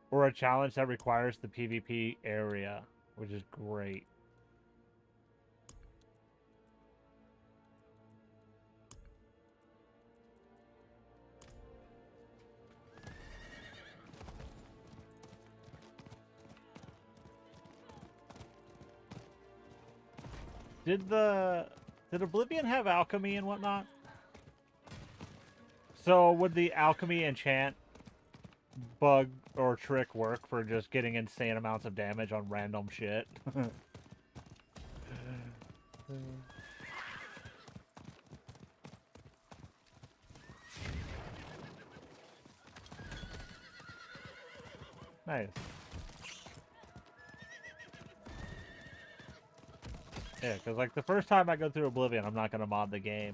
Or a challenge that requires the PvP area, which is great. Did Oblivion have alchemy and whatnot? So would the alchemy enchant bug or trick work for just getting insane amounts of damage on random shit? Nice. Yeah, because like the first time I go through Oblivion, I'm not going to mod the game.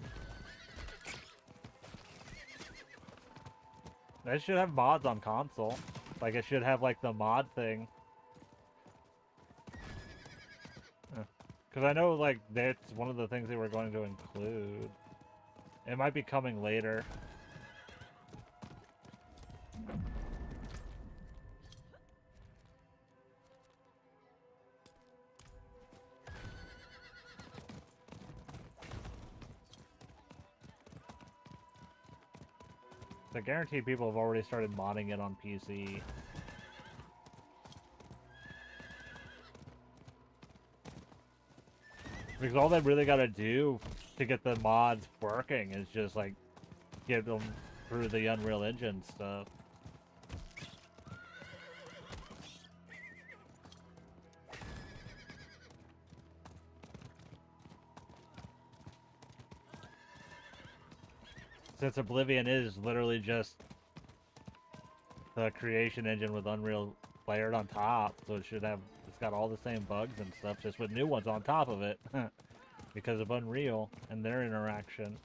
It should have mods on console. Like it should have like the mod thing. Because I know like that's one of the things they were going to include. It might be coming later. I guarantee people have already started modding it on PC. Because all they really gotta do to get the mods working is just like get them through the Unreal Engine stuff. Since Oblivion is literally just the creation engine with Unreal layered on top, so it should have, it's got all the same bugs and stuff, just with new ones on top of it, because of Unreal and their interaction.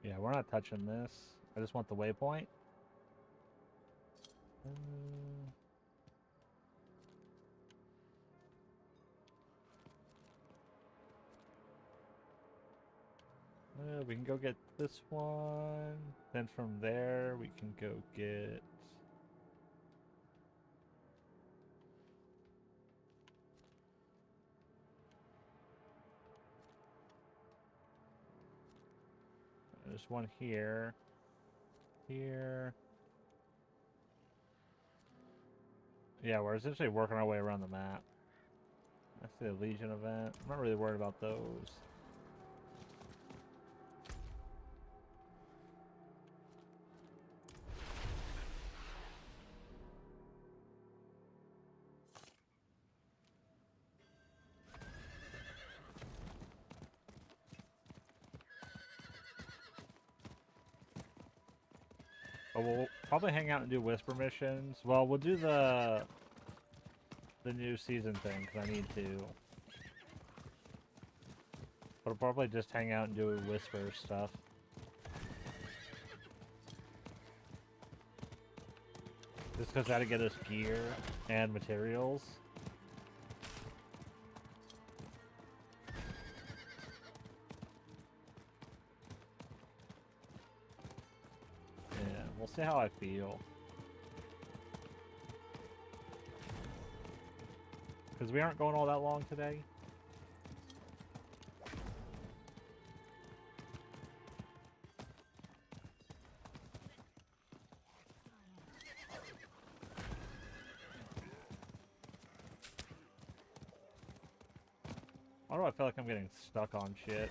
Yeah, we're not touching this. I just want the waypoint. We can go get this one. Then from there, we can go get... There's one here. Here. Yeah, we're essentially working our way around the map. That's the Legion event. I'm not really worried about those. But we'll probably hang out and do whisper missions. Well, we'll do the new season thing because I need to. But I'll probably just hang out and do whisper stuff. Just because that'll get us gear and materials. Yeah, we'll see how I feel. Because we aren't going all that long today. Why do I feel like I'm getting stuck on shit?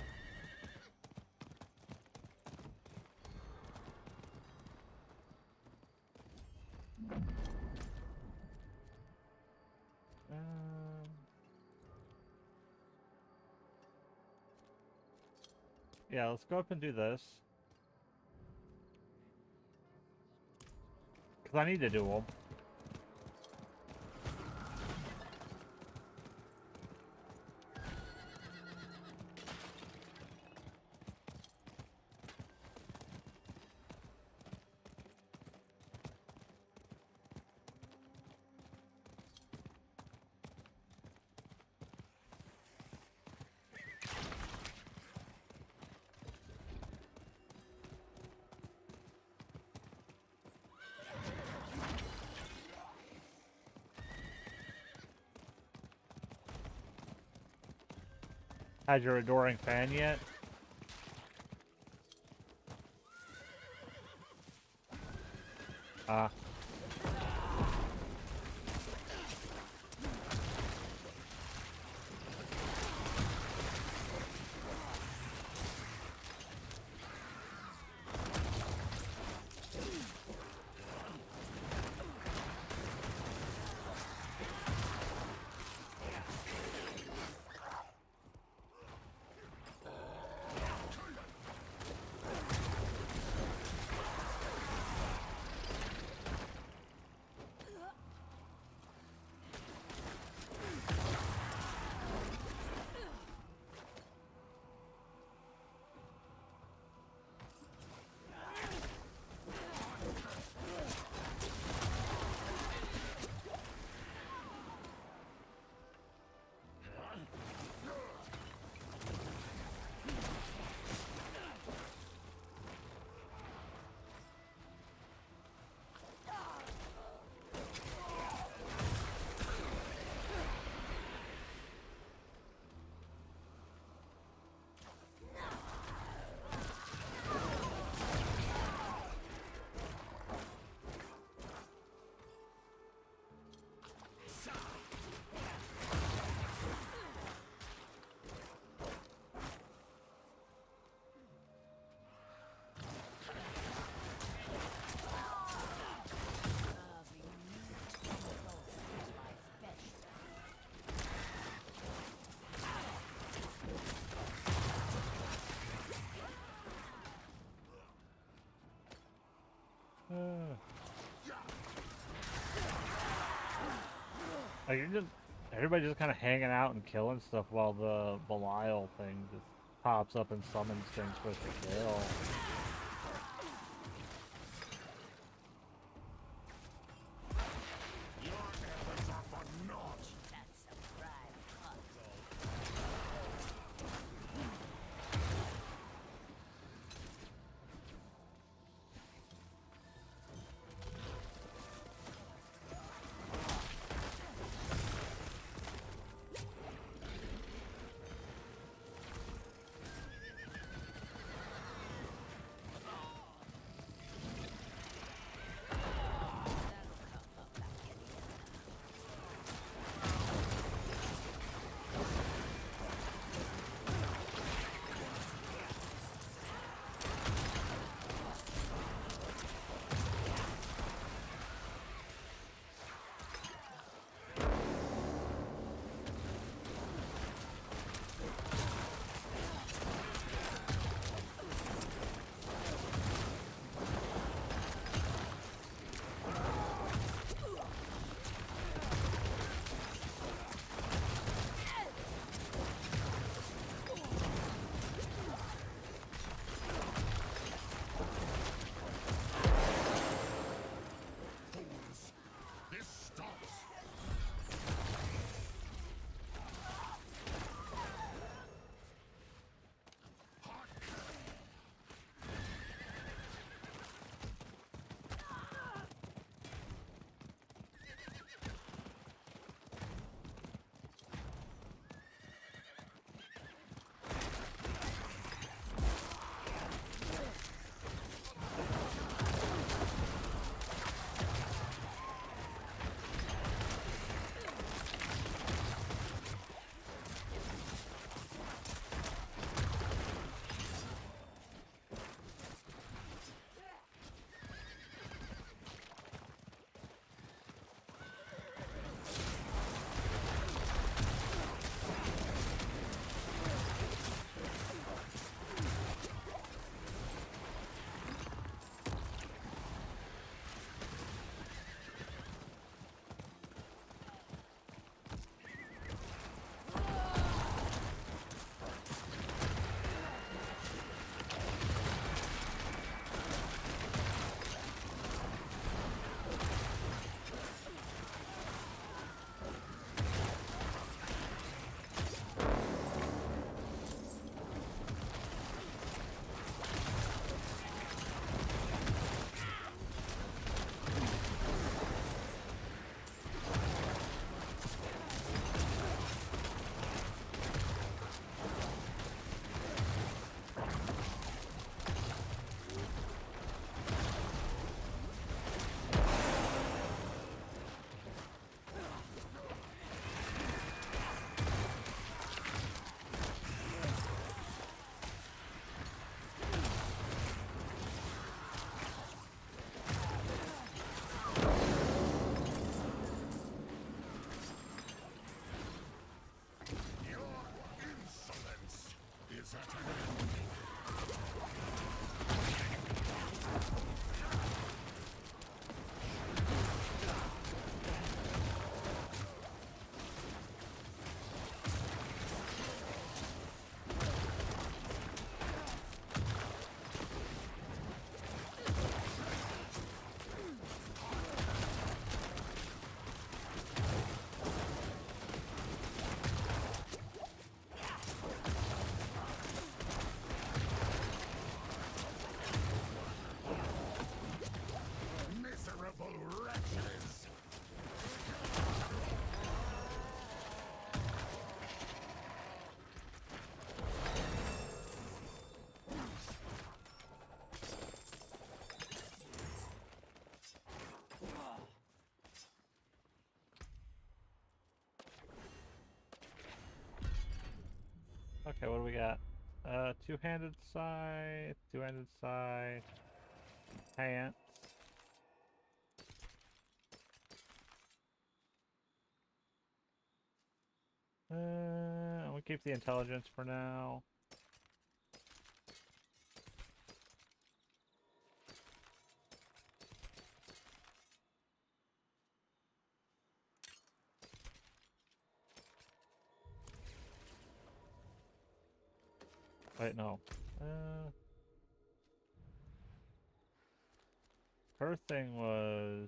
Yeah, let's go up and do this. Because I need to do them. Had your adoring fan yet? Ah. Like you're just everybody just kind of hanging out and killing stuff while the Belial thing just pops up and summons things for us to kill. Okay, what do we got? Two-handed scythe, two-handed scythe, pants. We'll keep the intelligence for now. Wait, no. Her thing was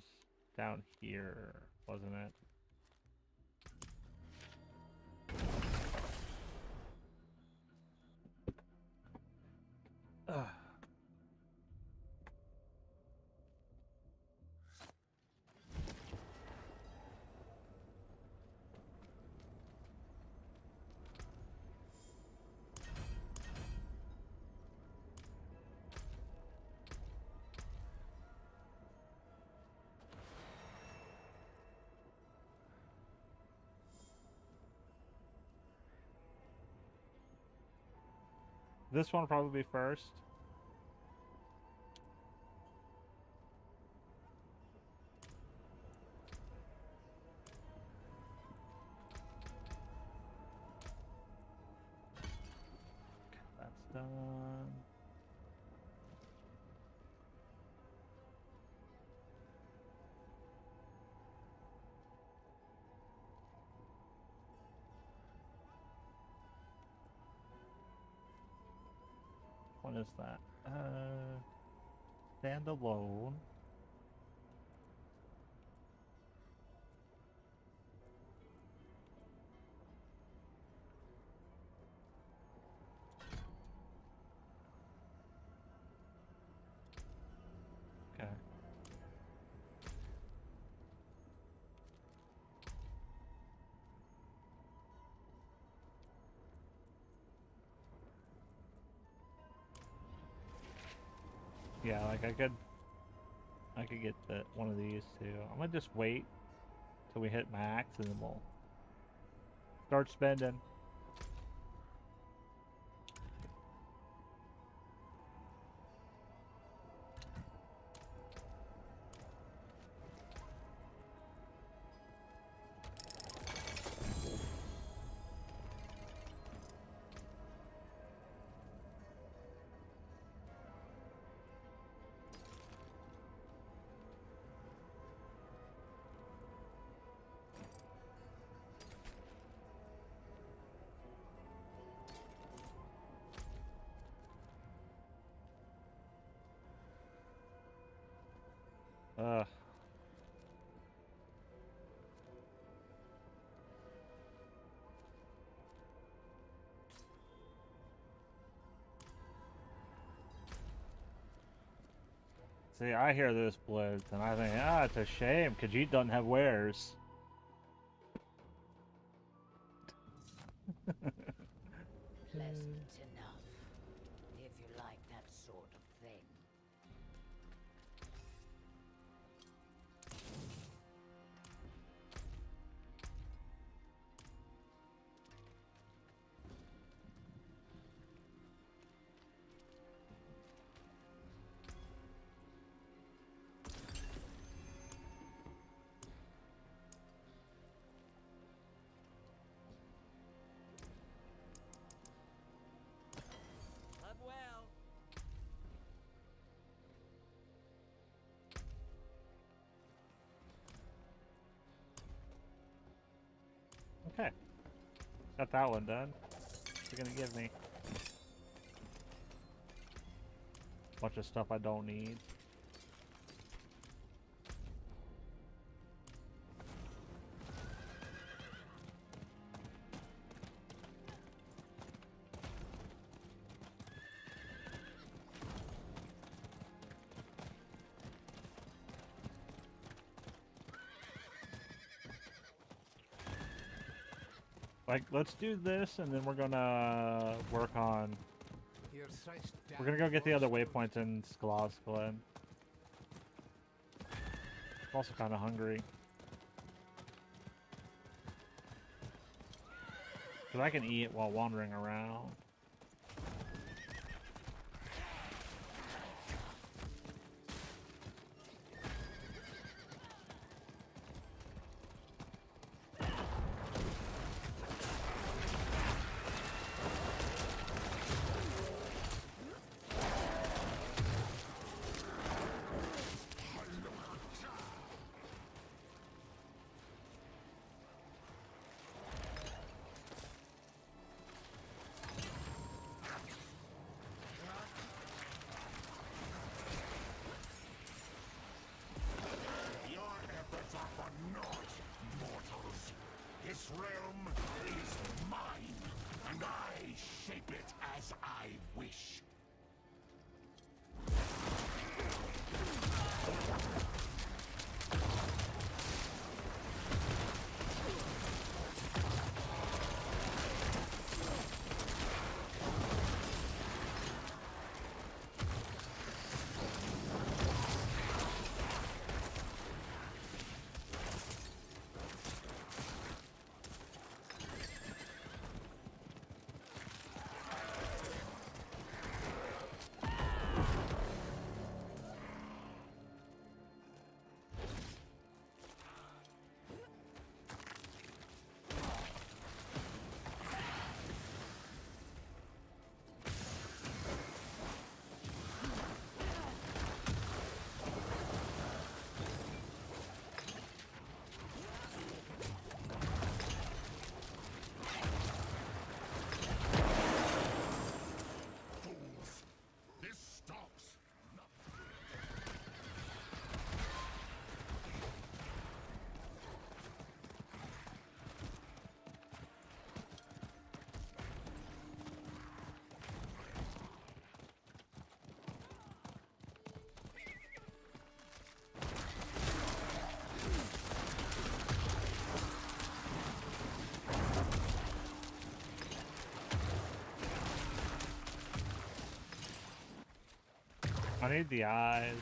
down here, wasn't it? Ugh. This one will probably be first. That's done. What is that? Stand alone. Okay. Yeah, like I could get one of these too. I'm gonna just wait till we hit max and then we'll start spending. Ugh. See, I hear this blitz and I think, it's a shame Khajiit doesn't have wares. Pleasant enough, if you like that sort of thing. Okay. Got that one done. What's it gonna give me? Bunch of stuff I don't need. Like, let's do this, and then we're gonna work on... We're gonna go get the other waypoints in Sklavsklen. I'm also kind of hungry. Because I can eat while wandering around. This realm is mine, and I shape it as I wish. I need the eyes.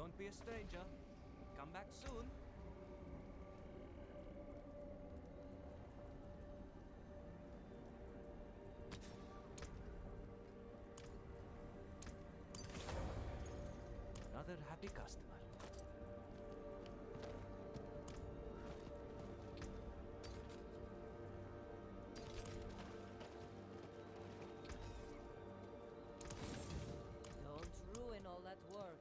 Don't be a stranger. Come back soon. Another happy customer. Don't ruin all that work.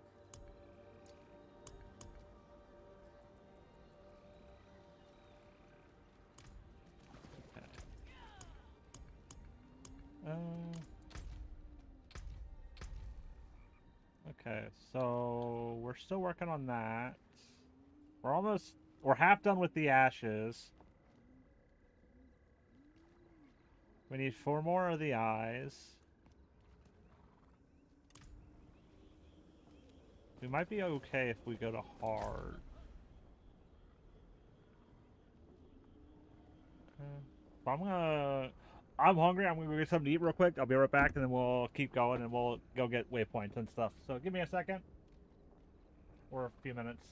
Okay, so we're still working on that. We're half done with the ashes. We need 4 more of the eyes. We might be okay if we go to hard. I'm hungry. I'm gonna go get something to eat real quick. I'll be right back, and then we'll keep going, and we'll go get waypoints and stuff. So give me a second, or a few minutes.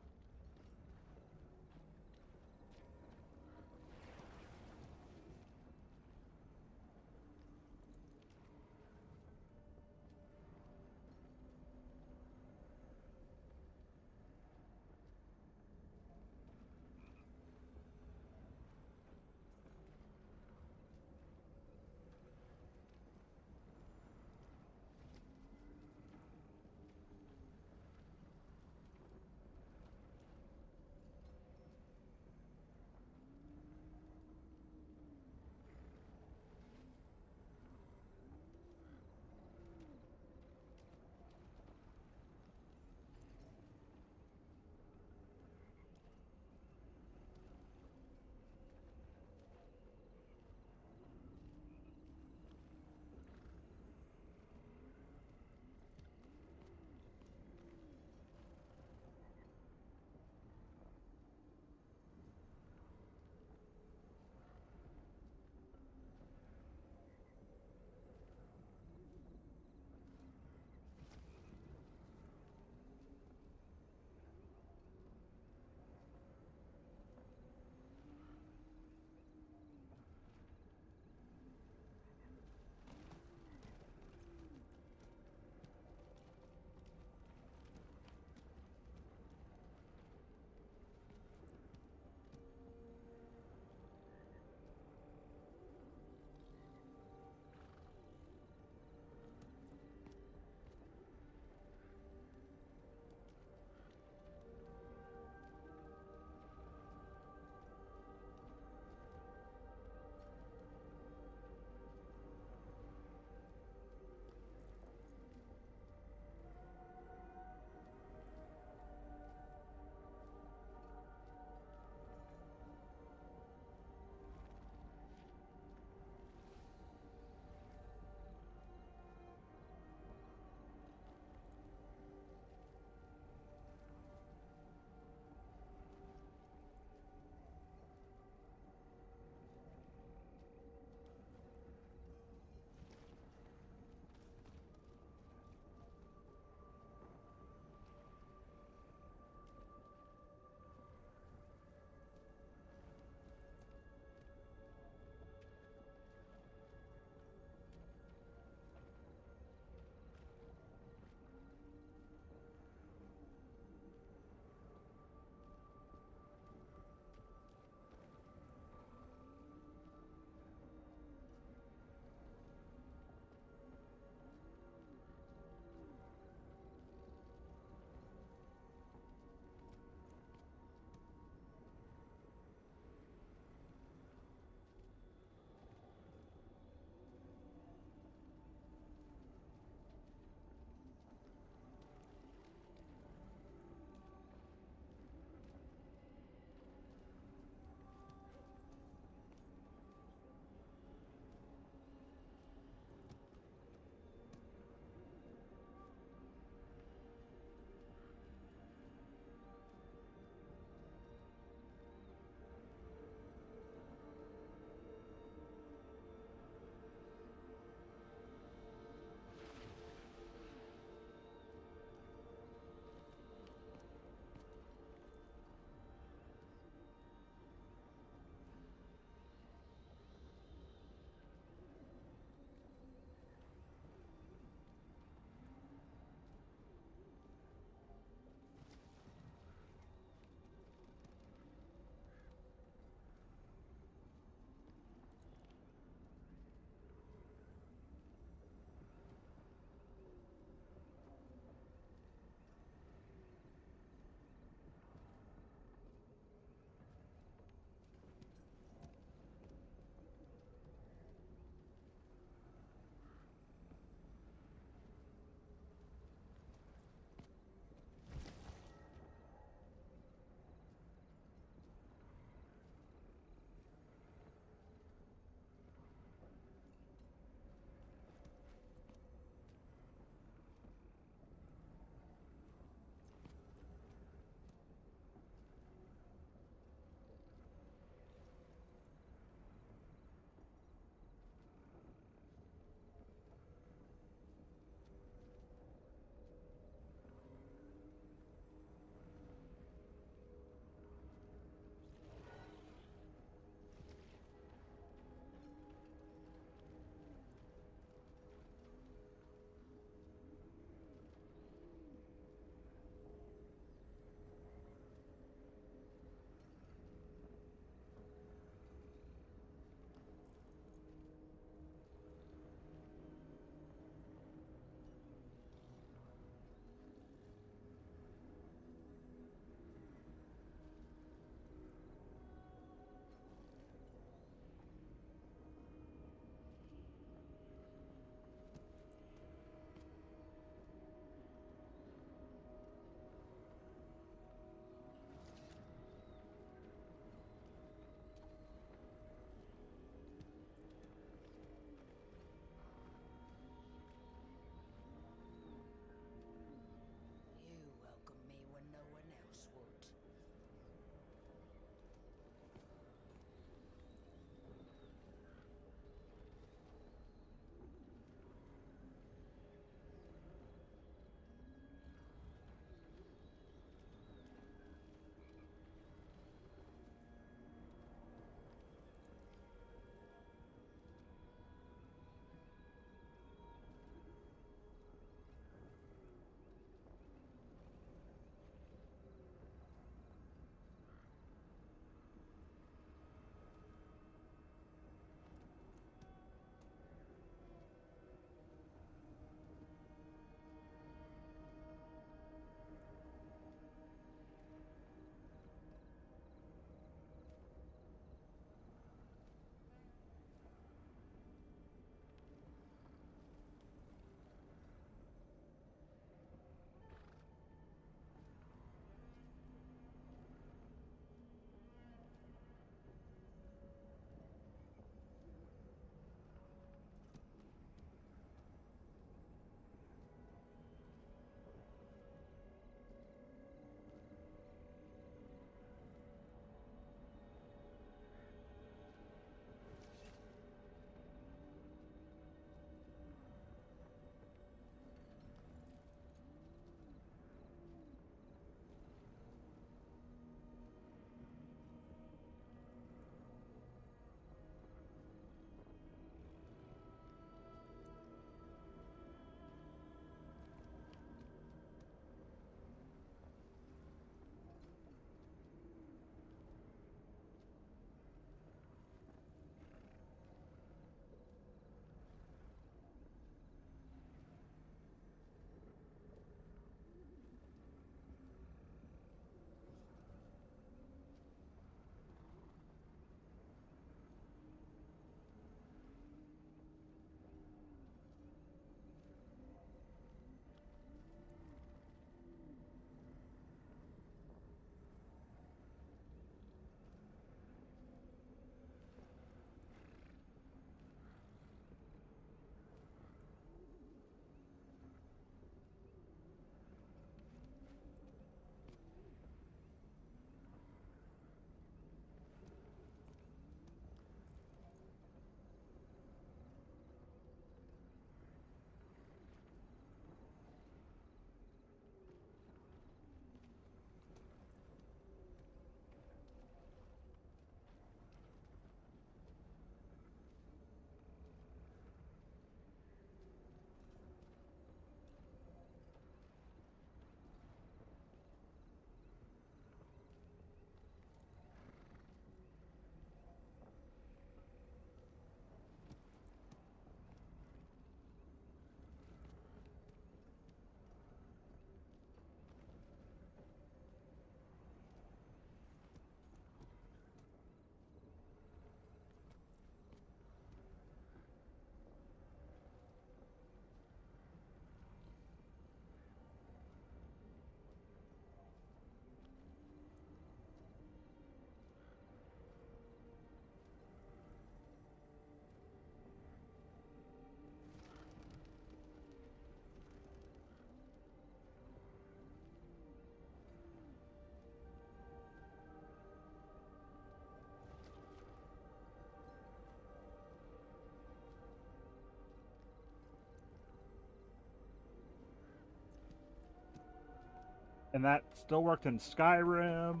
And that still worked in Skyrim.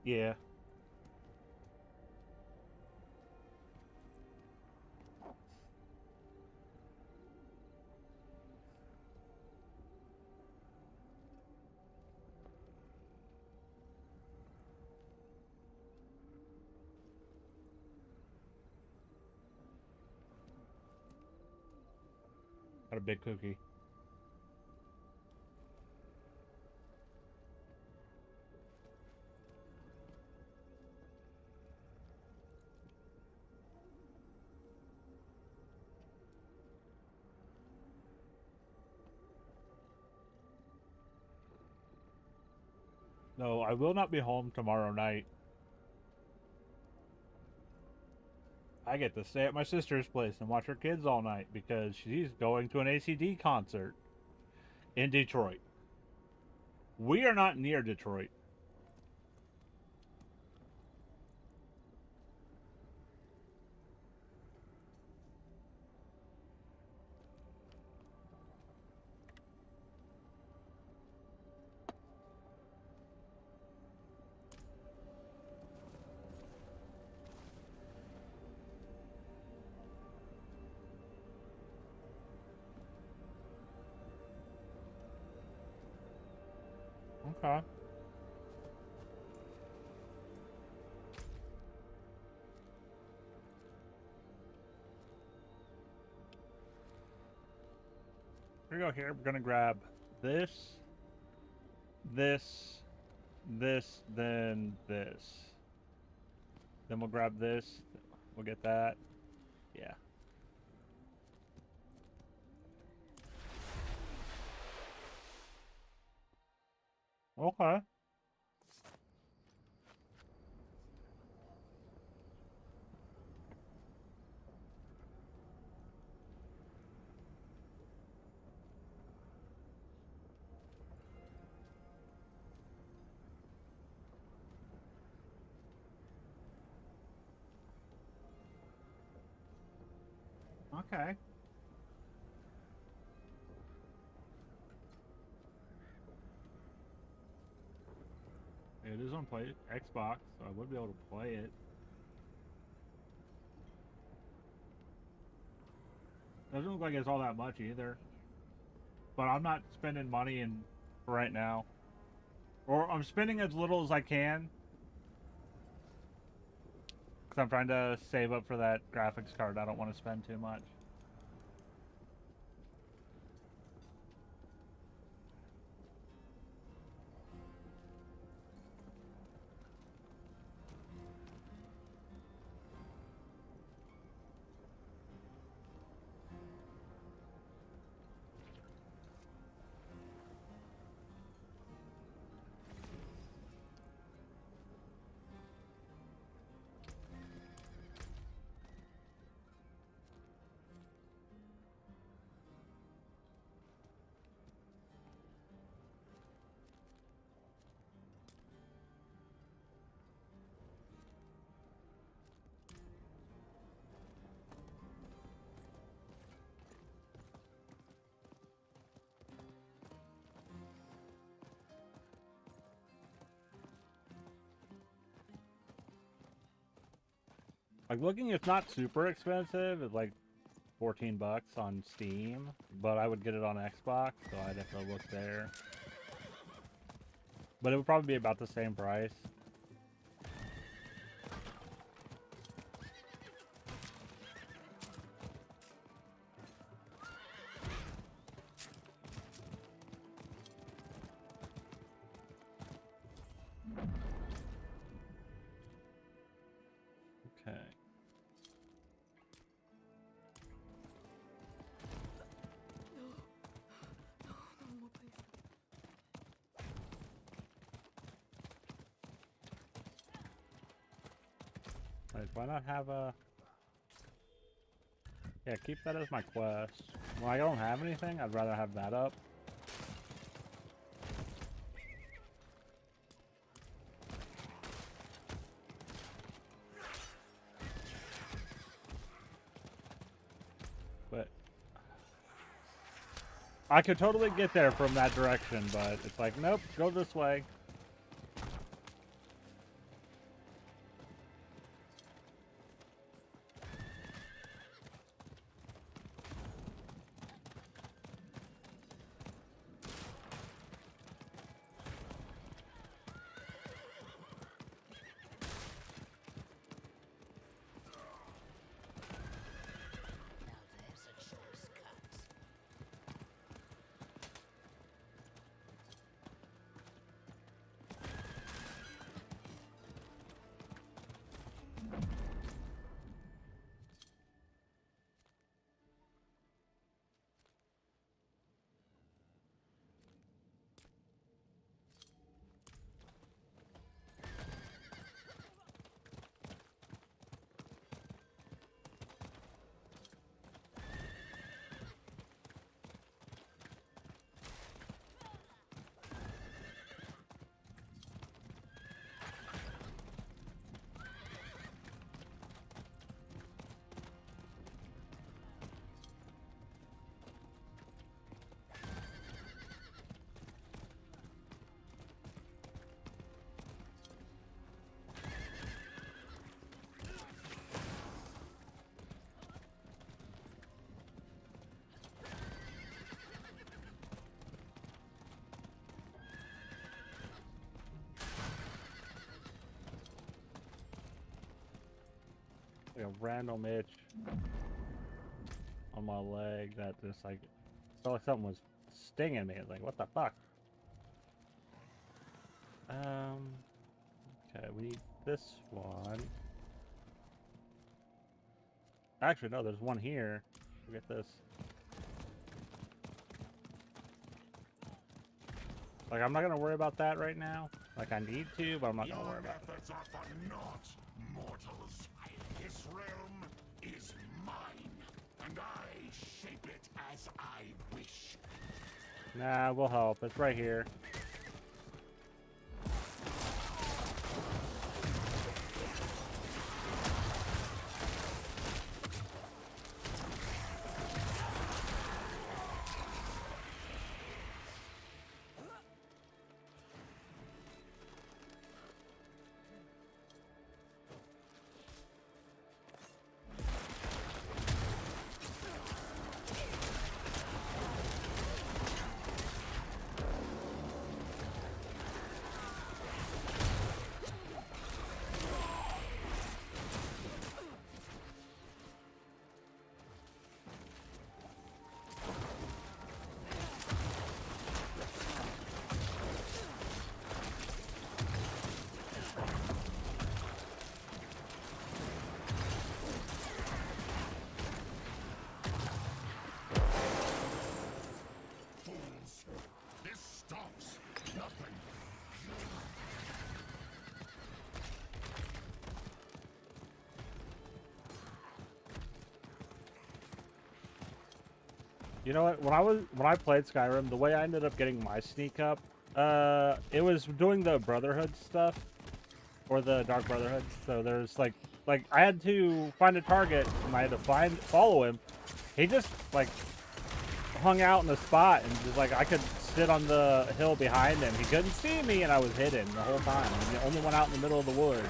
Yeah. Got a big cookie. No, I will not be home tomorrow night. I get to stay at my sister's place and watch her kids all night because she's going to an ACD concert in Detroit. We are not near Detroit. Okay. Here we go. Here, we're gonna grab this, this, this, then this. Then we'll grab this. We'll get that. Yeah. Okay. Okay. It is on Xbox, so I would be able to play it. Doesn't look like it's all that much either. But I'm not spending money in right now. Or I'm spending as little as I can. Because I'm trying to save up for that graphics card. I don't want to spend too much. Like, looking, it's not super expensive. It's like 14 bucks on Steam, but I would get it on Xbox, so I'd have to look there. But it would probably be about the same price. Okay. Like, why not have a... Yeah, keep that as my quest. When I don't have anything, I'd rather have that up. But I could totally get there from that direction, but it's like, nope, go this way. Now there's a choice cut. Like a random itch on my leg that just like felt like something was stinging me. It's like, what the fuck? Okay, we need this one. Actually, no, there's one here. We'll get this. Like, I'm not gonna worry about that right now. Like, I need to, but I'm not gonna worry about it. Your methods are for naught, mortals. This realm is mine, and I shape it as I wish. Nah, we'll help. It's right here. Fools! This stops nothing. You know what? When I played Skyrim, the way I ended up getting my sneak up, it was doing the Brotherhood stuff, or the Dark Brotherhood. So there's like I had to find a target and I had to follow him. He just like hung out in a spot and just like I could sit on the hill behind him. He couldn't see me and I was hidden the whole time. I'm the only one out in the middle of the woods.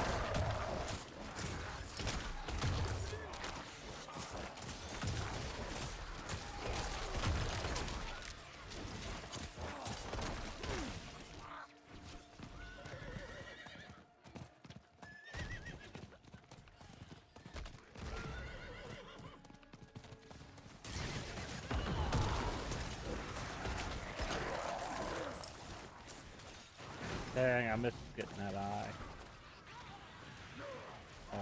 Dang, I missed getting that eye. Oh.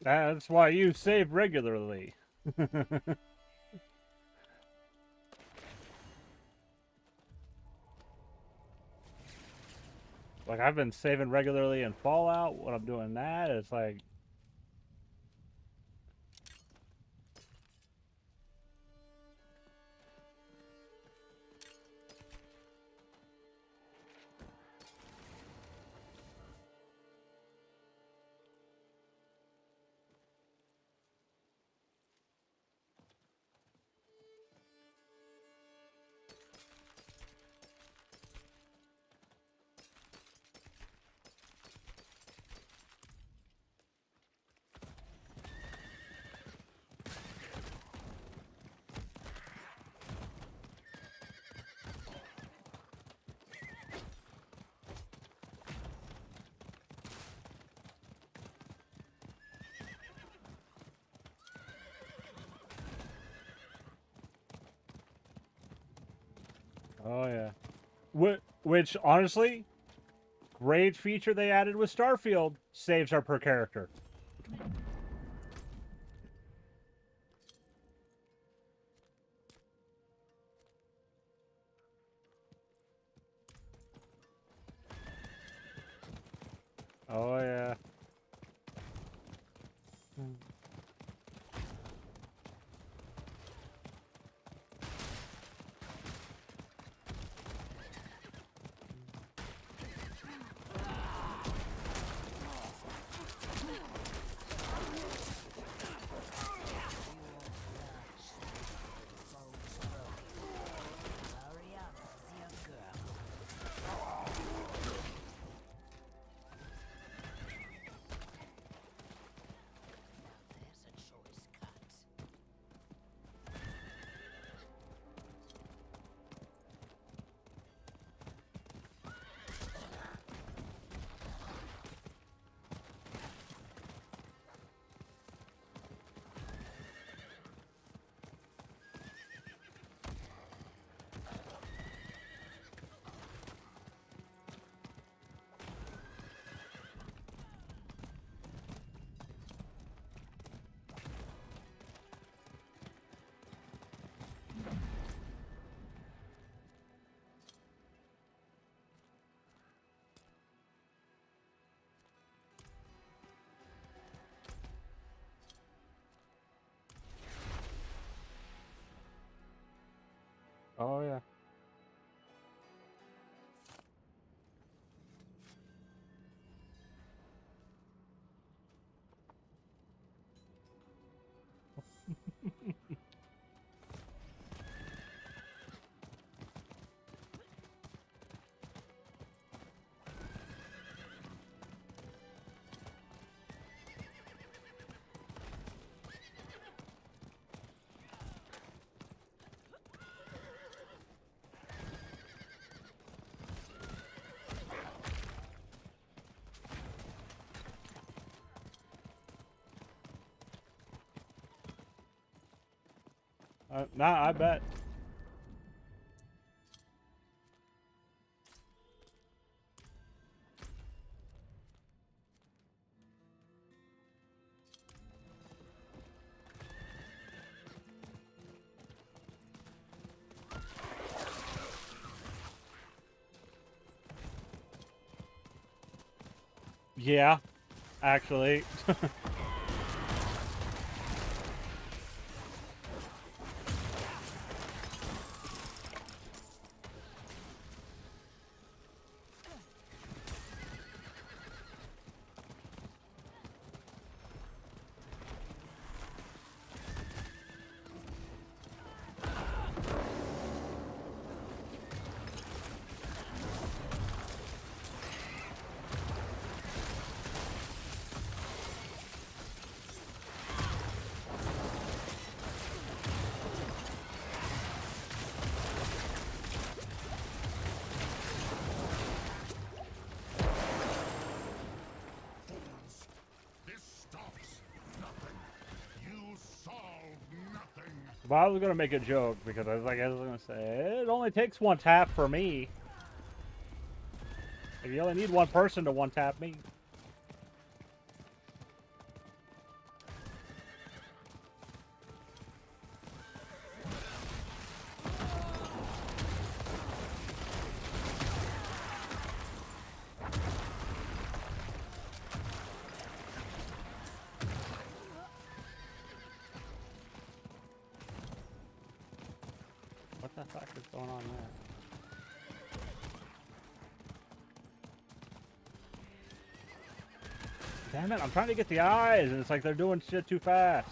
That's why you save regularly. Like, I've been saving regularly in Fallout. When I'm doing that, it's like... Oh, yeah. Which, honestly, great feature they added with Starfield. Saves are per character. Oh, yeah. Oh, yeah. Nah, I bet. Yeah, actually. But I was gonna make a joke because I was gonna say it only takes one tap for me. Like, you only need one person to one tap me. fuck is going on there? Damn it, I'm trying to get the eyes, and it's like they're doing shit too fast.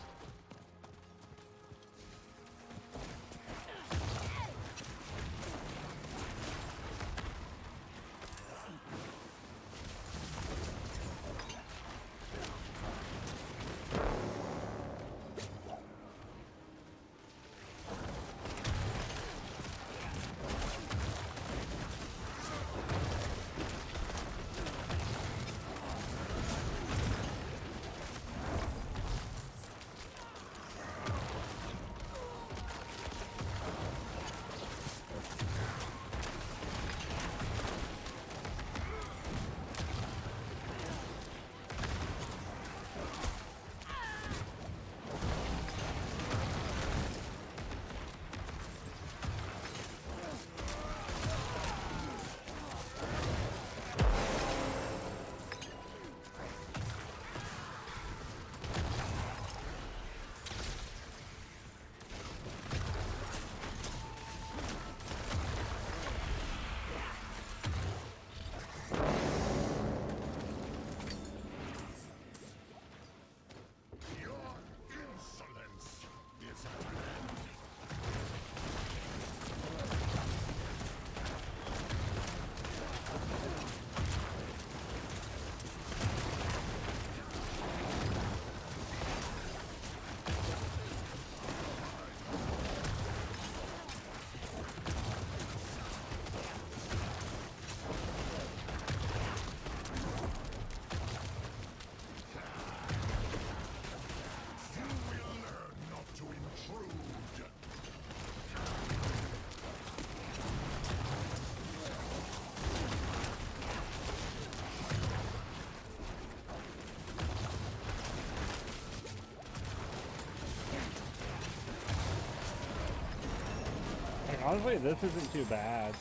Honestly, this isn't too bad.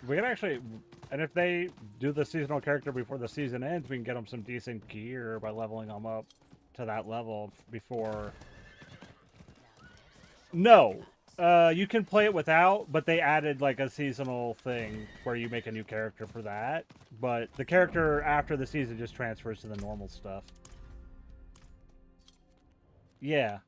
We can actually, and if they do the seasonal character before the season ends, we can get them some decent gear by leveling them up to that level before. No, you can play it without, but they added like a seasonal thing where you make a new character for that. But the character after the season just transfers to the normal stuff. Yeah.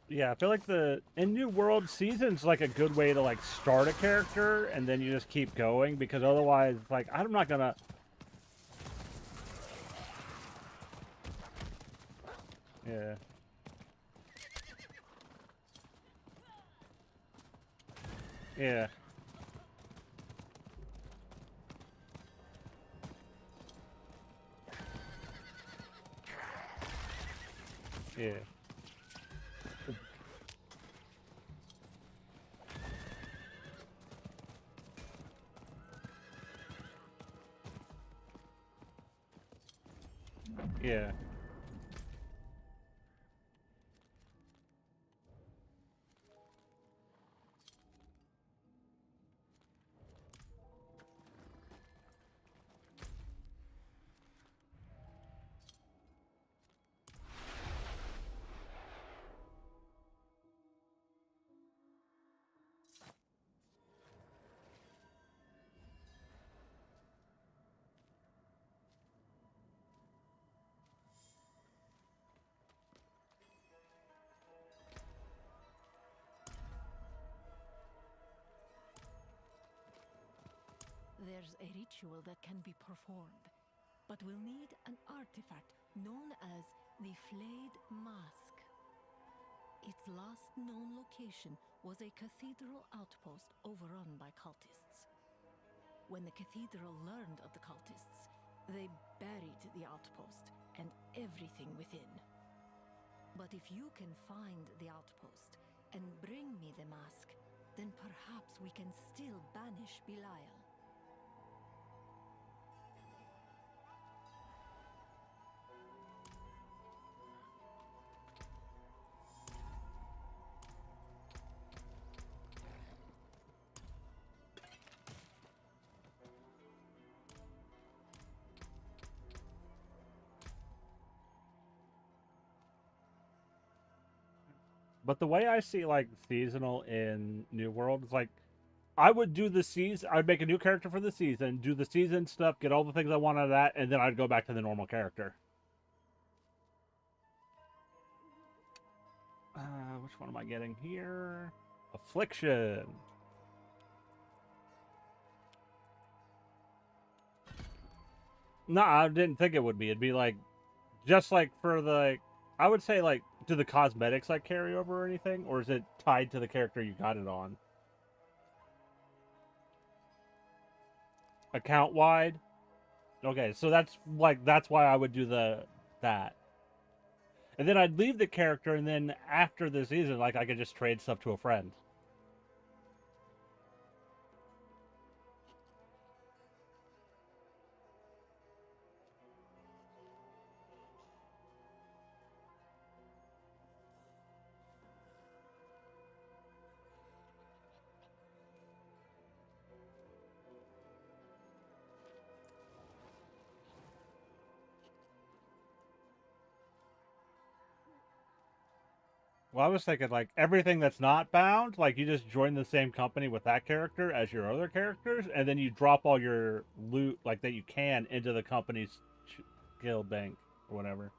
Yeah, I feel like in New World season's like a good way to like start a character and then you just keep going, because otherwise like I'm not gonna. Yeah. Yeah. Yeah. Yeah. There's a ritual that can be performed, but we'll need an artifact known as the Flayed Mask. Its last known location was a cathedral outpost overrun by cultists. When the cathedral learned of the cultists, they buried the outpost and everything within. But if you can find the outpost and bring me the mask, then perhaps we can still banish Belial. But the way I see like seasonal in New World is like I would do the season. I'd make a new character for the season, do the season stuff, get all the things I want out of that, and then I'd go back to the normal character. Which one am I getting here? Affliction. No, I didn't think it would be. It'd be like, just like for the, I would say like, do the cosmetics like carry over or anything, or is it tied to the character you got it on? Account wide. Okay, so that's like that's why I would do that. And then I'd leave the character, and then after the season, like I could just trade stuff to a friend. Well, I was thinking like everything that's not bound, like you just join the same company with that character as your other characters, and then you drop all your loot like that you can into the company's guild bank or whatever.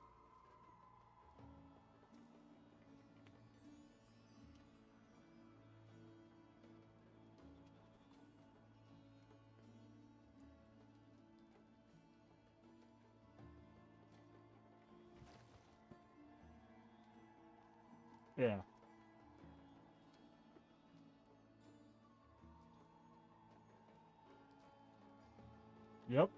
Yeah. Yep.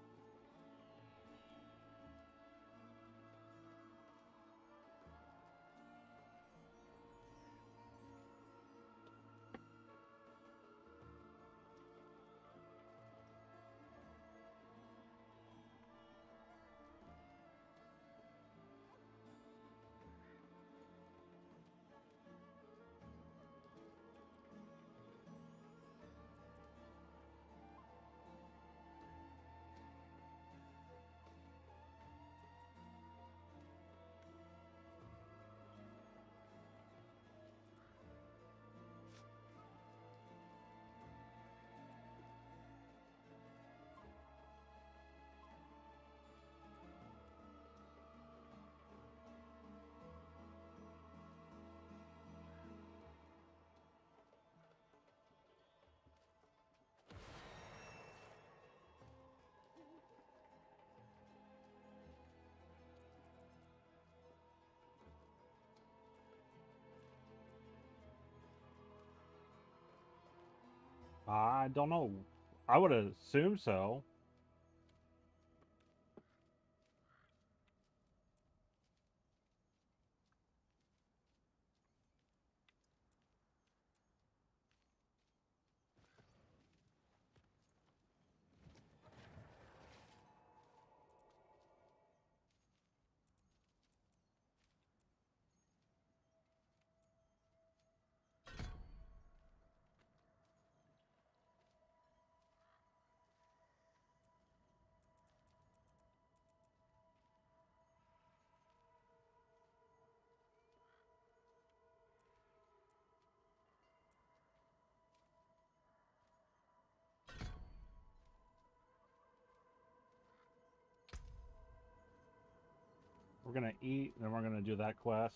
I don't know. I would assume so. We're gonna eat, and then we're gonna do that quest.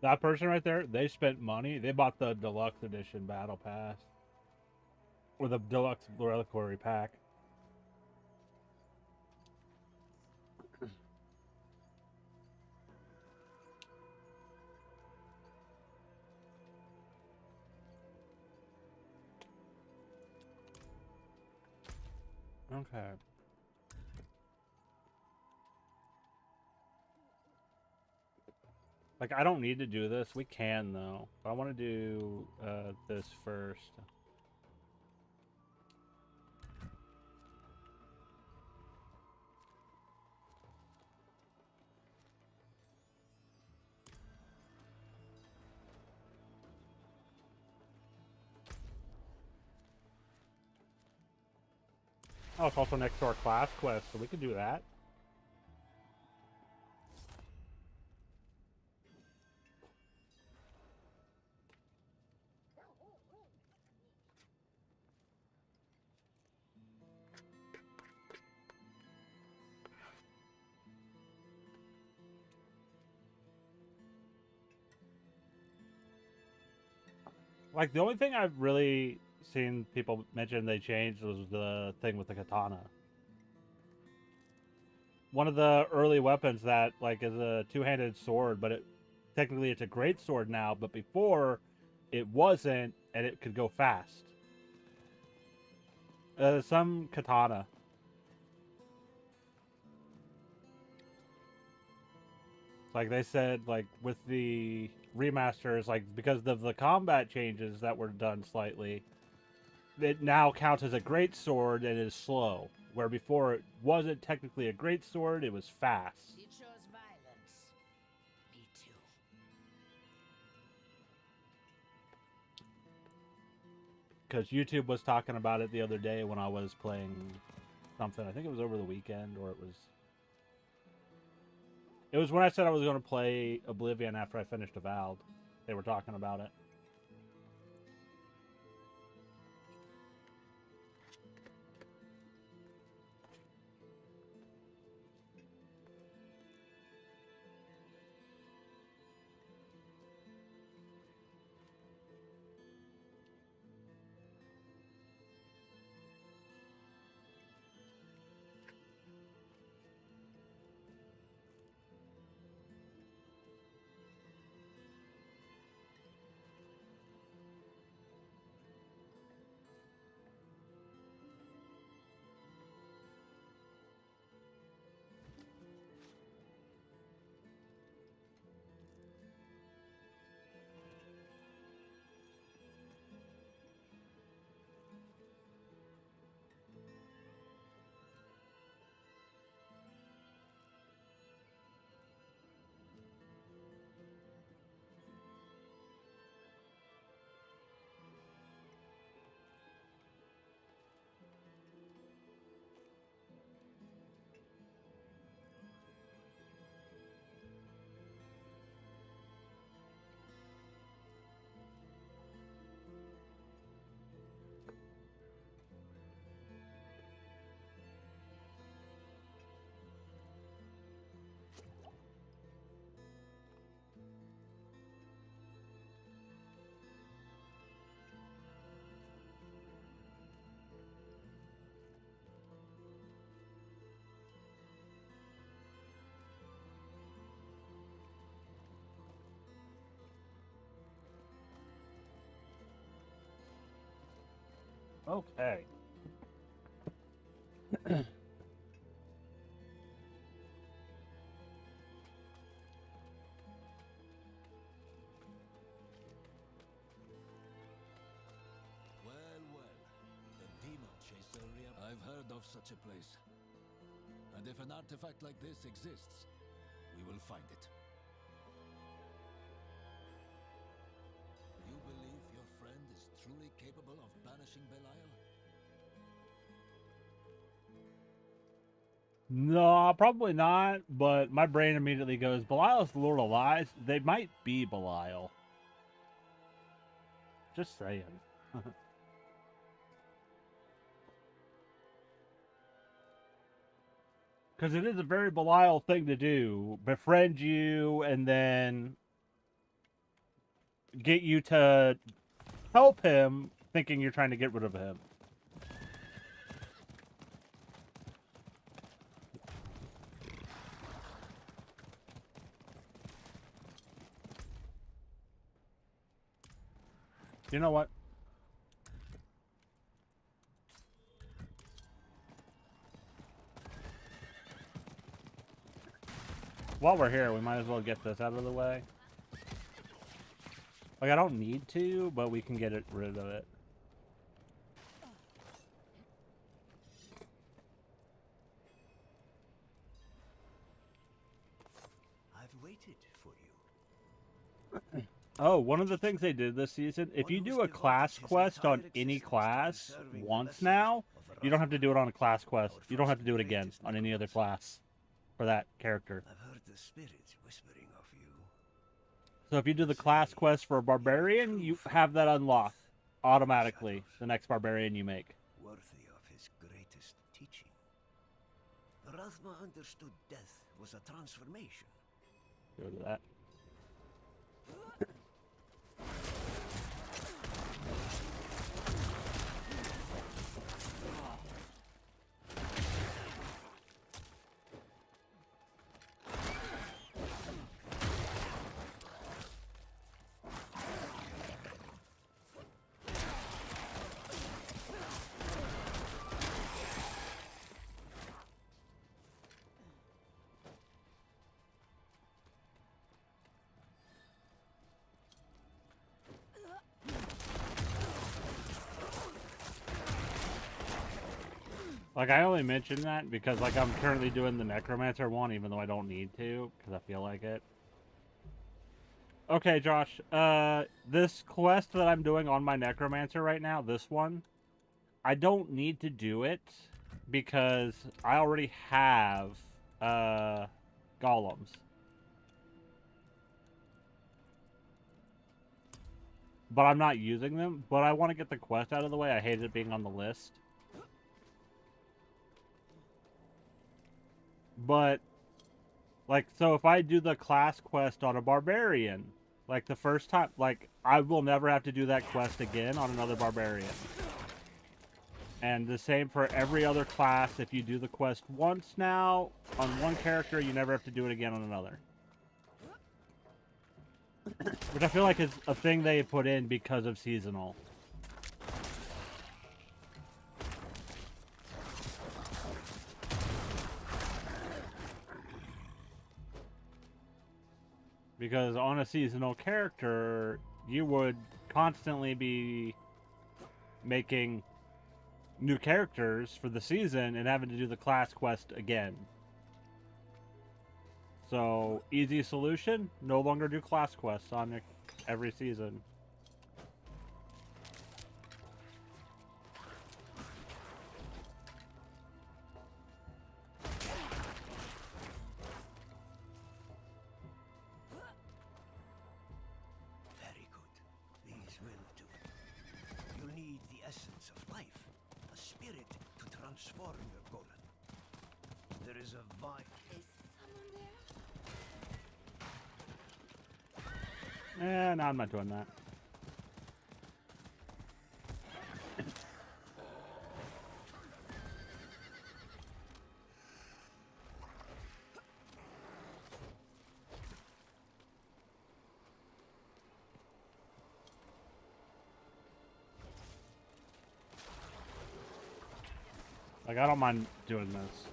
That person right there, they spent money. They bought the deluxe edition battle pass. Or the deluxe reliquary pack. Okay. Like, I don't need to do this. We can, though. But I want to do this first. Oh, it's also next to our class quest, so we can do that. Like, the only thing I've really seen people mention they changed was the thing with the katana. One of the early weapons that, like, is a two-handed sword, but technically it's a great sword now, but before it wasn't, and it could go fast. Some katana. Like they said, like with the remasters, like because of the combat changes that were done slightly, it now counts as a great sword and is slow. Where before it wasn't technically a great sword, it was fast. It shows violence. Me too. Because YouTube was talking about it the other day when I was playing something. I think it was over the weekend, or it was when I said I was going to play Oblivion after I finished Avowed. They were talking about it. Okay. Well. The demon chaser I've heard of such a place. And if an artifact like this exists, we will find it. You believe your friend is truly capable of banishing Belial? No, probably not, but my brain immediately goes, Belial's the Lord of Lies. They might be Belial. Just saying. Because it is a very Belial thing to do. Befriend you and then get you to help him thinking you're trying to get rid of him. You know what? While we're here, we might as well get this out of the way. Like, I don't need to, but we can get rid of it. I've waited for you. Oh, one of the things they did this season, if you do a class quest on any class once now, you don't have to do it on a class quest. You don't have to do it again on any other class for that character. I've heard the spirits whispering of you. So if you do the class quest for a barbarian, you have that unlocked automatically the next barbarian you make. Worthy of his greatest teaching. Rathma understood death was a transformation. Go to that. Like, I only mention that because, like, I'm currently doing the necromancer one, even though I don't need to, because I feel like it. Okay, Josh, this quest that I'm doing on my necromancer right now, this one, I don't need to do it because I already have, golems. But I'm not using them, but I want to get the quest out of the way. I hate it being on the list. But, like, so if I do the class quest on a barbarian, like, the first time, like, I will never have to do that quest again on another barbarian. And the same for every other class. If you do the quest once now on one character, you never have to do it again on another. Which I feel like is a thing they put in because of seasonal. Because on a seasonal character, you would constantly be making new characters for the season and having to do the class quest again. So, easy solution, no longer do class quests on every season. Very good. These will do. You need the essence of life, a spirit to transform your golem. There is a vine. Is someone there? No, I'm not doing that. Like, I don't mind doing this.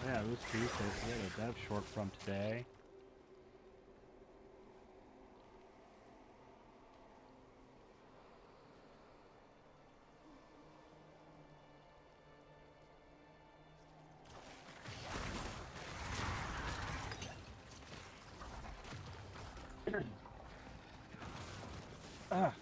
Yeah, it was Tuesday, so we had a dev short from today. Ah.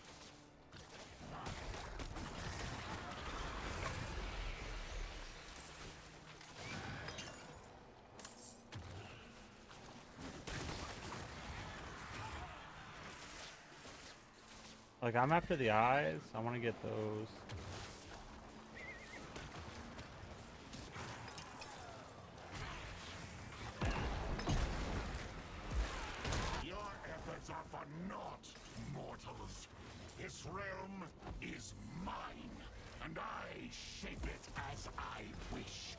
Like, I'm after the eyes. I want to get those. Your efforts are for naught, mortals. This realm is mine, and I shape it as I wish.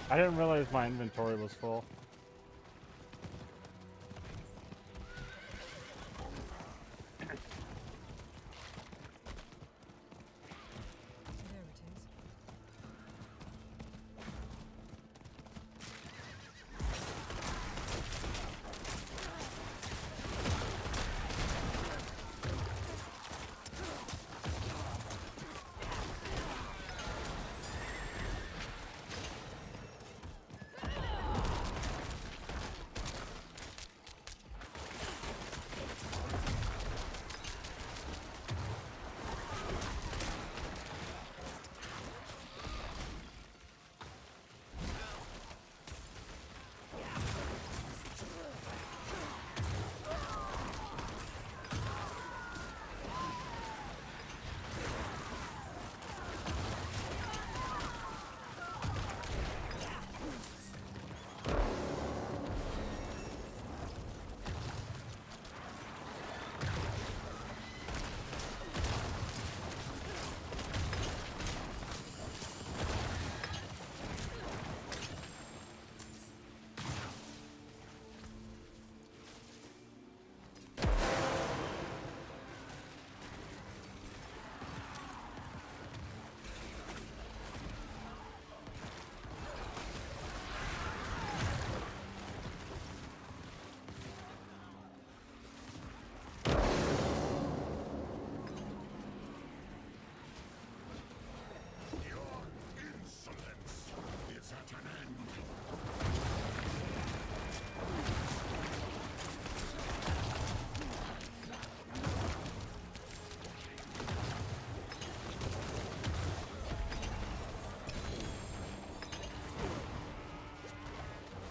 I didn't realize my inventory was full. There it is.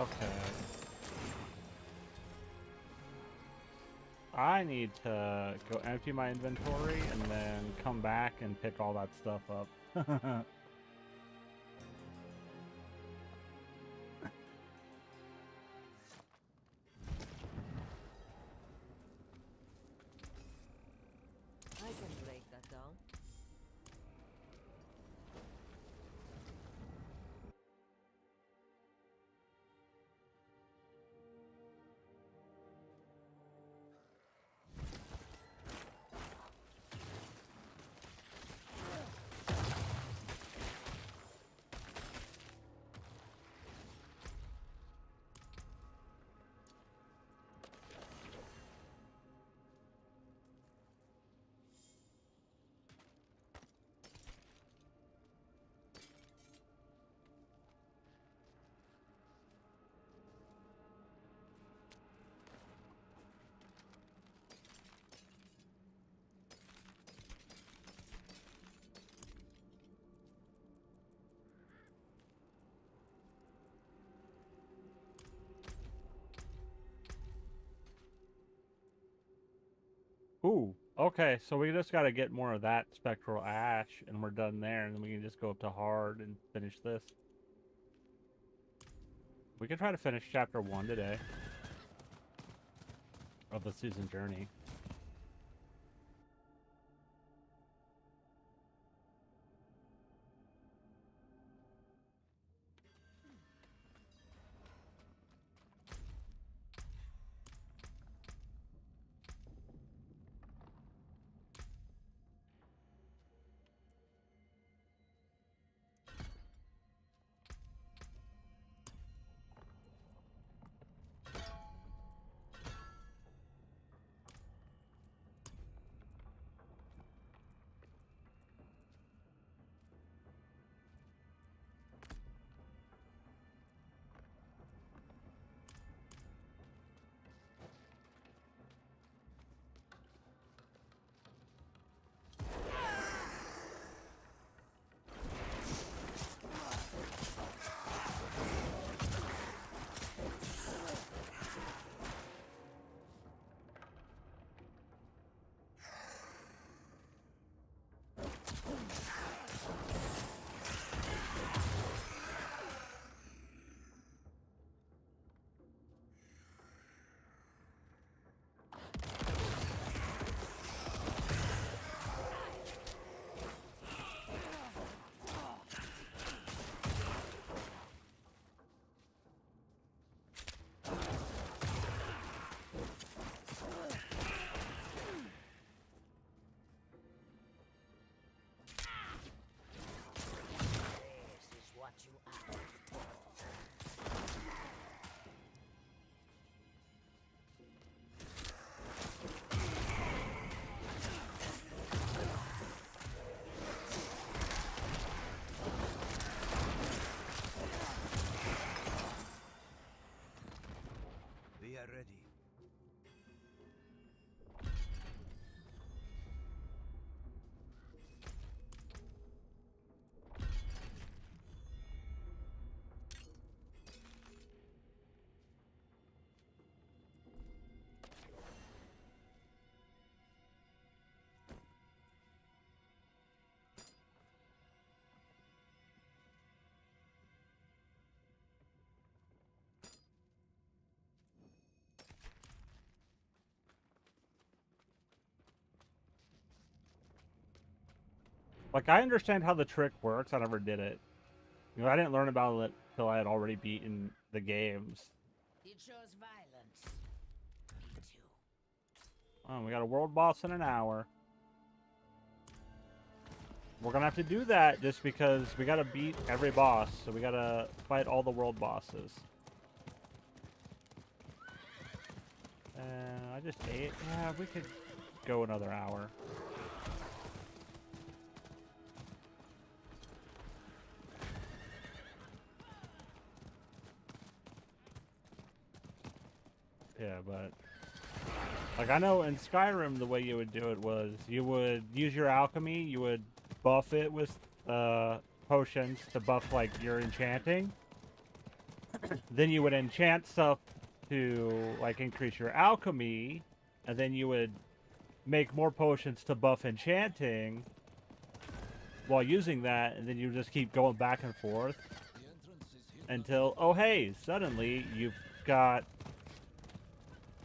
Okay. I need to go empty my inventory and then come back and pick all that stuff up. I can break that down. Ooh, okay, so we just gotta get more of that spectral ash, and we're done there, and then we can just go up to hard and finish this. We can try to finish chapter 1 today of the season journey. This is what you asked for. We are ready. Like, I understand how the trick works, I never did it. You know, I didn't learn about it till I had already beaten the games. You chose violence. Me too. Oh, we got a world boss in an hour. We're gonna have to do that just because we gotta beat every boss, so we gotta fight all the world bosses. I just ate. Yeah, we could go another hour. Yeah, but like I know in Skyrim the way you would do it was you would use your alchemy, you would buff it with potions to buff like your enchanting. Then you would enchant stuff to like increase your alchemy, and then you would make more potions to buff enchanting while using that, and then you just keep going back and forth until, oh hey, suddenly you've got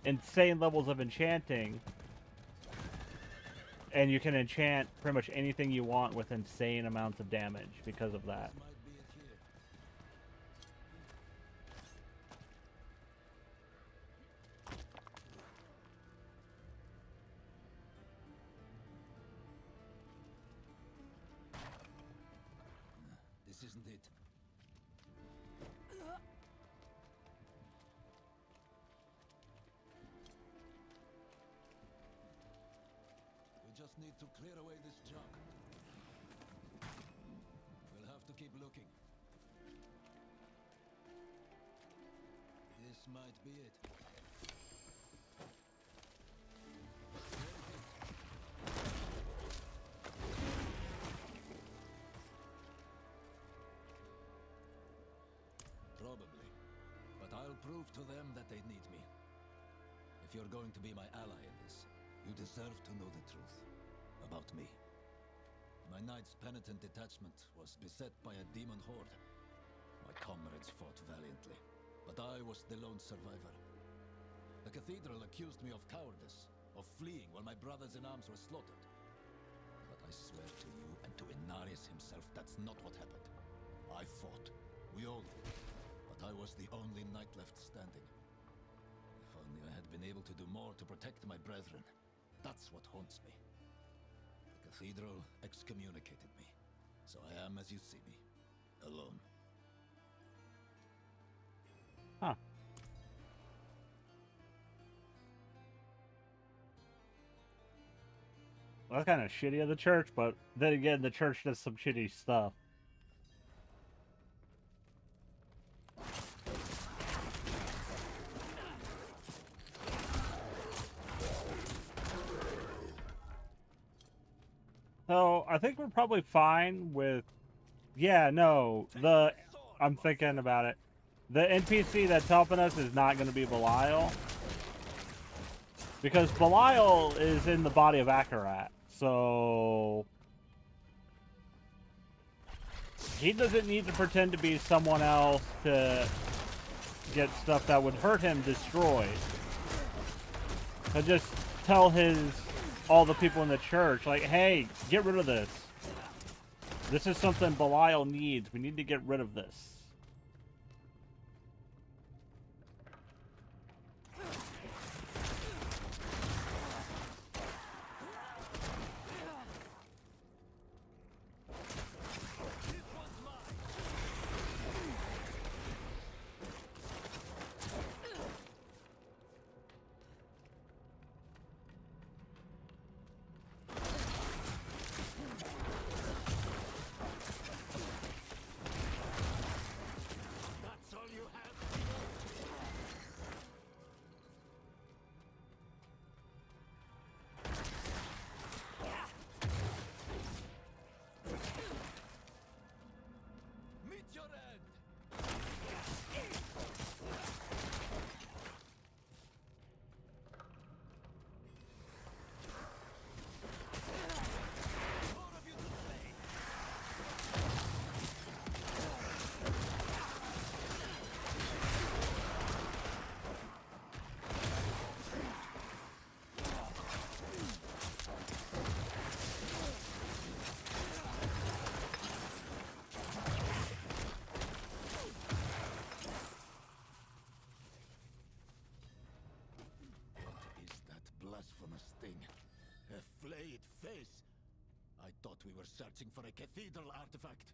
insane levels of enchanting, and you can enchant pretty much anything you want with insane amounts of damage because of that. This isn't it. We just need to clear away this junk. We'll have to keep looking. This might be it. Probably. But I'll prove to them that they need me. If you're going to be my ally in this, You deserve to know the truth about me. My knight's penitent detachment was beset by a demon horde. My comrades fought valiantly, but I was the lone survivor. The cathedral accused me of cowardice, of fleeing while my brothers-in-arms were slaughtered. But I swear to you and to Inarius himself, that's not what happened. I fought. We all did. But I was the only knight left standing. If only I had been able to do more to protect my brethren. That's what haunts me. The cathedral excommunicated me. So I am as you see me. Alone. Huh. Well, that's kind of shitty of the church, but then again, the church does some shitty stuff. So, I think we're probably fine with... Yeah, no, I'm thinking about it. The NPC that's helping us is not going to be Belial. Because Belial is in the body of Akarat, so... He doesn't need to pretend to be someone else to get stuff that would hurt him destroyed. He'll just tell all the people in the church, like, hey, get rid of this. This is something Belial needs. We need to get rid of this. A flayed face! I thought we were searching for a cathedral artifact.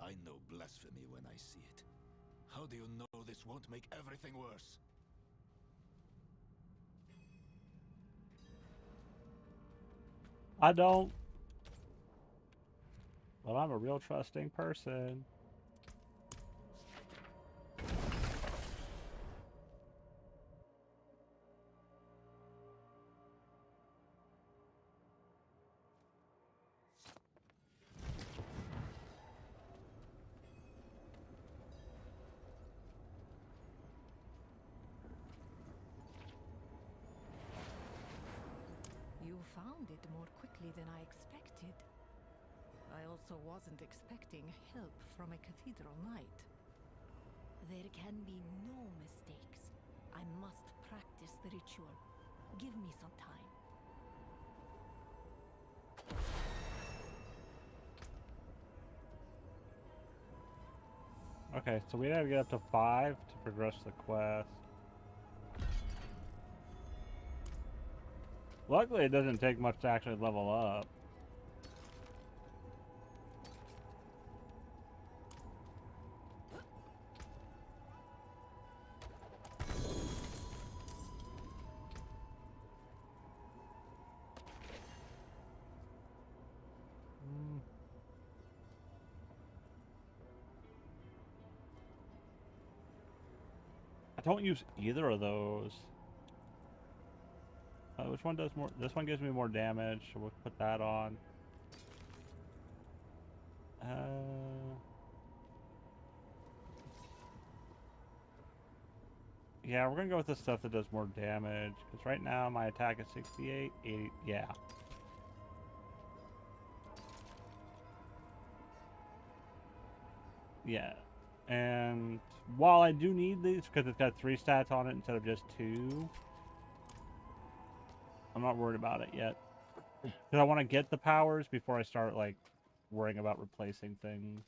I know blasphemy when I see it. How do you know this won't make everything worse? I don't. Well, I'm a real trusting person. You found it more quickly than I expected. I also wasn't expecting help from a cathedral knight. There can be no mistakes. I must practice the ritual. Give me some time. Okay, so we have to get up to 5 to progress the quest. Luckily, it doesn't take much to actually level up. I don't use either of those. Which one does more? This one gives me more damage, so we'll put that on. Yeah, we're gonna go with the stuff that does more damage. Because right now my attack is 68, 80. Yeah. Yeah. And while I do need these, because it's got 3 stats on it instead of just 2, I'm not worried about it yet. Because I want to get the powers before I start, like, worrying about replacing things.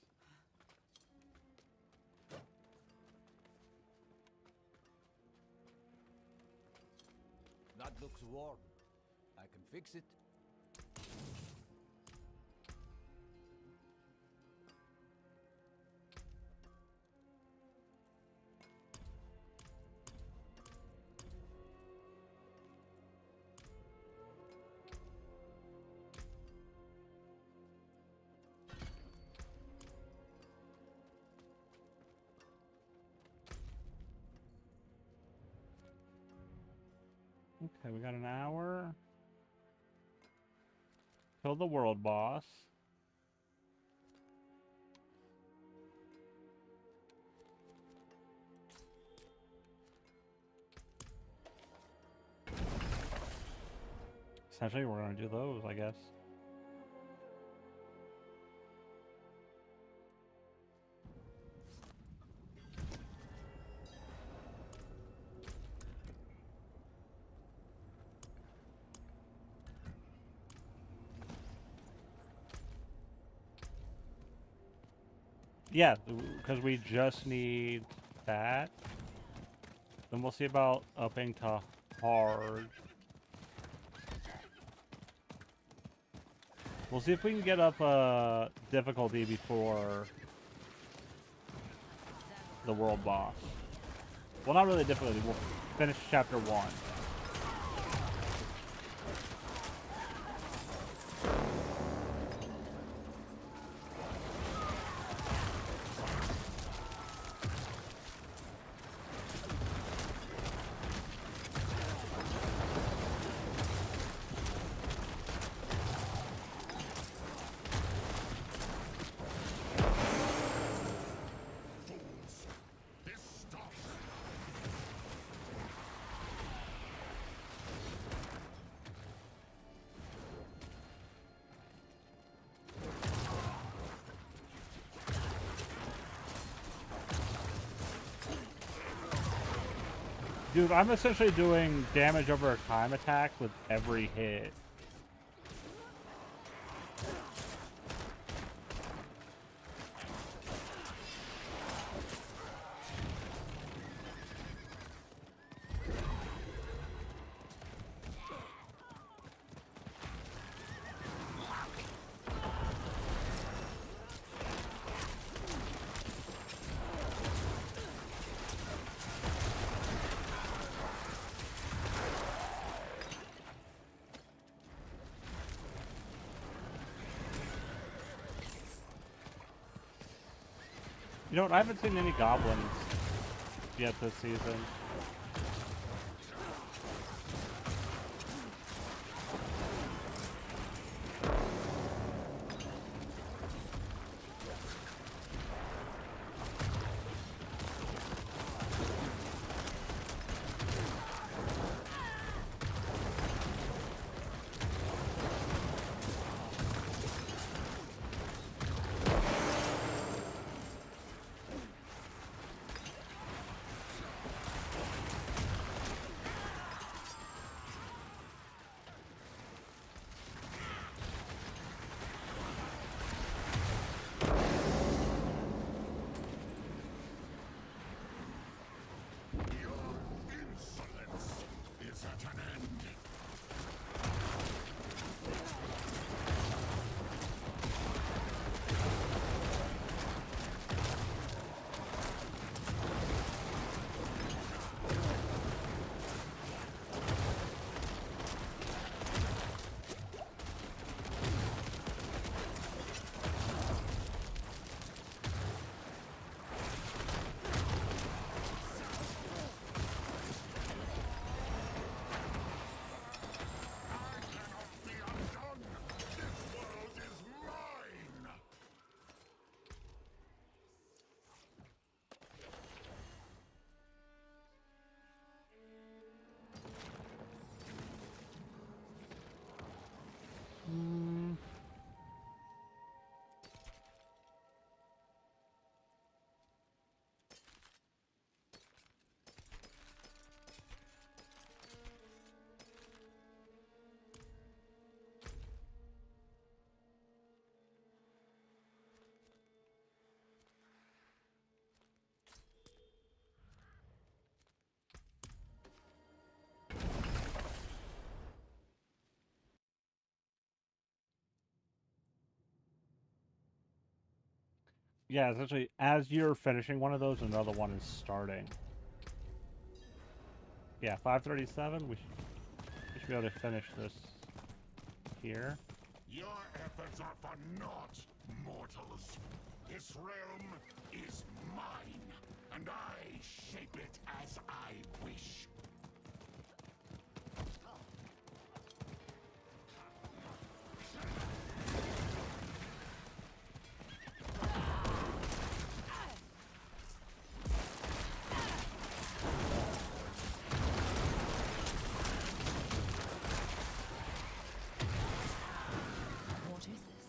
That looks warm. I can fix it. Okay, we got an hour. Kill the world boss. Essentially, we're gonna do those, I guess. Yeah, because we just need that. Then we'll see about upping to hard. We'll see if we can get up difficulty before the world boss. Well, not really difficulty. We'll finish chapter 1. Dude, I'm essentially doing damage over a time attack with every hit. You know what? I haven't seen any goblins yet this season. Yeah, essentially, as you're finishing one of those, another one is starting. Yeah, 537. We should be able to finish this here. Your efforts are for naught, mortals. This realm is mine, and I shape it as I wish. What is this?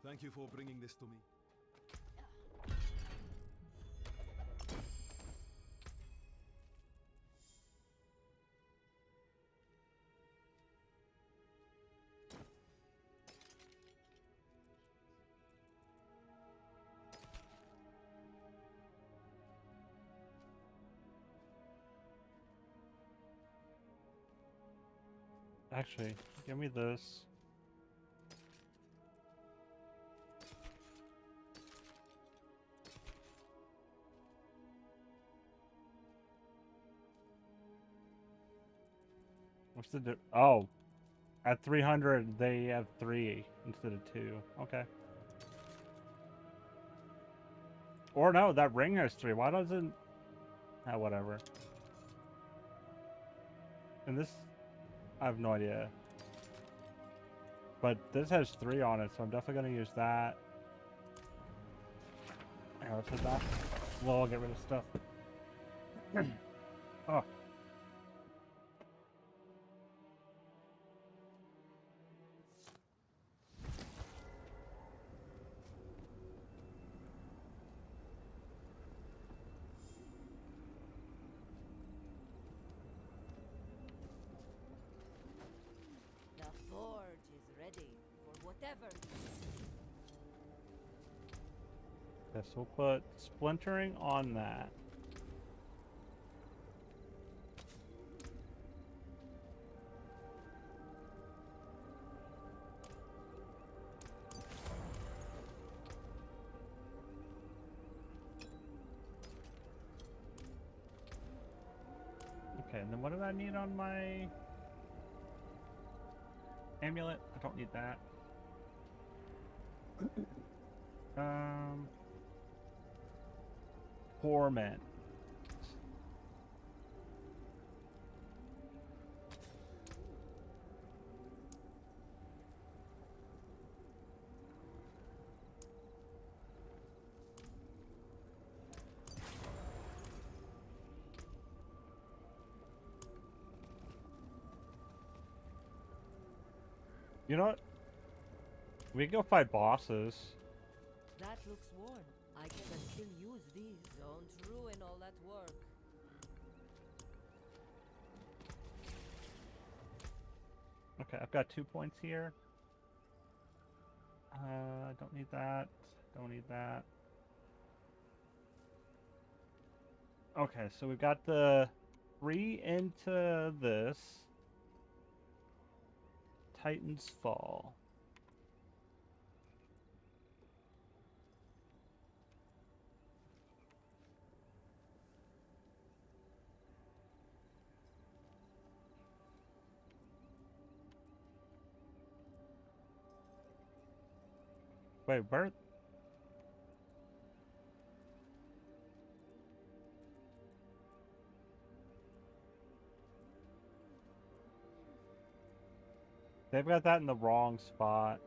Thank you for bringing this to me. Actually, give me this. What's the oh, at 300 they have 3 instead of 2. Okay. Or no, that ring has 3. Why doesn't? Ah, whatever. And this, I have no idea. But this has 3 on it, so I'm definitely gonna use that. Yeah, let's hit that. We'll get rid of stuff. Oh. The forge is ready for whatever. Okay, so we'll put splintering on that. Okay, and then what did I need on my amulet? I don't need that. Torment. You know what? We can go fight bosses. That looks worn. I can still use these. Don't ruin all that work. Okay, I've got 2 points here. Don't need that. Don't need that. Okay, so we've got the 3 into this. Titan's Fall. Wait, where? They've got that in the wrong spot.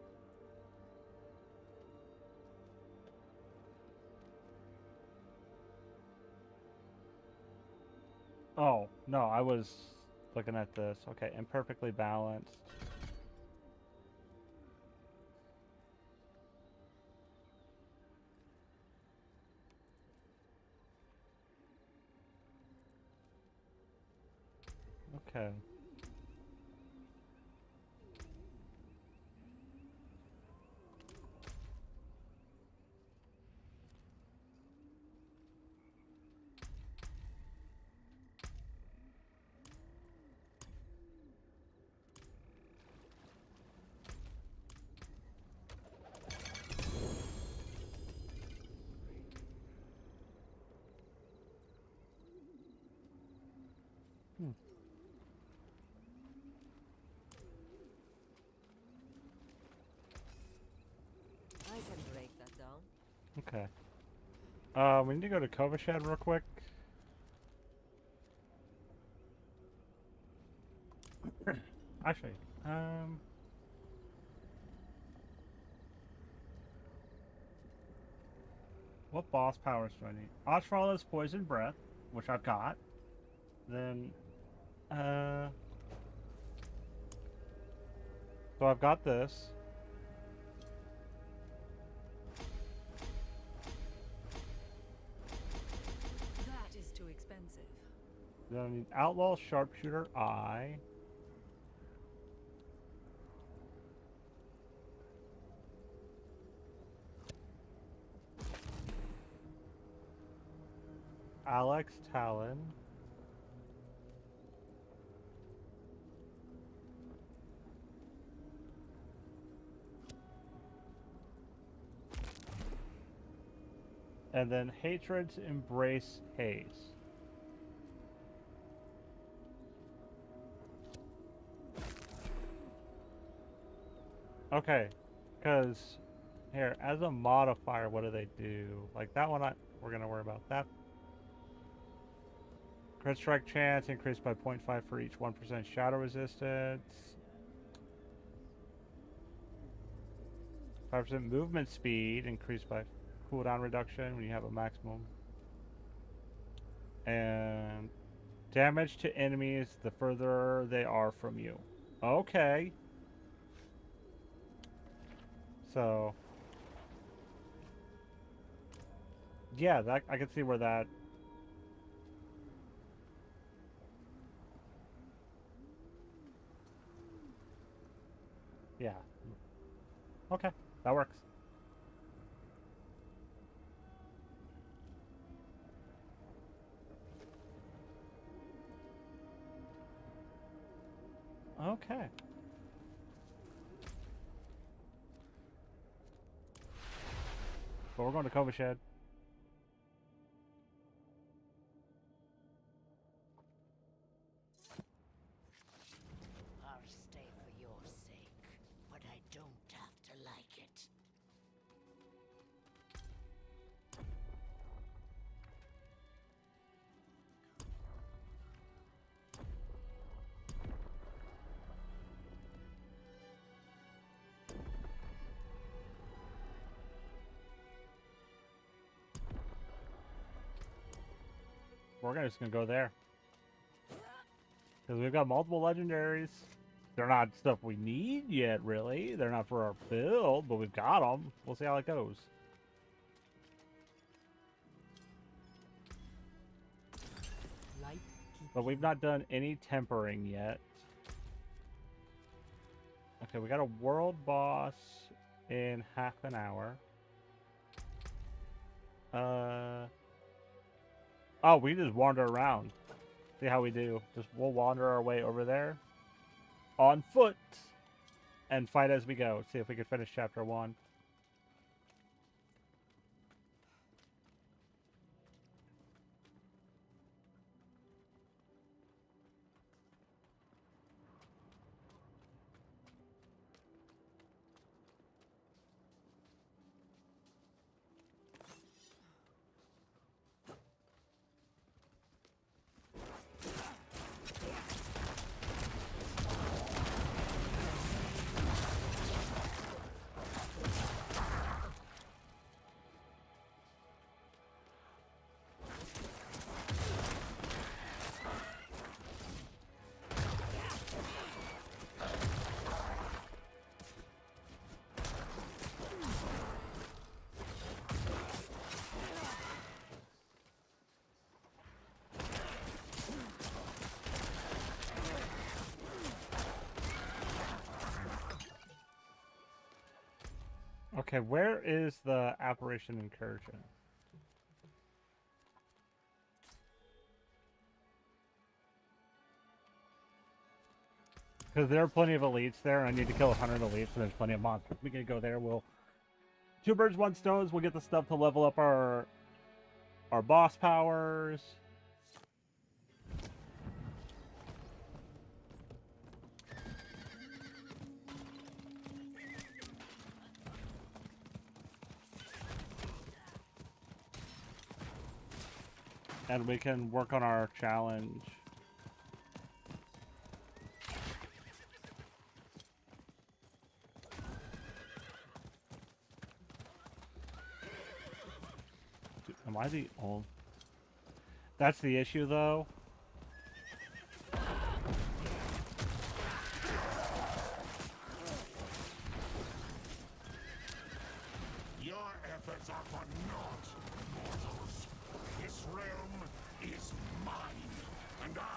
Oh, no, I was looking at this. Okay, imperfectly balanced. Okay. I can break that down. Okay. We need to go to Kovashed real quick. Actually, what boss powers do I need? Oshvallo's Poison Breath, which I've got. Then, so I've got this. Then I need outlaw, sharpshooter, eye. Alex Talon. And then Hatred's Embrace Haze. Okay, because here, as a modifier, what do they do? Like that one, we're going to worry about that. Crit strike chance increased by 0.5 for each 1% shadow resistance. 5% movement speed increased by cooldown reduction when you have a maximum. And damage to enemies the further they are from you. Okay. So yeah, that I can see where that. Yeah. Okay, that works. Okay. But we're going to Cova Shed. I'll stay for your sake, but I don't have to like it. We're just gonna go there. Because we've got multiple legendaries. They're not stuff we need yet, really. They're not for our build, but we've got them. We'll see how it goes. But we've not done any tempering yet. Okay, we got a world boss in half an hour. Oh, we just wander around. See how we do. We'll wander our way over there on foot and fight as we go. See if we can finish chapter 1. Okay, where is the apparition incursion? Because there are plenty of elites there, and I need to kill 100 elites, and there's plenty of monsters. We can go there. We'll 2 birds, 1 stone. We'll get the stuff to level up our boss powers. And we can work on our challenge. Dude, am I the only... That's the issue, though. Your efforts are for naught, mortals. This realm is mine, and I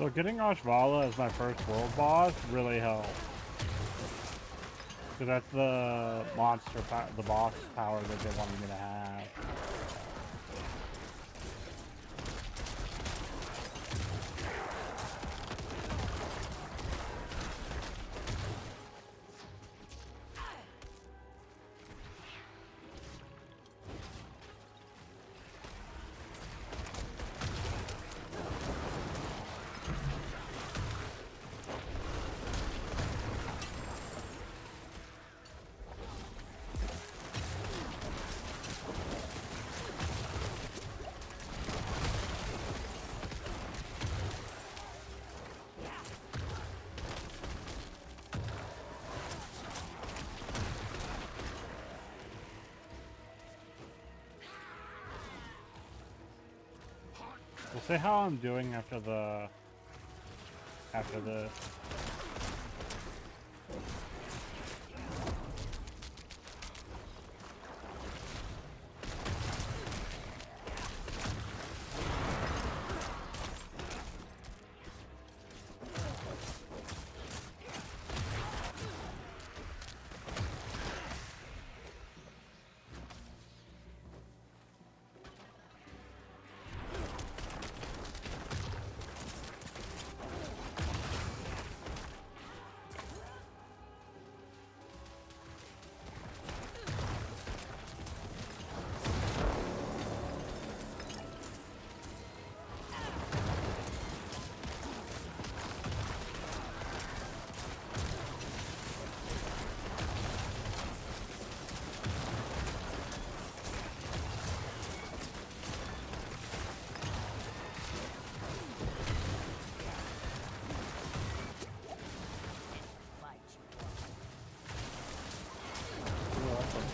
So getting Ashvala as my first world boss really helped. Because that's the the boss power that they wanted me to have. We'll see how I'm doing after this.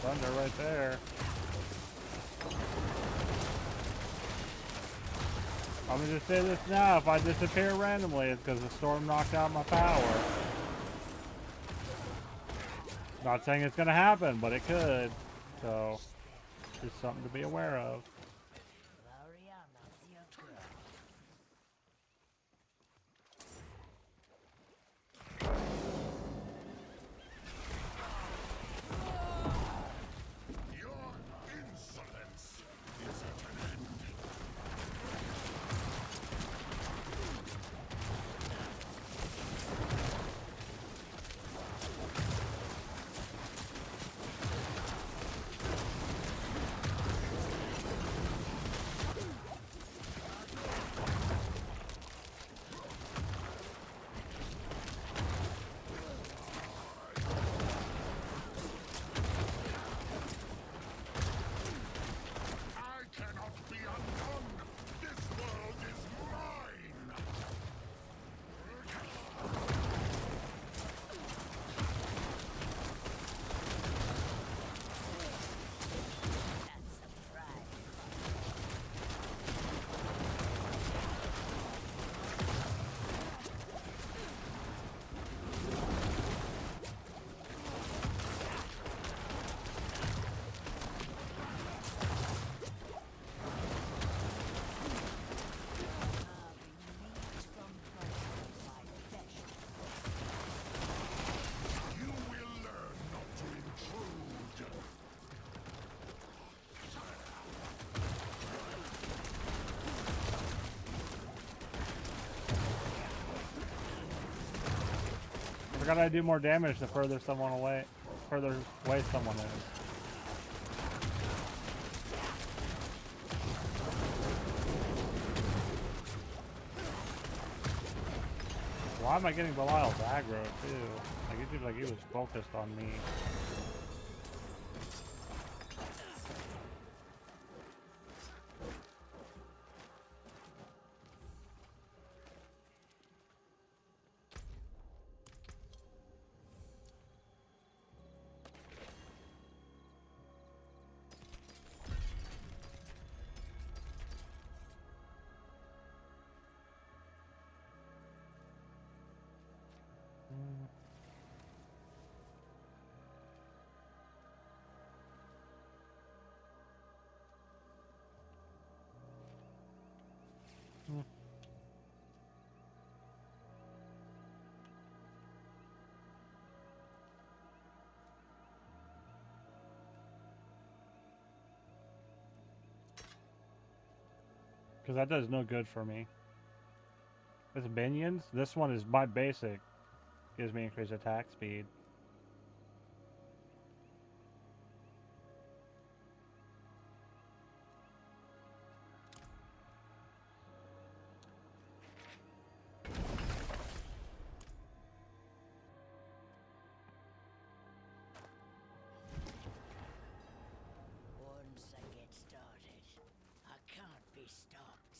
Thunder right there. I'm gonna just say this now, if I disappear randomly, it's because the storm knocked out my power. Not saying it's gonna happen, but it could. So, just something to be aware of. I forgot I do more damage the further away someone is. Why am I getting Belial's aggro too? Like it seems like he was focused on me. Because that does no good for me. With minions, this one is my basic. Gives me increased attack speed. Once I get started, I can't be stopped.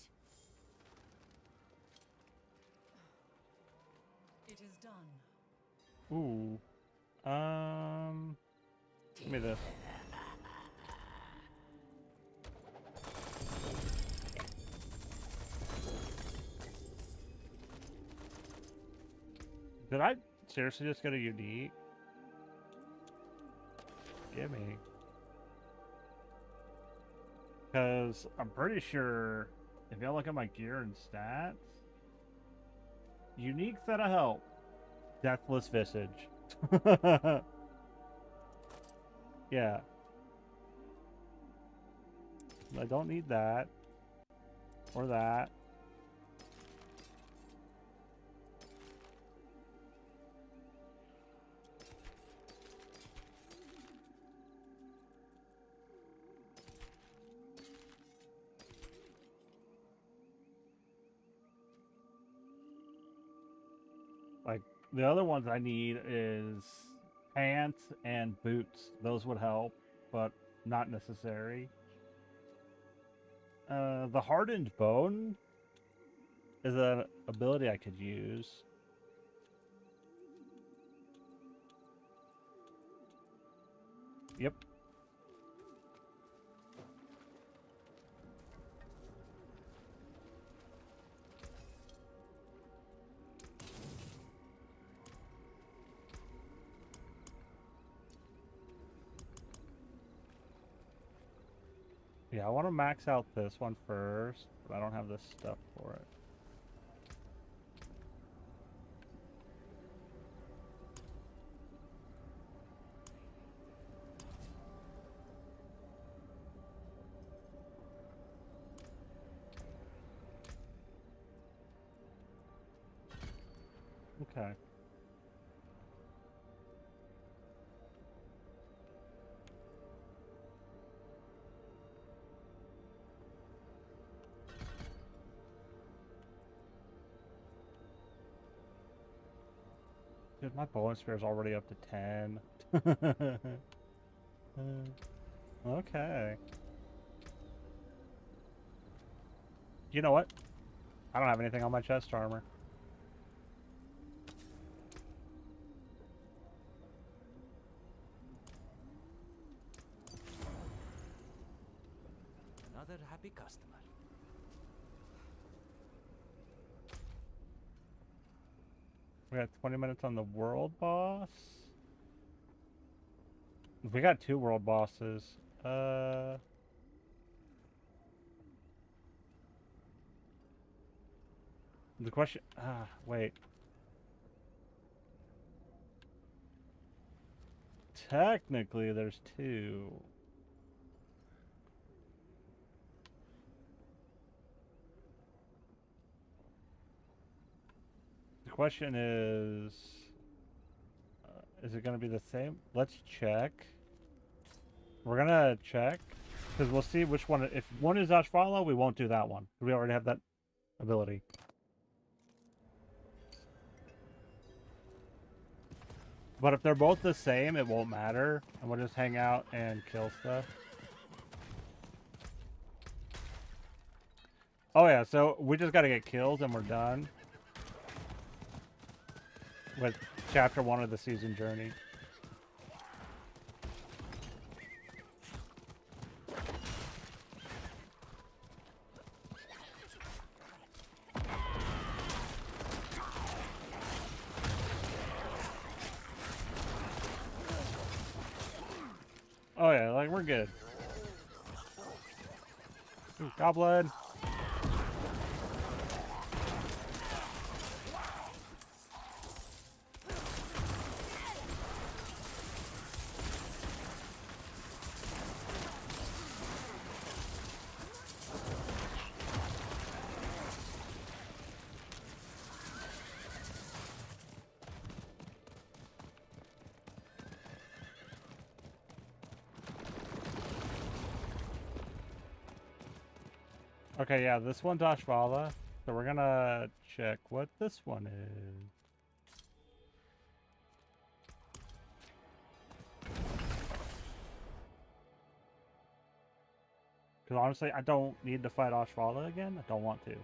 It is done. Ooh. Give me this. Did I seriously just get a unique? Give me. Because I'm pretty sure if y'all look at my gear and stats, uniques that'll help. Deathless Visage. Yeah. I don't need that. Or that. Like, the other ones I need is pants and boots. Those would help, but not necessary. The hardened bone is an ability I could use. Yep. Yeah, I want to max out this one first, but I don't have the stuff for it. Okay. Dude, my bow and spear is already up to 10. Okay. You know what? I don't have anything on my chest armor. Another happy customer. We got 20 minutes on the world boss. We got 2 world bosses. The question... wait. Technically, there's 2. The question is it going to be the same? Let's check. We're going to check, because we'll see which one. If one is Ashvala, we won't do that one. We already have that ability. But if they're both the same, it won't matter. And we'll just hang out and kill stuff. Oh yeah, so we just got to get kills and we're done with chapter 1 of the season journey. Oh yeah, like we're good. Ooh, goblin. Okay, yeah, this one's Ashvala. So we're gonna check what this one is. Because honestly, I don't need to fight Ashvala again. I don't want to.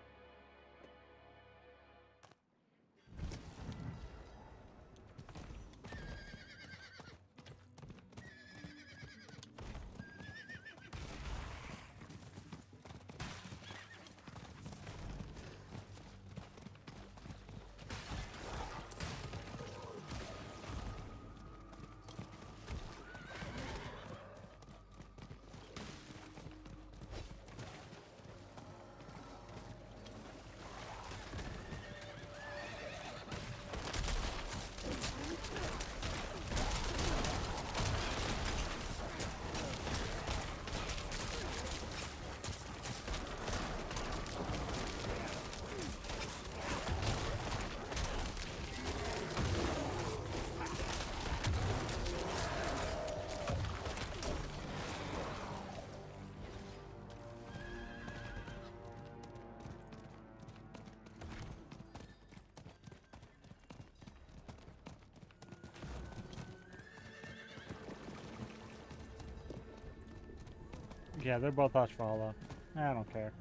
Yeah, they're both Ashvala. I don't care.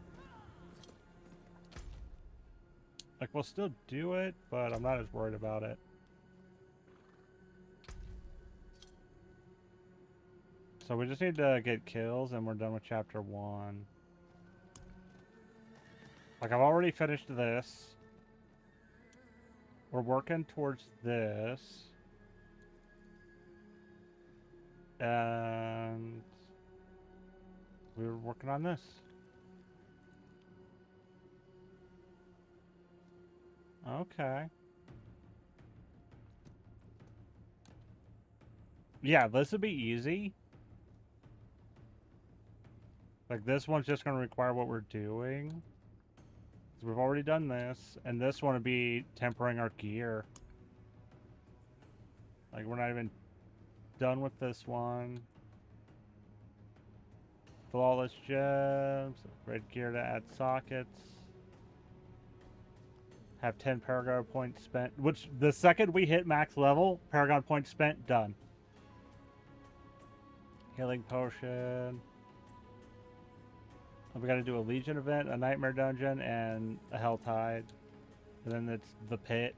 Like, we'll still do it, but I'm not as worried about it. So we just need to get kills and we're done with chapter 1. Like, I've already finished this. We're working towards this. And we were working on this. Okay. Yeah, this would be easy. Like, this one's just going to require what we're doing. So we've already done this. And this one would be tempering our gear. Like, we're not even done with this one. Flawless gems. Red gear to add sockets. Have 10 Paragon points spent. Which, the second we hit max level, Paragon points spent, done. Healing potion. We gotta do a Legion event, a Nightmare Dungeon, and a Hell Tide. And then it's the Pit.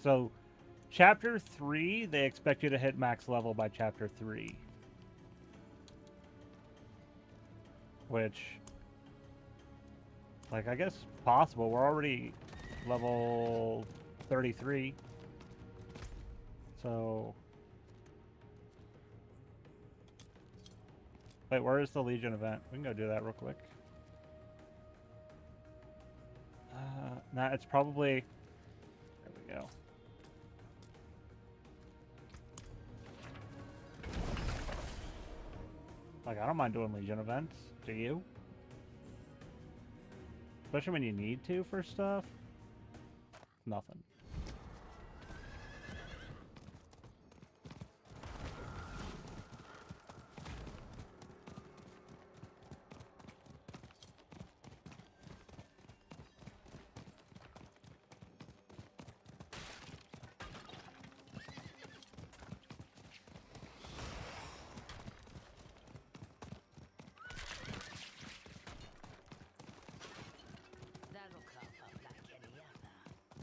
So, Chapter 3, they expect you to hit max level by Chapter 3. Which, like, I guess possible. We're already level 33. So... Wait, where is the Legion event? We can go do that real quick. Nah, it's probably... There we go. Like, I don't mind doing Legion events. Do you? Especially when you need to for stuff. Nothing.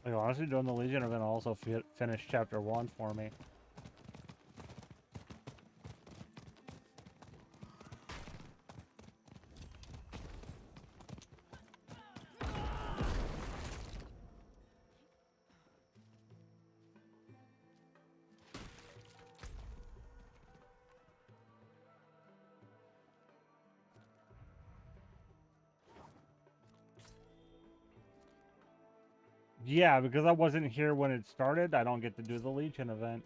Like, honestly, doing the Legion event also finished chapter 1 for me. Yeah, because I wasn't here when it started, I don't get to do the Legion event.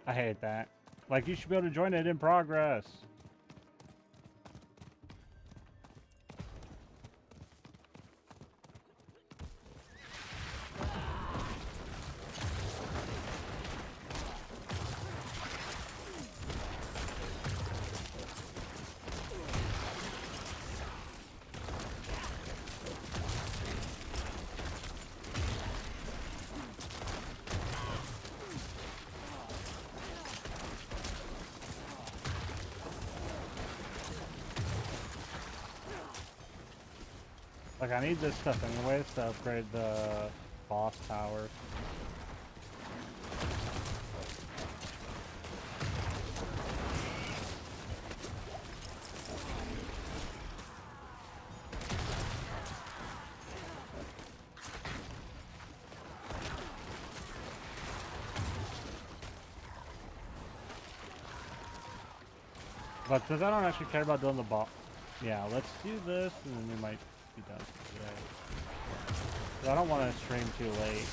I hate that. Like, you should be able to join it in progress. Like, I need this stuff anyways to upgrade the boss tower. But since I don't actually care about doing the boss, yeah, let's do this, and then we might be done for today. 'Cause I don't want to stream too late.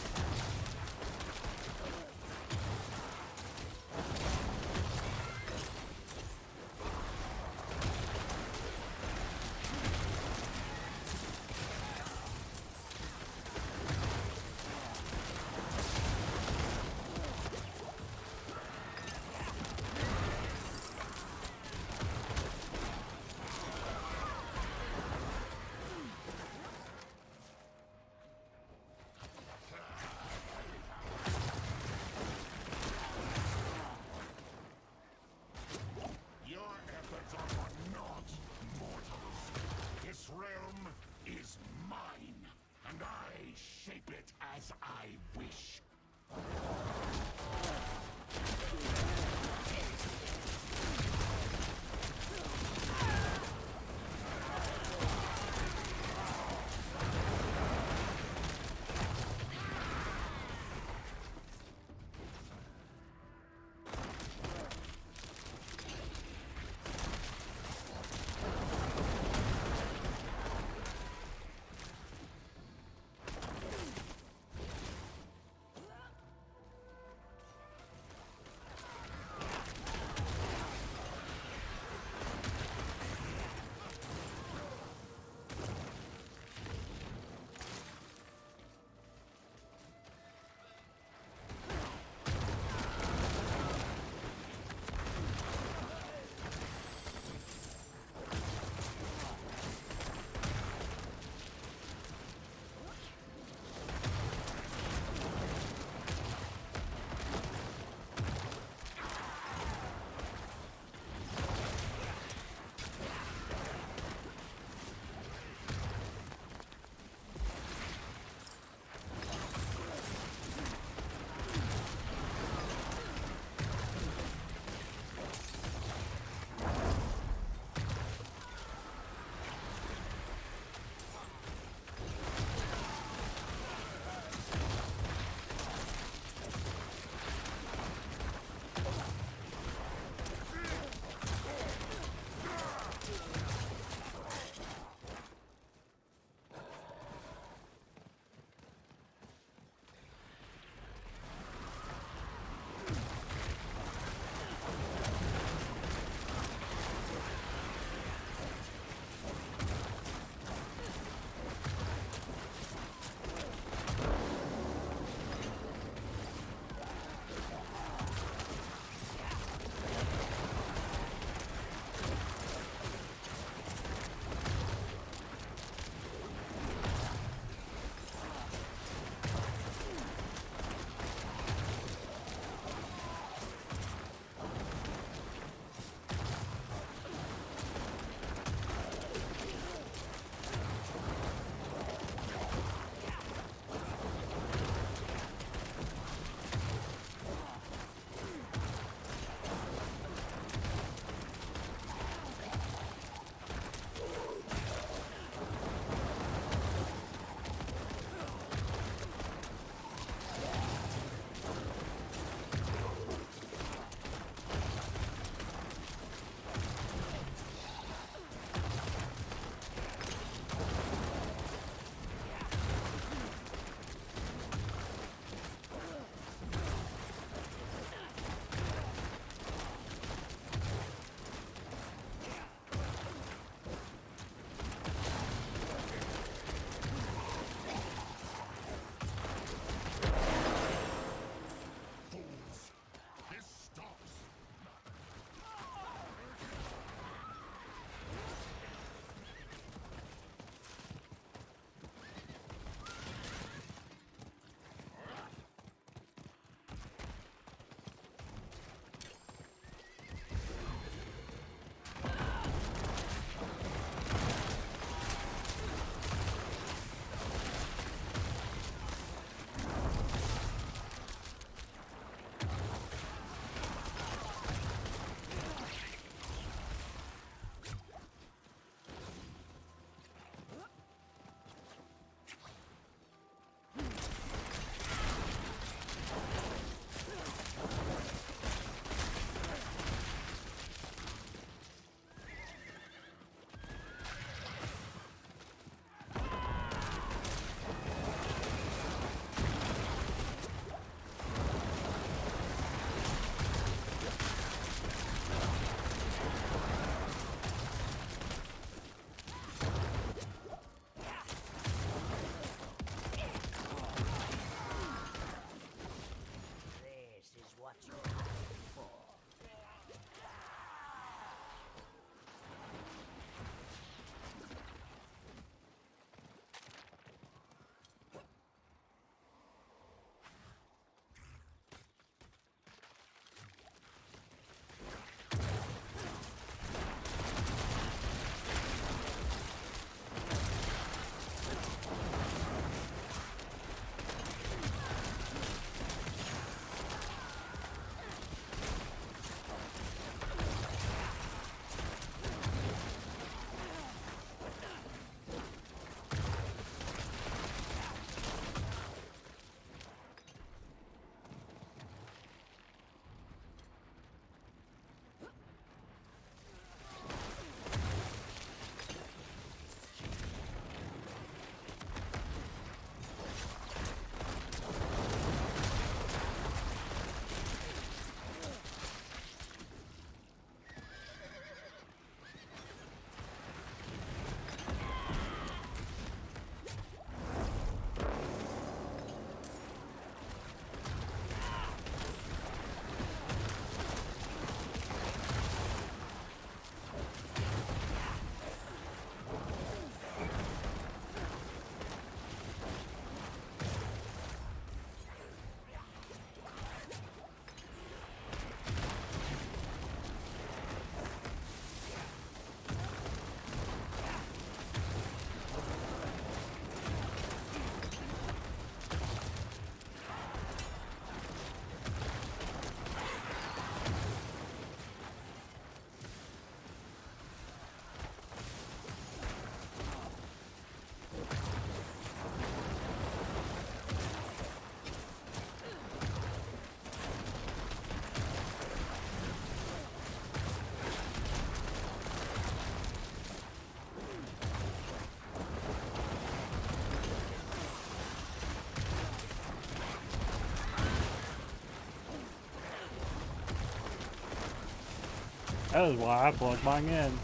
That is why I plugged mine in.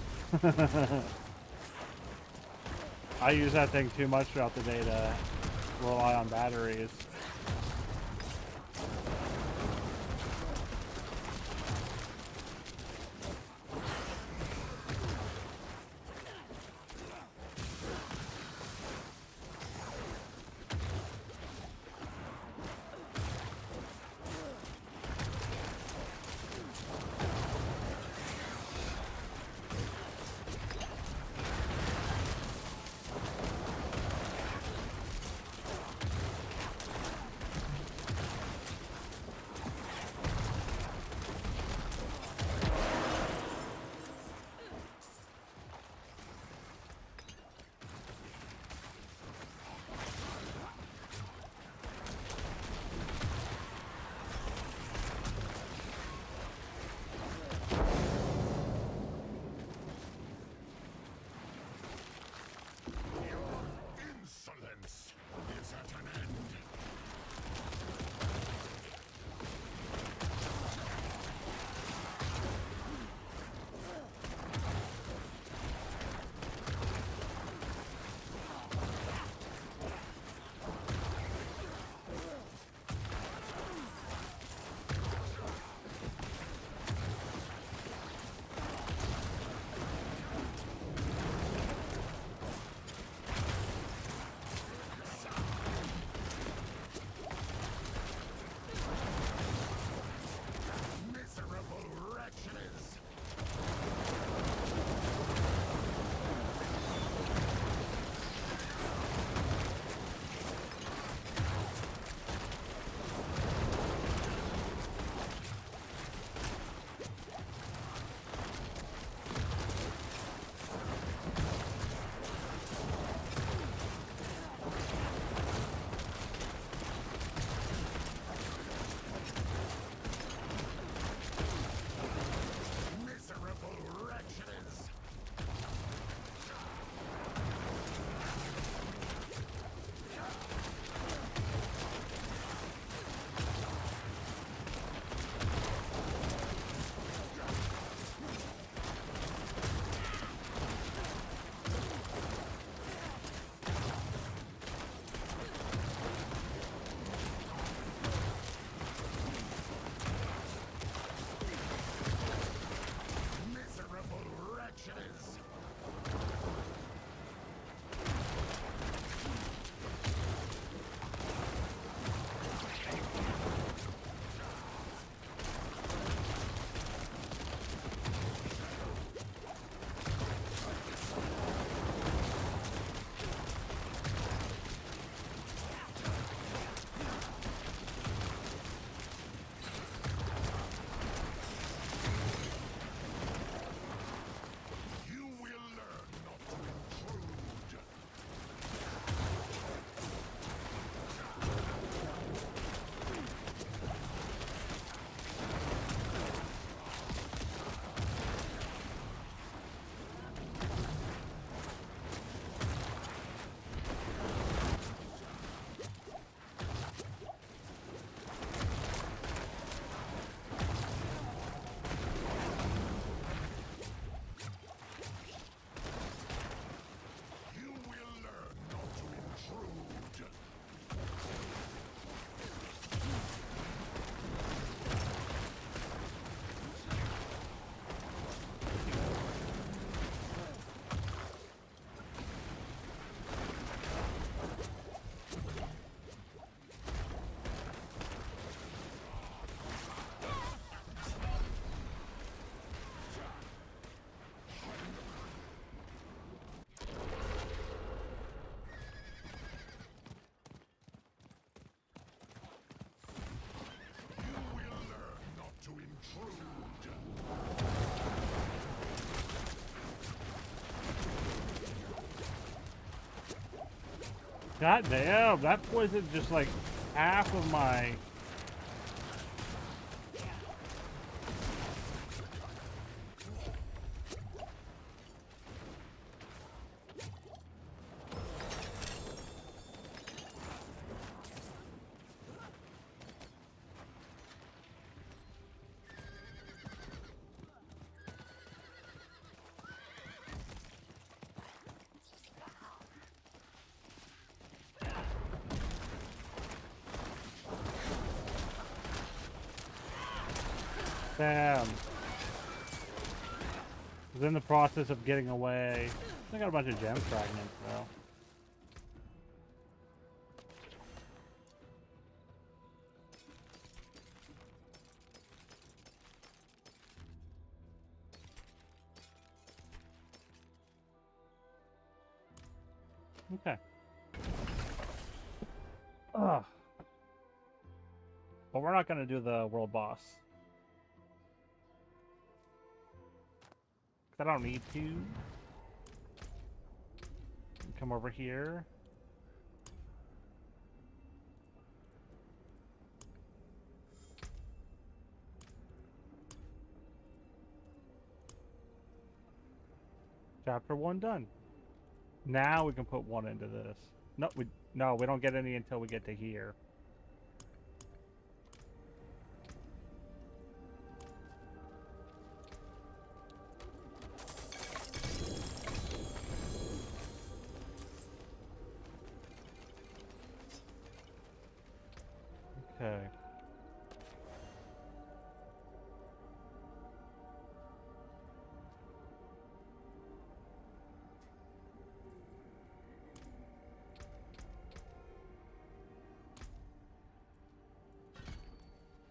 I use that thing too much throughout the day to rely on batteries. Insolence is at an end. Miserable wretches! Miserable wretches! Miserable wretches! You will learn not to intrude. You will learn not to intrude. You will learn not to intrude. God damn, that poisoned just like half of my... Damn. Was in the process of getting away. I got a bunch of gem fragments though. Okay. Ugh. But we're not gonna do the world boss. 'Cause I don't need to. Come over here. Chapter 1 done. Now we can put 1 into this. No, we don't get any until we get to here. Okay.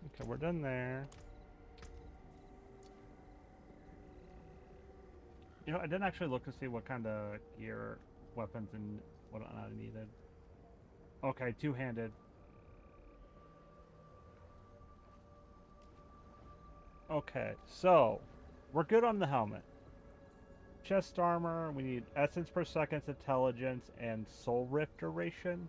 Okay, we're done there. You know, I didn't actually look to see what kind of gear, weapons, and whatnot I needed. Okay, two-handed. Okay, so we're good on the helmet. Chest armor, we need essence per second's intelligence and soul rift duration.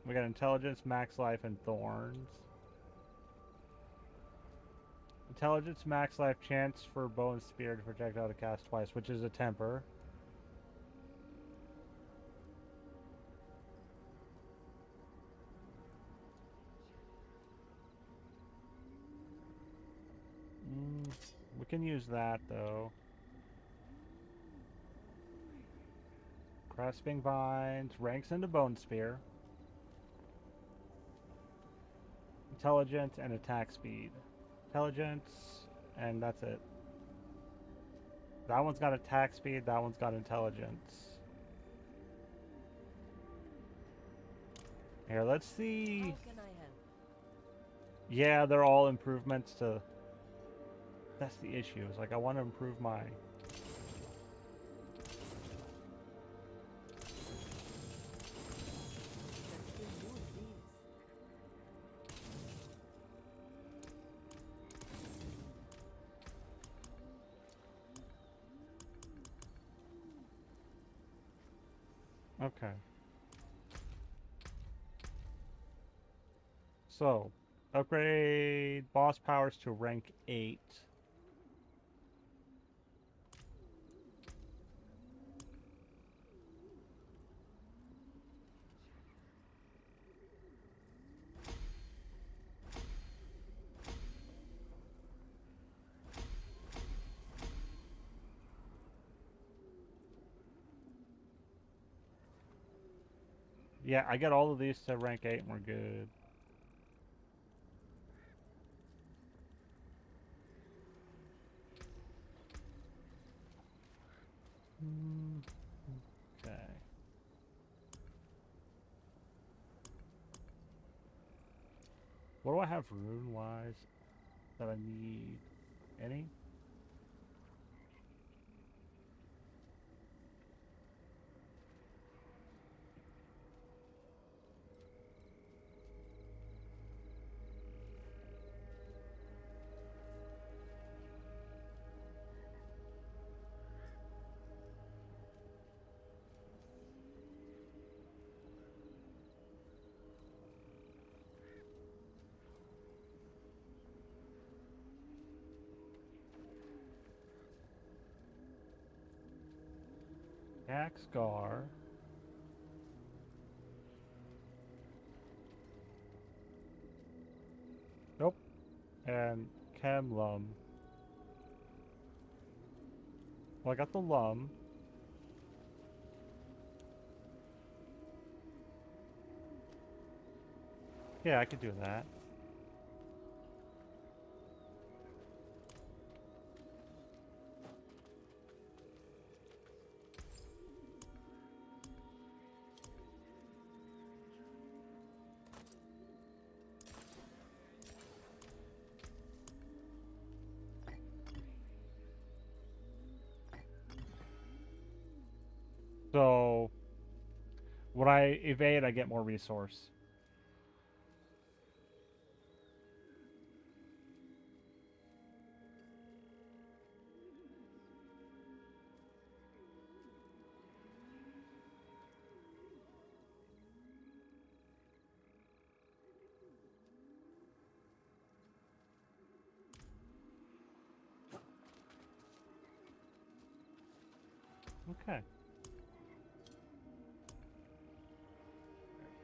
We got intelligence, max life, and thorns. Intelligence, max life, chance for bow and spear to projectile to cast twice, which is a temper. We can use that though. Grasping vines, ranks into bone spear. Intelligence and attack speed. Intelligence, and that's it. That one's got attack speed, that one's got intelligence. Here, let's see. How can I help? Yeah, they're all improvements to... That's the issue. It's like I want to improve my... Okay. So, upgrade boss powers to rank 8. Yeah, I get all of these to rank 8 and we're good. Okay. What do I have rune-wise that I need? Any? Scar. Nope. And Camlum. Well, I got the Lum. Yeah, I could do that. I evade, I get more resource. Okay.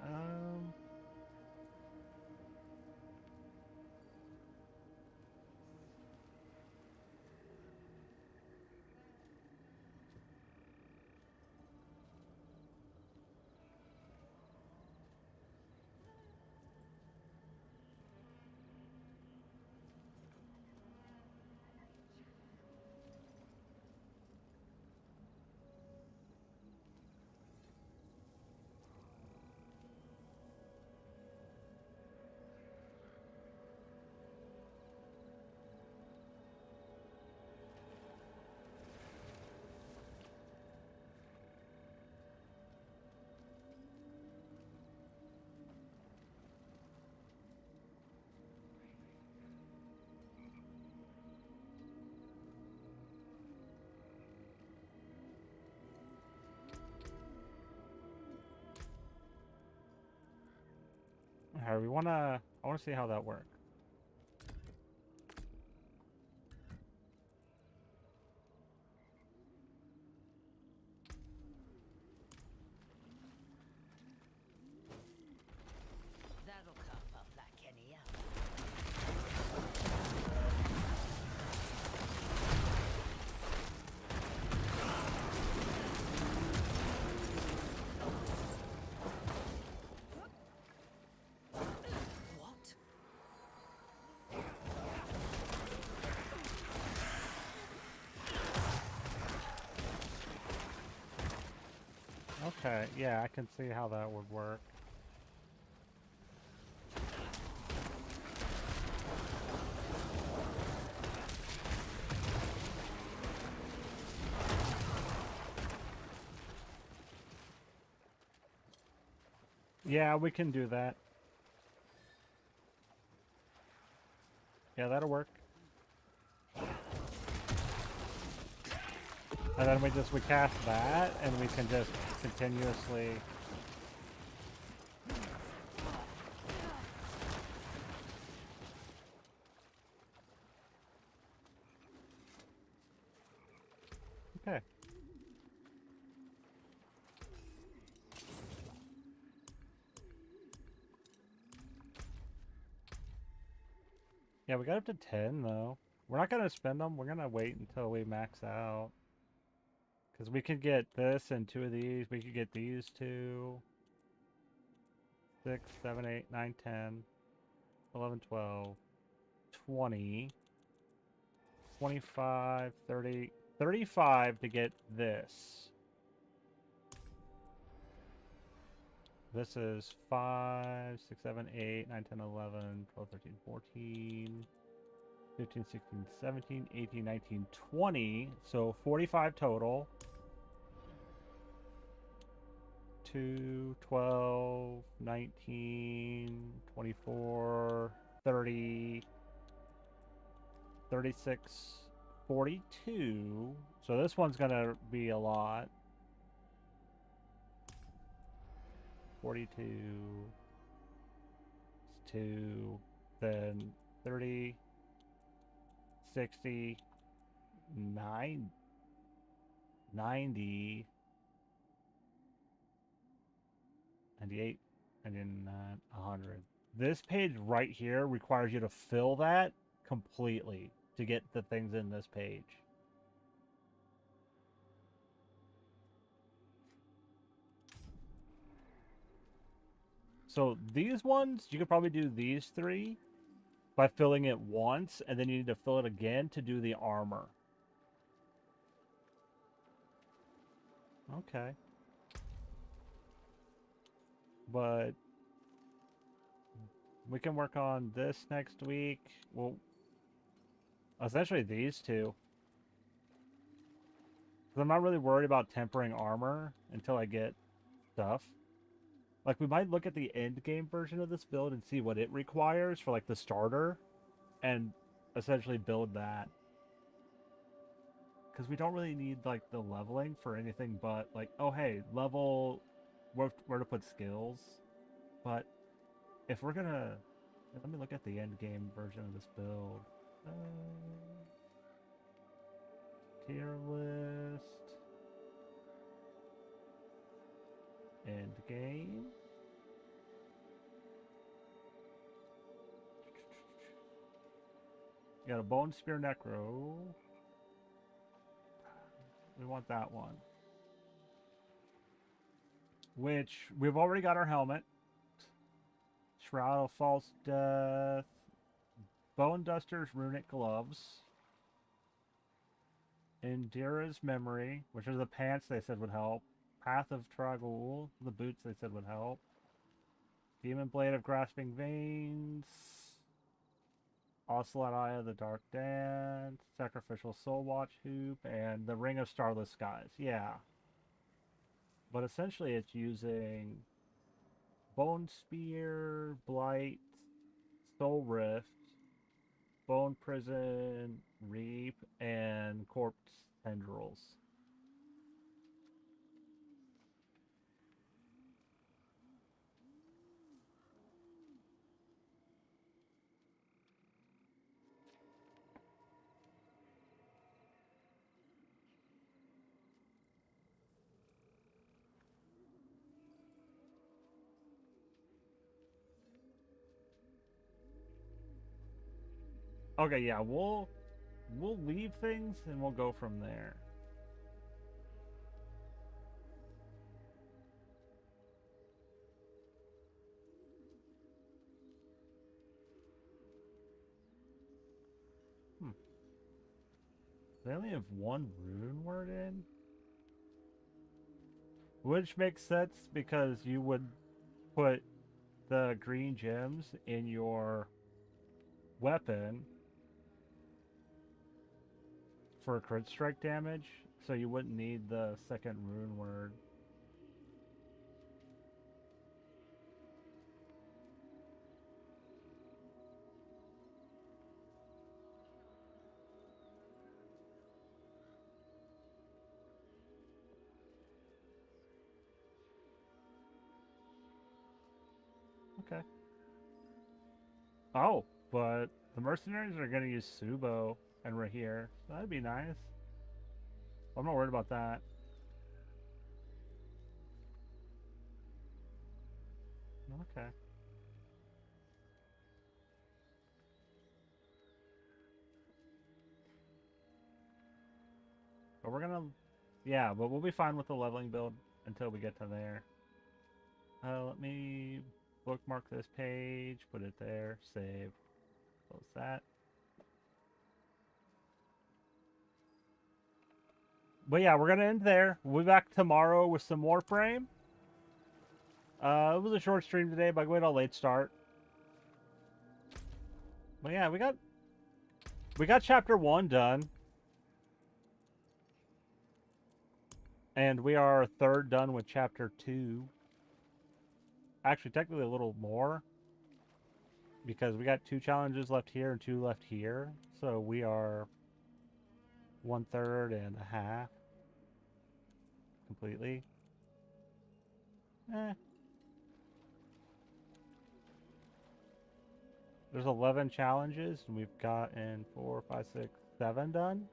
Um. Alright, I wanna see how that works. That'll come up like any other. What? Okay, yeah, I can see how that would work. Yeah, we can do that. Yeah, that'll work. And then we cast that, and we can just continuously. Okay. Yeah, we got up to 10 though. We're not gonna spend them. We're gonna wait until we max out. Because we could get this and 2 of these. We could get these 2. 6, 7, 8, 9, 10, 11, 12, 20, 25, 30, 35 to get this. This is 5, 6, 7, 8, 9, 10, 11, 12, 13, 14, 15, 16, 17, 18, 19, 20. So 45 total. 2, 12, 19, 24, 30, 36, 42. So this one's going to be a lot. 42. It's 2. Then 30, 60, 9, 90. 98, and then 100. This page right here requires you to fill that completely to get the things in this page. So these ones, you could probably do these 3 by filling it once, and then you need to fill it again to do the armor. Okay. But we can work on this next week. Well, essentially these 2. Because I'm not really worried about tempering armor until I get stuff. Like, we might look at the end game version of this build and see what it requires for, like, the starter, and essentially build that. Because we don't really need, like, the leveling for anything but, like, oh, hey, level where to put skills. But if we're gonna... Let me look at the end game version of this build. Tier list. End game. You got a Bone Spear Necro. We want that one. Which, we've already got our helmet. Shroud of False Death. Bone Duster's Runic Gloves. Indira's Memory, which are the pants they said would help. Path of Tragul, the boots they said would help. Demon Blade of Grasping Veins. Ocelot Eye of the Dark Dance. Sacrificial Soul Watch Hoop. And the Ring of Starless Skies. Yeah. But essentially it's using Bone Spear, Blight, Soul Rift, Bone Prison, Reap, and Corpse Tendrils. Okay, yeah, we'll leave things and we'll go from there. They only have one rune word in? Which makes sense because you would put the green gems in your weapon for crit strike damage, so you wouldn't need the second rune word. Okay. Oh, but the mercenaries are going to use Subo, and we're here. So that'd be nice. I'm not worried about that. Okay. But we're gonna... Yeah, but we'll be fine with the leveling build until we get to there. Let me bookmark this page, put it there, save, close that. But yeah, we're gonna end there. We'll be back tomorrow with some Warframe. It was a short stream today, but we had a late start. But yeah, we got chapter 1 done. And we are third done with chapter 2. Actually, technically a little more. Because we got 2 challenges left here and 2 left here. So we are 1/3 and a half. Completely. There's 11 challenges, and we've gotten 4, 5, 6, 7 done.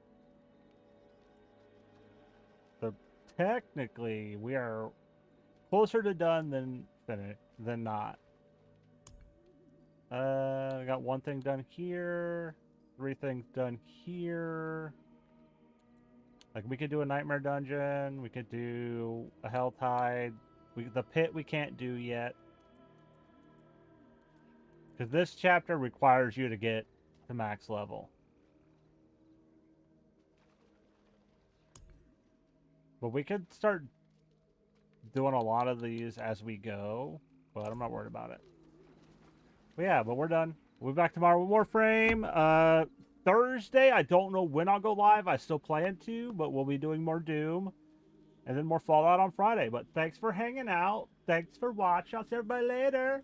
So technically, we are closer to done than finished, than not. I got 1 thing done here, 3 things done here. Like, we could do a nightmare dungeon, we could do a hell tide. The pit we can't do yet. Because this chapter requires you to get to max level. But we could start doing a lot of these as we go. But I'm not worried about it. But yeah, but we're done. We'll be back tomorrow with Warframe. Thursday, I don't know when I'll go live. I still plan to, but we'll be doing more Doom. And then more Fallout on Friday. But thanks for hanging out. Thanks for watching. I'll see everybody later.